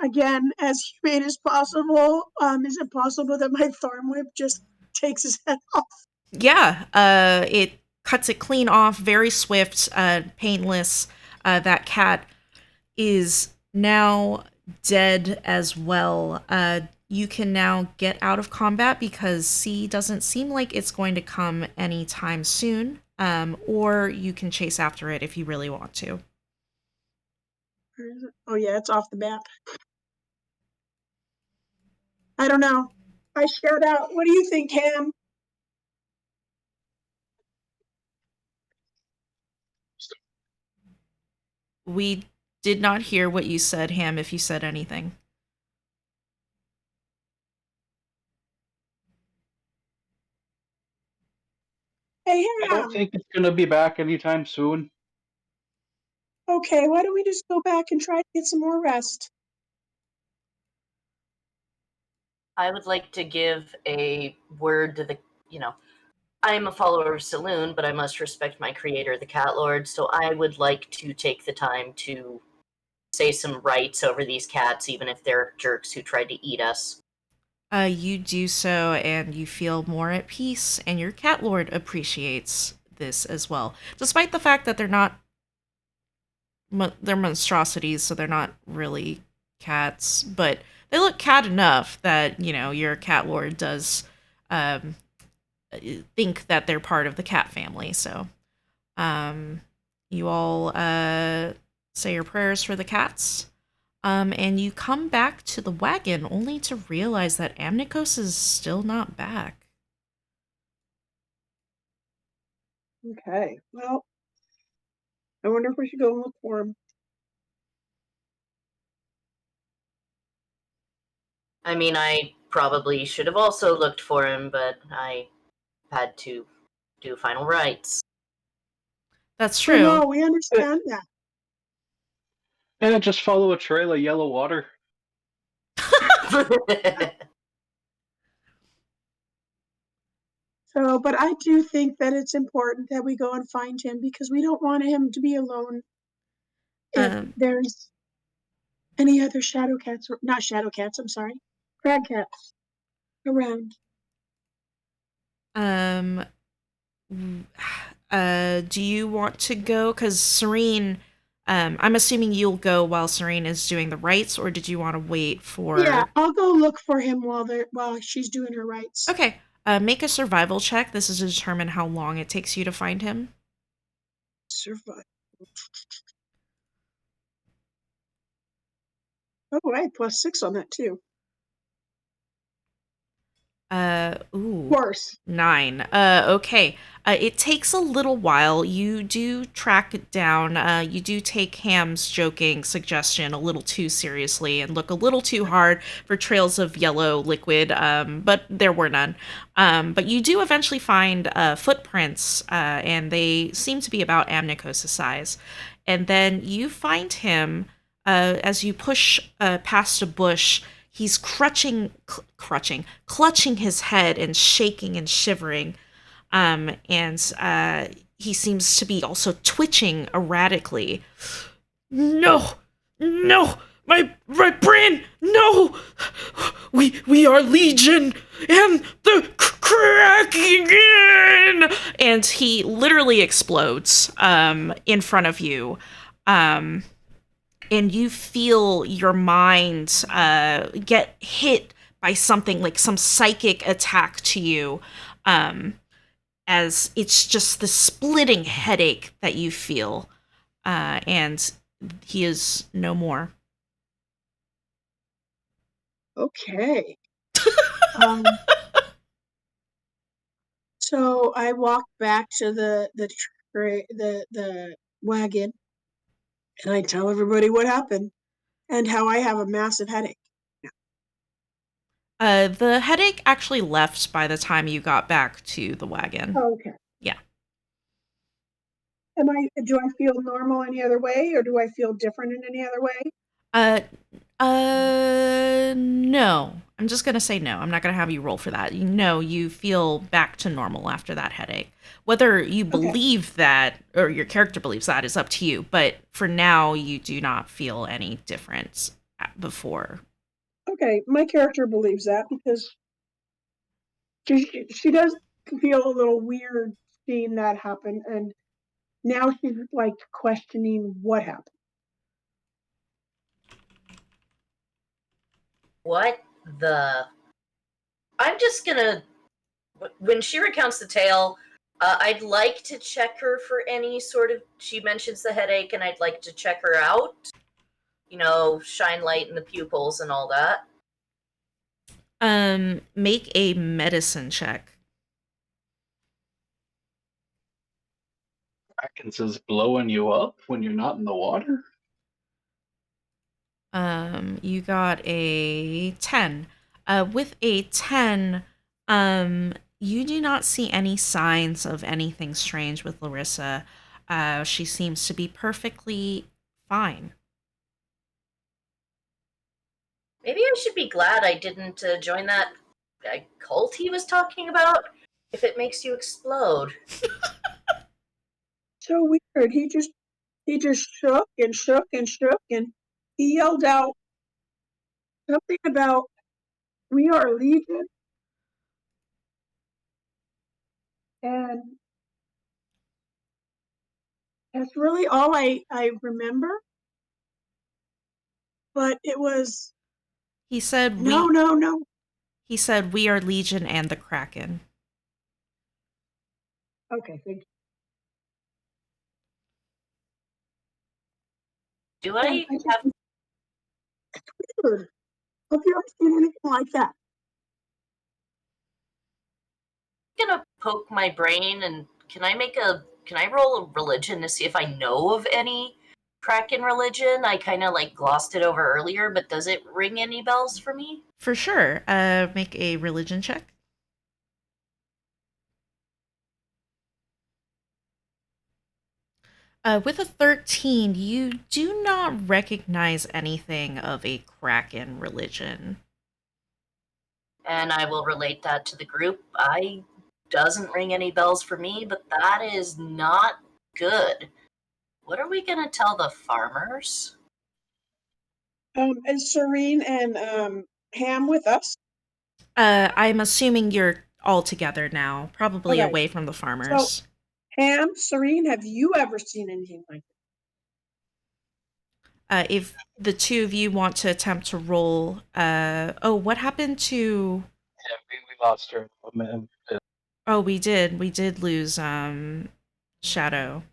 Again, as humane as possible. Is it possible that my thorn whip just takes his head off? Yeah, it cuts it clean off, very swift, painless. That cat is now dead as well. You can now get out of combat because C doesn't seem like it's going to come anytime soon. Or you can chase after it if you really want to. Where is it? Oh yeah, it's off the map. I don't know. I shout out. What do you think, Ham? We did not hear what you said, Ham, if you said anything. Hey, I don't Ham. think it's gonna be back anytime soon. Okay, why don't we just go back and try to get some more rest? I would like to give a word to the, I am a follower of Saloon, but I must respect my creator, the Cat Lord, so I would like to take the time to say some rights over these cats, even if they're jerks who tried to eat us. You do so, and you feel more at peace, and your cat lord appreciates this as well, despite the fact that they're not they're monstrosities, so they're not really cats, but they look cat enough that your cat lord does um, think that they're part of the cat family. So um, you all say your prayers for the cats. And you come back to the wagon only to realize that Amnicos is still not back. Okay, well, I wonder if we should go and look for him. I mean, I probably should have also looked for him, but I had to do final rites. That's Oh true. no, we understand that. And just follow a trail of yellow water. So, but I do think that it's important that we go and find him because we don't want him to be alone if Um, there's any other shadow cats, or not shadow cats, I'm sorry, crag cats around. um, do you want to go? Because Serene, I'm assuming you'll go while Serene is doing the rites, or did you want to wait Yeah, for? I'll go look for him while she's doing her rites. Okay, make a survival check. This is to determine how long it takes you to find him. Survive. Oh, I had +6 on that too. Ooh. Worse. 9. Okay. It takes a little while. You do track it down. You do take Ham's joking suggestion a little too seriously and look a little too hard for trails of yellow liquid, but there were none. But you do eventually find footprints, and they seem to be about Amnicos' size. And then you find him as you push past a bush. He's clutching his head and shaking and shivering. And he seems to be also twitching erratically. No, no, my brain, no. We are Legion, and the Kraken, and he literally explodes in front of you. Um, and you feel your mind get hit by something like some psychic attack to you, as it's just the splitting headache that you feel. and he is no more. Okay. So I walk back to the wagon, and I tell everybody what happened and how I have a massive headache. The headache actually left by the time you got back to the wagon. Okay. Yeah. Do I feel normal any other way, or do I feel different in any other way? Uh, no. I'm just gonna say no. I'm not gonna have you roll for that. No, you feel back to normal after that headache. Whether you Okay. believe that or your character believes that is up to you. But for now, you do not feel any difference before. Okay, my character believes that because she does feel a little weird seeing that happen, and now she's like questioning what happened. What the? I'm just gonna. When she recounts the tale, I'd like to check her for any sort of. She mentions the headache, and I'd like to check her out. Shine light in the pupils and all that. Make a medicine check. Atkins is blowing you up when you're not in the water? You got a 10. With a 10, you do not see any signs of anything strange with Larissa. She seems to be perfectly fine. Maybe I should be glad I didn't join that cult he was talking about. If it makes you explode. So weird. He just shook and shook and shook, and he yelled out something about "We are Legion," and that's really all I remember. But it was He said no, we no, no. he said we are Legion and the Kraken. Okay, thank you. Do Yeah, I I just have weird. Have you ever seen anything like that? gonna poke my brain and can I roll a religion to see if I know of any Kraken religion? I kind of like glossed it over earlier, but does it ring any bells for me? For sure. Make a religion check. With a 13, you do not recognize anything of a Kraken religion. And I will relate that to the group. I doesn't ring any bells for me, but that is not good. What are we gonna tell the farmers? Is Serene and Ham with us? I'm assuming you're all together now, probably Okay, away from the so farmers. Ham, Serene, have you ever seen anything like If the two of you want to attempt to roll, oh, what happened to? Yeah, we lost her. Man. Oh, we did lose Shadow. that?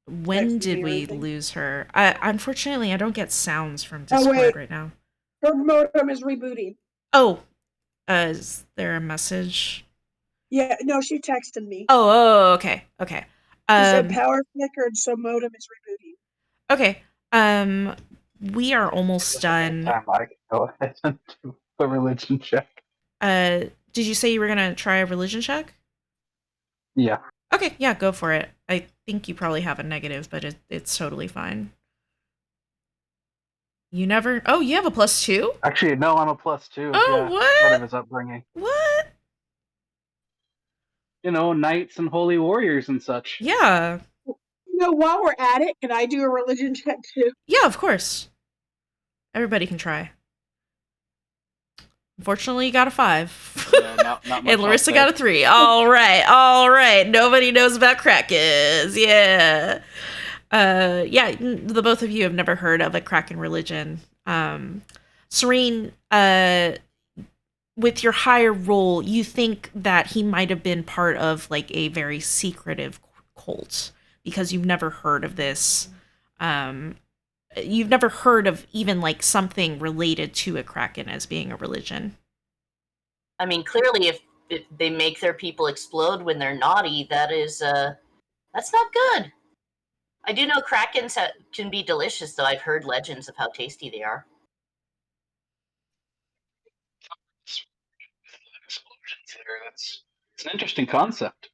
When Texting did me or we anything? lose her? Unfortunately, I don't get sounds from Oh wait, Discord right now. her modem is rebooting. Oh, is there a message? Yeah, no, she texted me. Okay, okay. She said Um, power flickered, so modem is rebooting. okay. Um, we are almost At that done. time, I can go ahead and do a religion check. Did you say you were gonna try a religion check? Yeah. Okay, yeah, go for it. I think you probably have a negative, but it's totally fine. You never. Oh, you have a +2. Actually, no, I'm a +2. Oh, Yeah, part of what? his upbringing. What? Knights and holy warriors and such. Yeah, While we're at it, can I do a religion check too? yeah, of course. Everybody can try. Unfortunately, you got a 5. Yeah, not And much. Larissa got a 3. All right, all right. Nobody knows about Krakens. Yeah. Yeah, the both of you have never heard of a Kraken religion. Serene, with your higher role, you think that he might have been part of like a very secretive cult because you've never heard of this. Um, you've never heard of even like something related to a kraken as being a religion. I mean, clearly, if they make their people explode when they're naughty, that's not good. I do know krakens can be delicious, though. I've heard legends of how tasty they are. Explosions there. That's it's an interesting concept.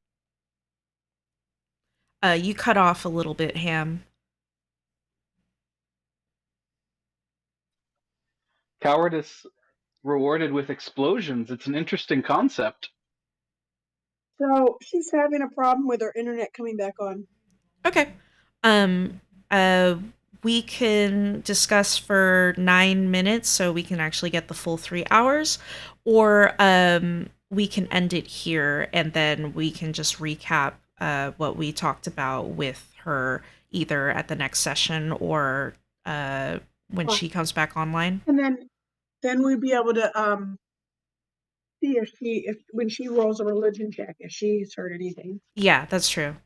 You cut off a little bit, Ham. Cowardice rewarded with explosions. It's an interesting concept. So she's having a problem with her internet coming back on. Okay. Um. Uh. We can discuss for 9 minutes, so we can actually get the full 3 hours, or we can end it here, and then we can just recap what we talked about with her either at the next session or when Oh, she comes back online. and then we'd be able to see if when she rolls a religion check if she's heard anything. Yeah, that's true.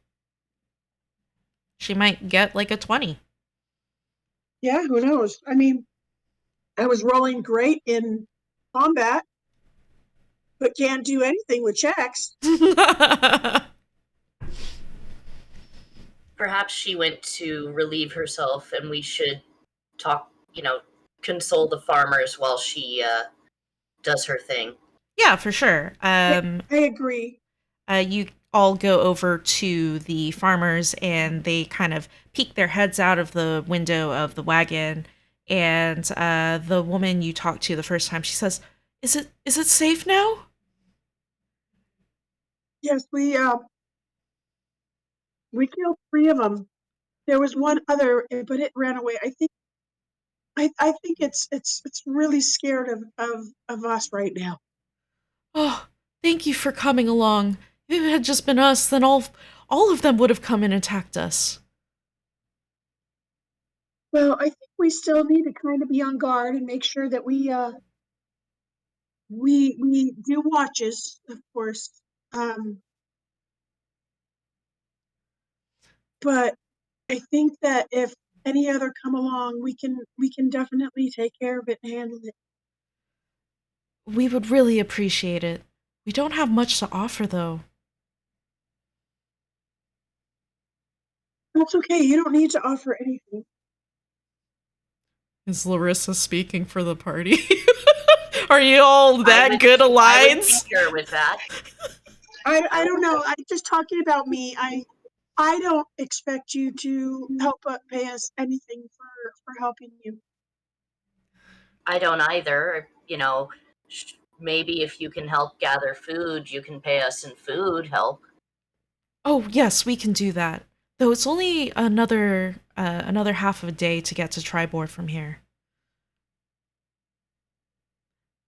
She might get like a 20. Yeah, who knows? I mean, I was rolling great in combat, but can't do anything with checks. Perhaps she went to relieve herself, and we should talk, console the farmers while she does her thing. Yeah, for sure. I agree. You all go over to the farmers and they kind of peek their heads out of the window of the wagon. And the woman you talked to the first time, she says, "Is it safe now?" Yes, we killed three of them. There was one other, but it ran away. I think it's really scared of us right now. Oh, thank you for coming along. If it had just been us, then all of them would have come and attacked us. Well, I think we still need to kind of be on guard and make sure that we do watches, of course. Um, but I think that if any other come along, we can definitely take care of it and handle it. We would really appreciate it. We don't have much to offer, though. That's okay. You don't need to offer anything. Is Larissa speaking for the party? Are you all I that would, good I would alliance? concur with that. I don't know. I'm just talking about me. I don't expect you to pay us anything for helping you. I don't either. Maybe if you can help gather food, you can pay us in food help. Oh, yes, we can do that. Though it's only another half of a day to get to Tribord from here.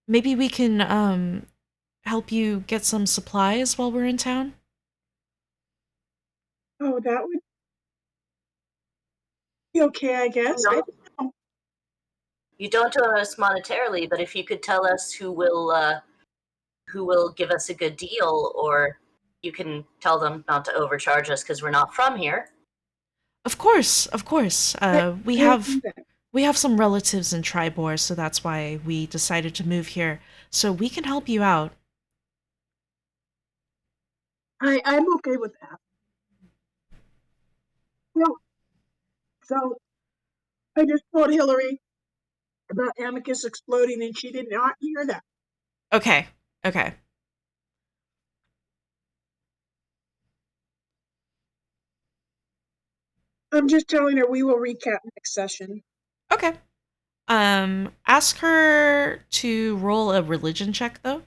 Maybe we can help you get some supplies while we're in town. Oh, that would be okay, I guess. I don't know. You don't owe us monetarily, but if you could tell us who will give us a good deal, or you can tell them not to overcharge us because we're not from here. Of course, of course. We I would do have that. we have some relatives in Tribor, so that's why we decided to move here. So we can help you out. I'm okay with that. Well, so I just told Hillary about Amicus exploding, and she did not hear that. Okay, okay, I'm just telling her we will recap next session. okay. Ask her to roll a religion check though.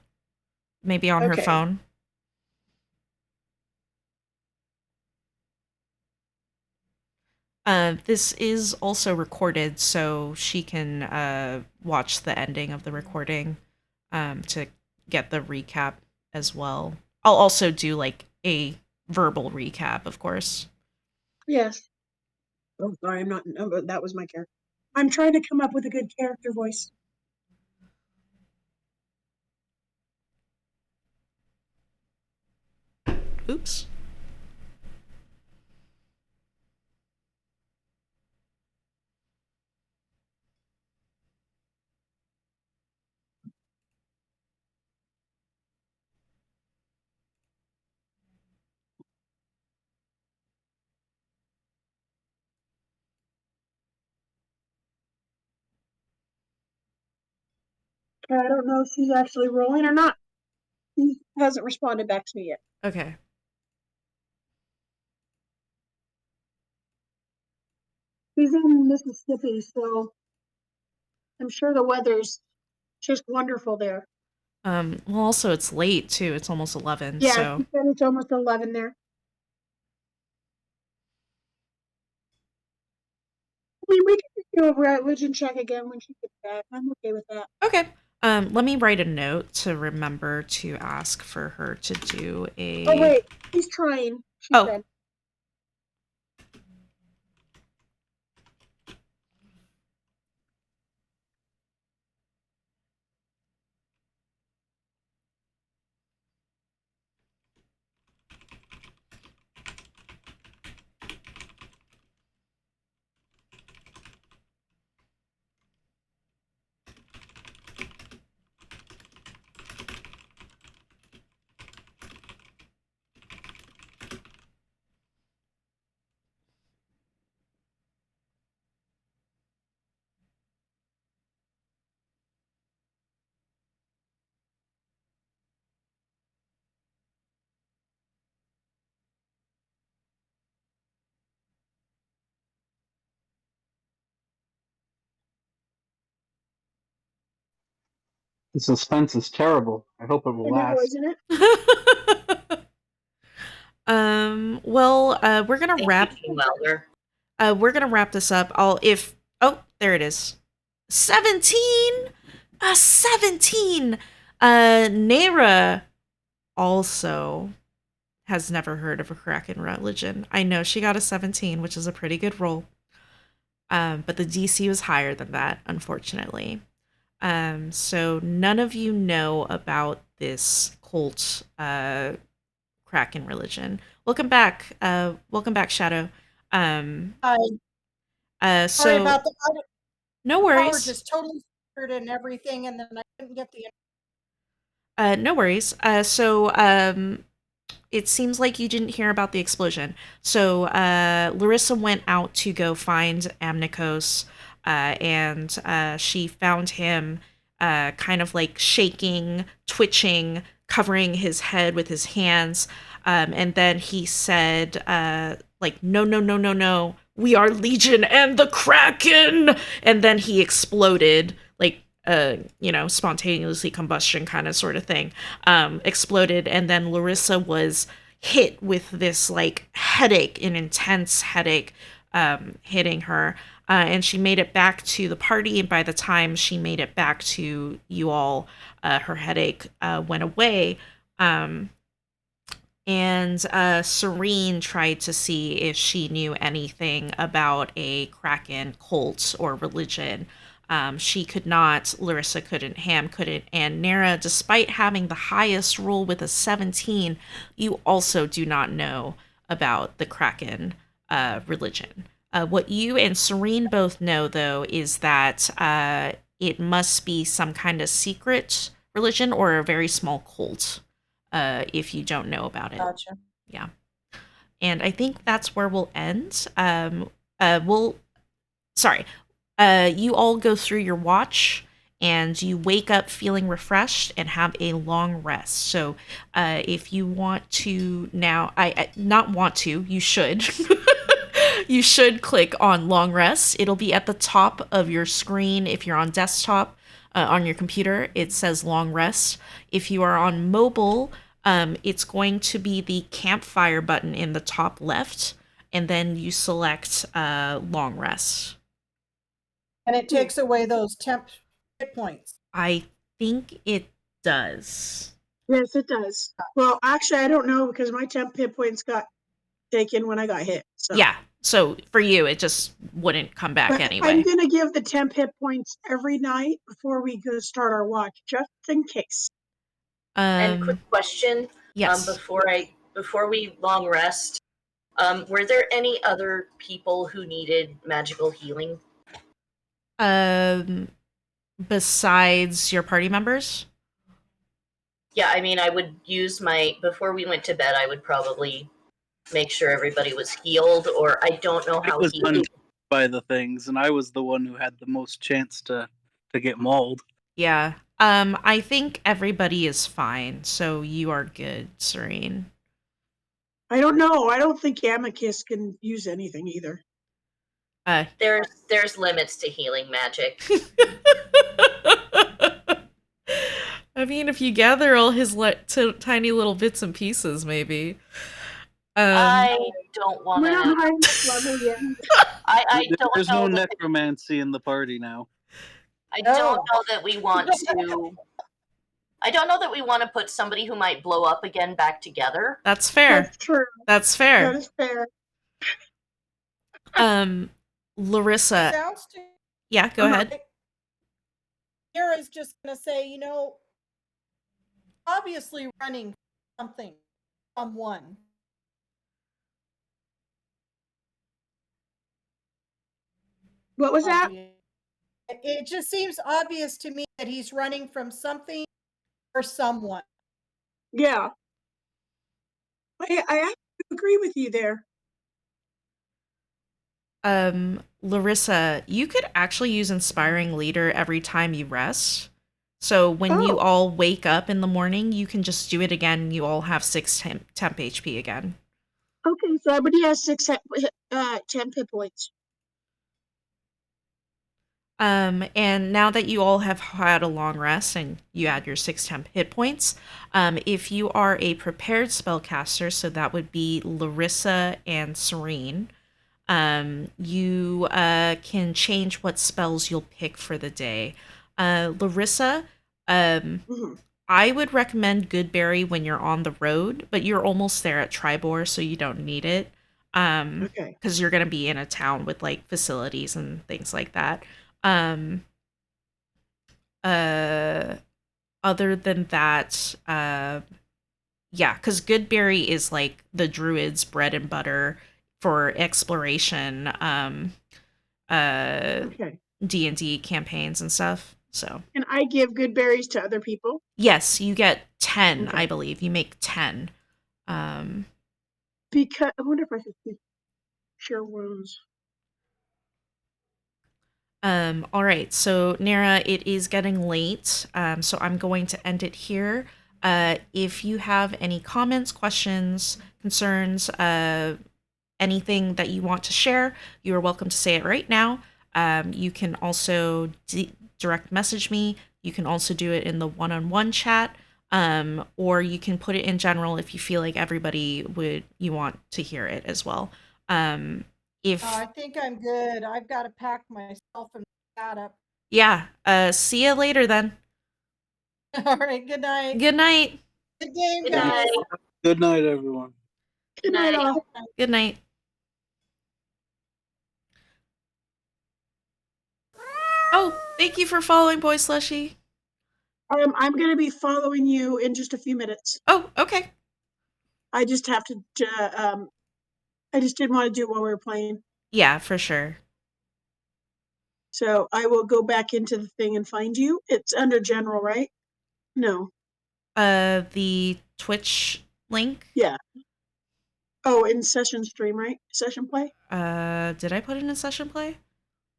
Maybe on her Okay. phone. This is also recorded, so she can watch the ending of the recording to get the recap as well. I'll also do like a verbal recap, of course. Yes. Oh, sorry, I'm not. No, but that was my character. I'm trying to come up with a good character voice. Oops. Okay, I don't know if she's actually rolling or not. She hasn't responded back to me yet. Okay. She's in Mississippi, so I'm sure the weather's just wonderful there. Well, also it's late too. It's almost 11, Yeah, so she said it's almost 11 there. I mean, we can just do a religion check again when she gets back. I'm okay with that. okay. Let me write a note to remember to ask for her to do a. Oh, wait. She's trying, she Oh, said. The suspense is terrible. I hope it will I know, last. isn't it? well, we're gonna Thank you, wrap. Team Wilder. We're gonna wrap this up. Oh, there it is. 17, a 17. Nera also has never heard of a Kraken religion. I know she got a 17, which is a pretty good roll. But the DC was higher than that, unfortunately. So none of you know about this cult Kraken religion. Welcome back, Shadow. Um, Hi. Sorry so about the no power worries. just totally screwed and everything, and then I couldn't get the. No worries. It seems like you didn't hear about the explosion. So Larissa went out to go find Amnikos, and she found him kind of like shaking, twitching, covering his head with his hands. And then he said, like, no, no, no, no, no. We are Legion and the Kraken. And then he exploded, like, spontaneously combustion kind of sort of thing, exploded. And then Larissa was hit with this like headache, an intense headache, hitting her. And she made it back to the party. And by the time she made it back to you all, her headache went away. And Serene tried to see if she knew anything about a Kraken cult or religion. She could not, Larissa couldn't, Ham couldn't, and Nara, despite having the highest roll with a 17, you also do not know about the Kraken religion. What you and Serene both know, though, is that it must be some kind of secret religion or a very small cult, if you don't know about it. Gotcha. Yeah. And I think that's where we'll end. Sorry. You all go through your watch and you wake up feeling refreshed and have a long rest. So if you want to now, not want to, you should. You should click on long rest. It'll be at the top of your screen if you're on desktop. On your computer, it says long rest. If you are on mobile, it's going to be the campfire button in the top left, and then you select long rest. And it takes away those temp hit points. I think it does. Yes, it does. Well, actually, I don't know because my temp hit points got taken when I got hit. So Yeah. So for you, it just wouldn't come back but anyway. I'm gonna give the temp hit points every night before we go start our watch, just in case. And quick question, Yes. before we long rest, were there any other people who needed magical healing? Besides your party members? Yeah, I mean, I would use before we went to bed, I would probably make sure everybody was healed, or I don't know It how was healing. done by the things, and I was the one who had the most chance to get mauled. Yeah. I think everybody is fine, so you are good, Serene. I don't know. I don't think Amicus can use anything either. Uh, There's limits to healing magic. I mean, if you gather all his tiny little bits and pieces, maybe. I don't want We're not to. high enough level yet. I don't There's know no that. necromancy in the party now. I No. don't know that we want to. I don't know that we want to put somebody who might blow up again back together. That's fair. That's true. That's That fair. is fair. Larissa. Sounds to Yeah, go ahead. Kara's just gonna say, obviously running something, someone. What was that? It just seems obvious to me that he's running from something or someone. Yeah. I have to agree with you there. Larissa, you could actually use Inspiring Leader every time you rest. So when you Oh. all wake up in the morning, you can just do it again. You all have 6 temp HP again. Okay, so everybody has 10 hit points. And now that you all have had a long rest and you add your 6 temp hit points, if you are a prepared spellcaster, so that would be Larissa and Serene, you can change what spells you'll pick for the day. Larissa, Mhm. I would recommend Goodberry when you're on the road, but you're almost there at Tribor, so you don't need it. Okay. Because you're gonna be in a town with like facilities and things like that. Um, uh, Other than that, yeah, because Goodberry is like the druids' bread and butter for exploration. Okay. D&D campaigns and stuff. So, And I give good berries to other people. yes, you get 10, Okay. I believe. You make 10. Because I wonder if I should share wounds. All right. So, Nara, it is getting late. So I'm going to end it here. If you have any comments, questions, concerns, anything that you want to share, you are welcome to say it right now. You can also direct message me. You can also do it in the one-on-one chat, or you can put it in general if you feel like everybody you want to hear it as well. If I think I'm good. I've got to pack myself and that up. Yeah, see you later then. All right. Good night. Good night. Good game, Good guys. night. Good night, everyone. Good night, all. Good night. Oh, thank you for following Boy Slushy. I'm gonna be following you in just a few minutes. Oh, okay. I just have to. I just didn't want to do it while we were playing, Yeah, for sure. so I will go back into the thing and find you. It's under general, right? No. The Twitch link. Yeah. Oh, in session stream, right? Session play. Did I put it in session play?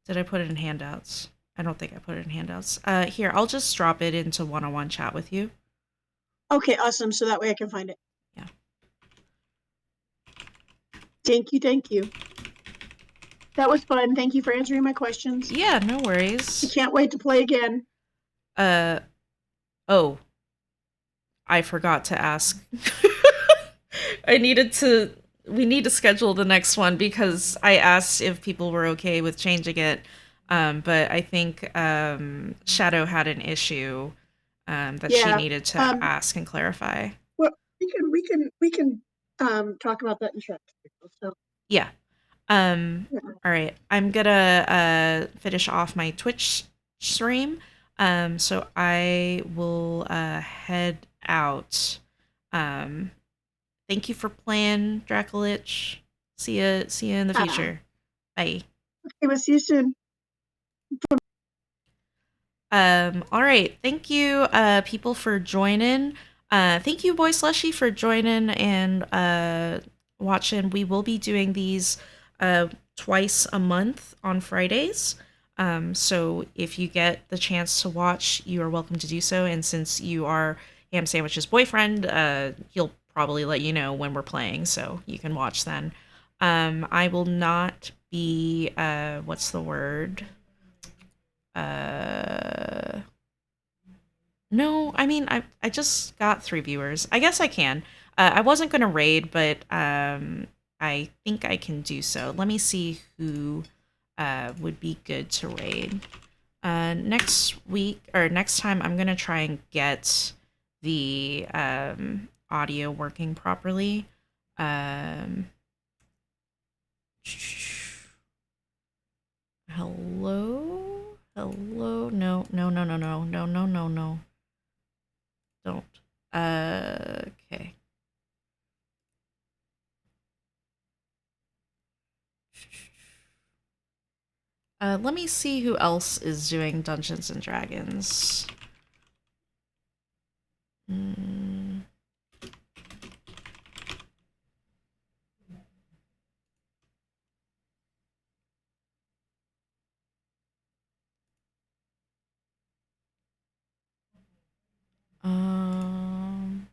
Did I put it in handouts? I don't think I put it in handouts. Here, I'll just drop it into one-on-one chat with you. Okay, awesome. So that way I can find it. Yeah. Thank you. Thank you. That was fun. Thank you for answering my questions. Yeah, no I worries. can't wait to play again. Oh, I forgot to ask. We need to schedule the next one because I asked if people were okay with changing it. But I think Shadow had an issue that she Yeah, needed to ask and clarify. Well, we can talk about that in chat. So Yeah. yeah. All right. I'm gonna finish off my Twitch stream. So I will head out. Thank you for playing, Dracolich. See ya in the future. Bye. Okay, we'll see you soon. All right. Thank you, people, for joining. Thank you, Boy Slushy, for joining and watching. We will be doing these twice a month on Fridays. So if you get the chance to watch, you are welcome to do so. And since you are Ham Sandwich's boyfriend, he'll probably let you know when we're playing, so you can watch then. I will not be, what's the word? Uh, no, I mean, I just got 3 viewers. I guess I can. I wasn't going to raid, but I think I can do so. Let me see who would be good to raid. Next week, or next time, I'm going to try and get the audio working properly. Hello? Hello? No, no, no, no, no, no, no, no, no. Don't. Okay. Let me see who else is doing Dungeons and Dragons. Hmm. Um.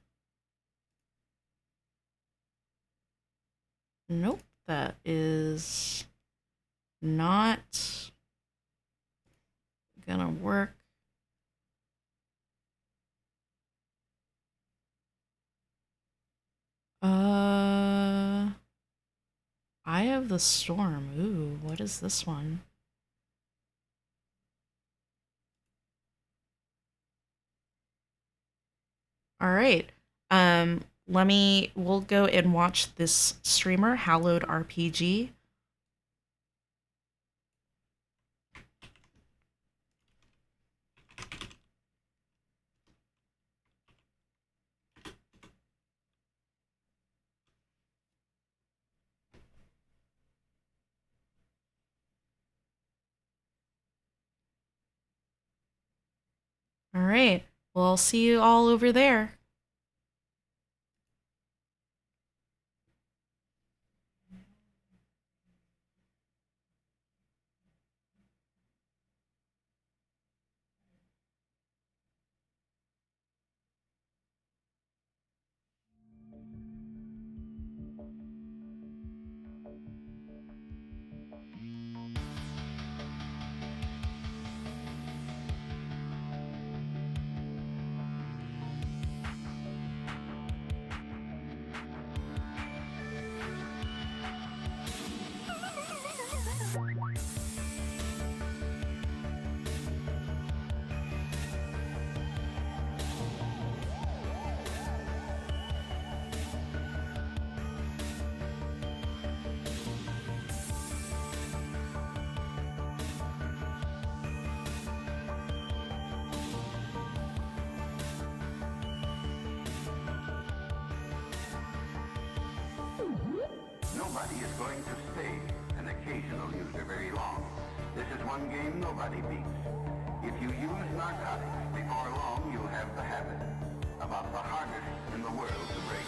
Nope, that is not gonna work. Eye of the Storm. Ooh, what is this one? All right. We'll go and watch this streamer, Hallowed RPG. All right. Well, I'll see you all over there. Nobody is going to stay an occasional user very long. This is one game nobody beats. If you use narcotics, before long you'll have the habit. About the hardest in the world to break.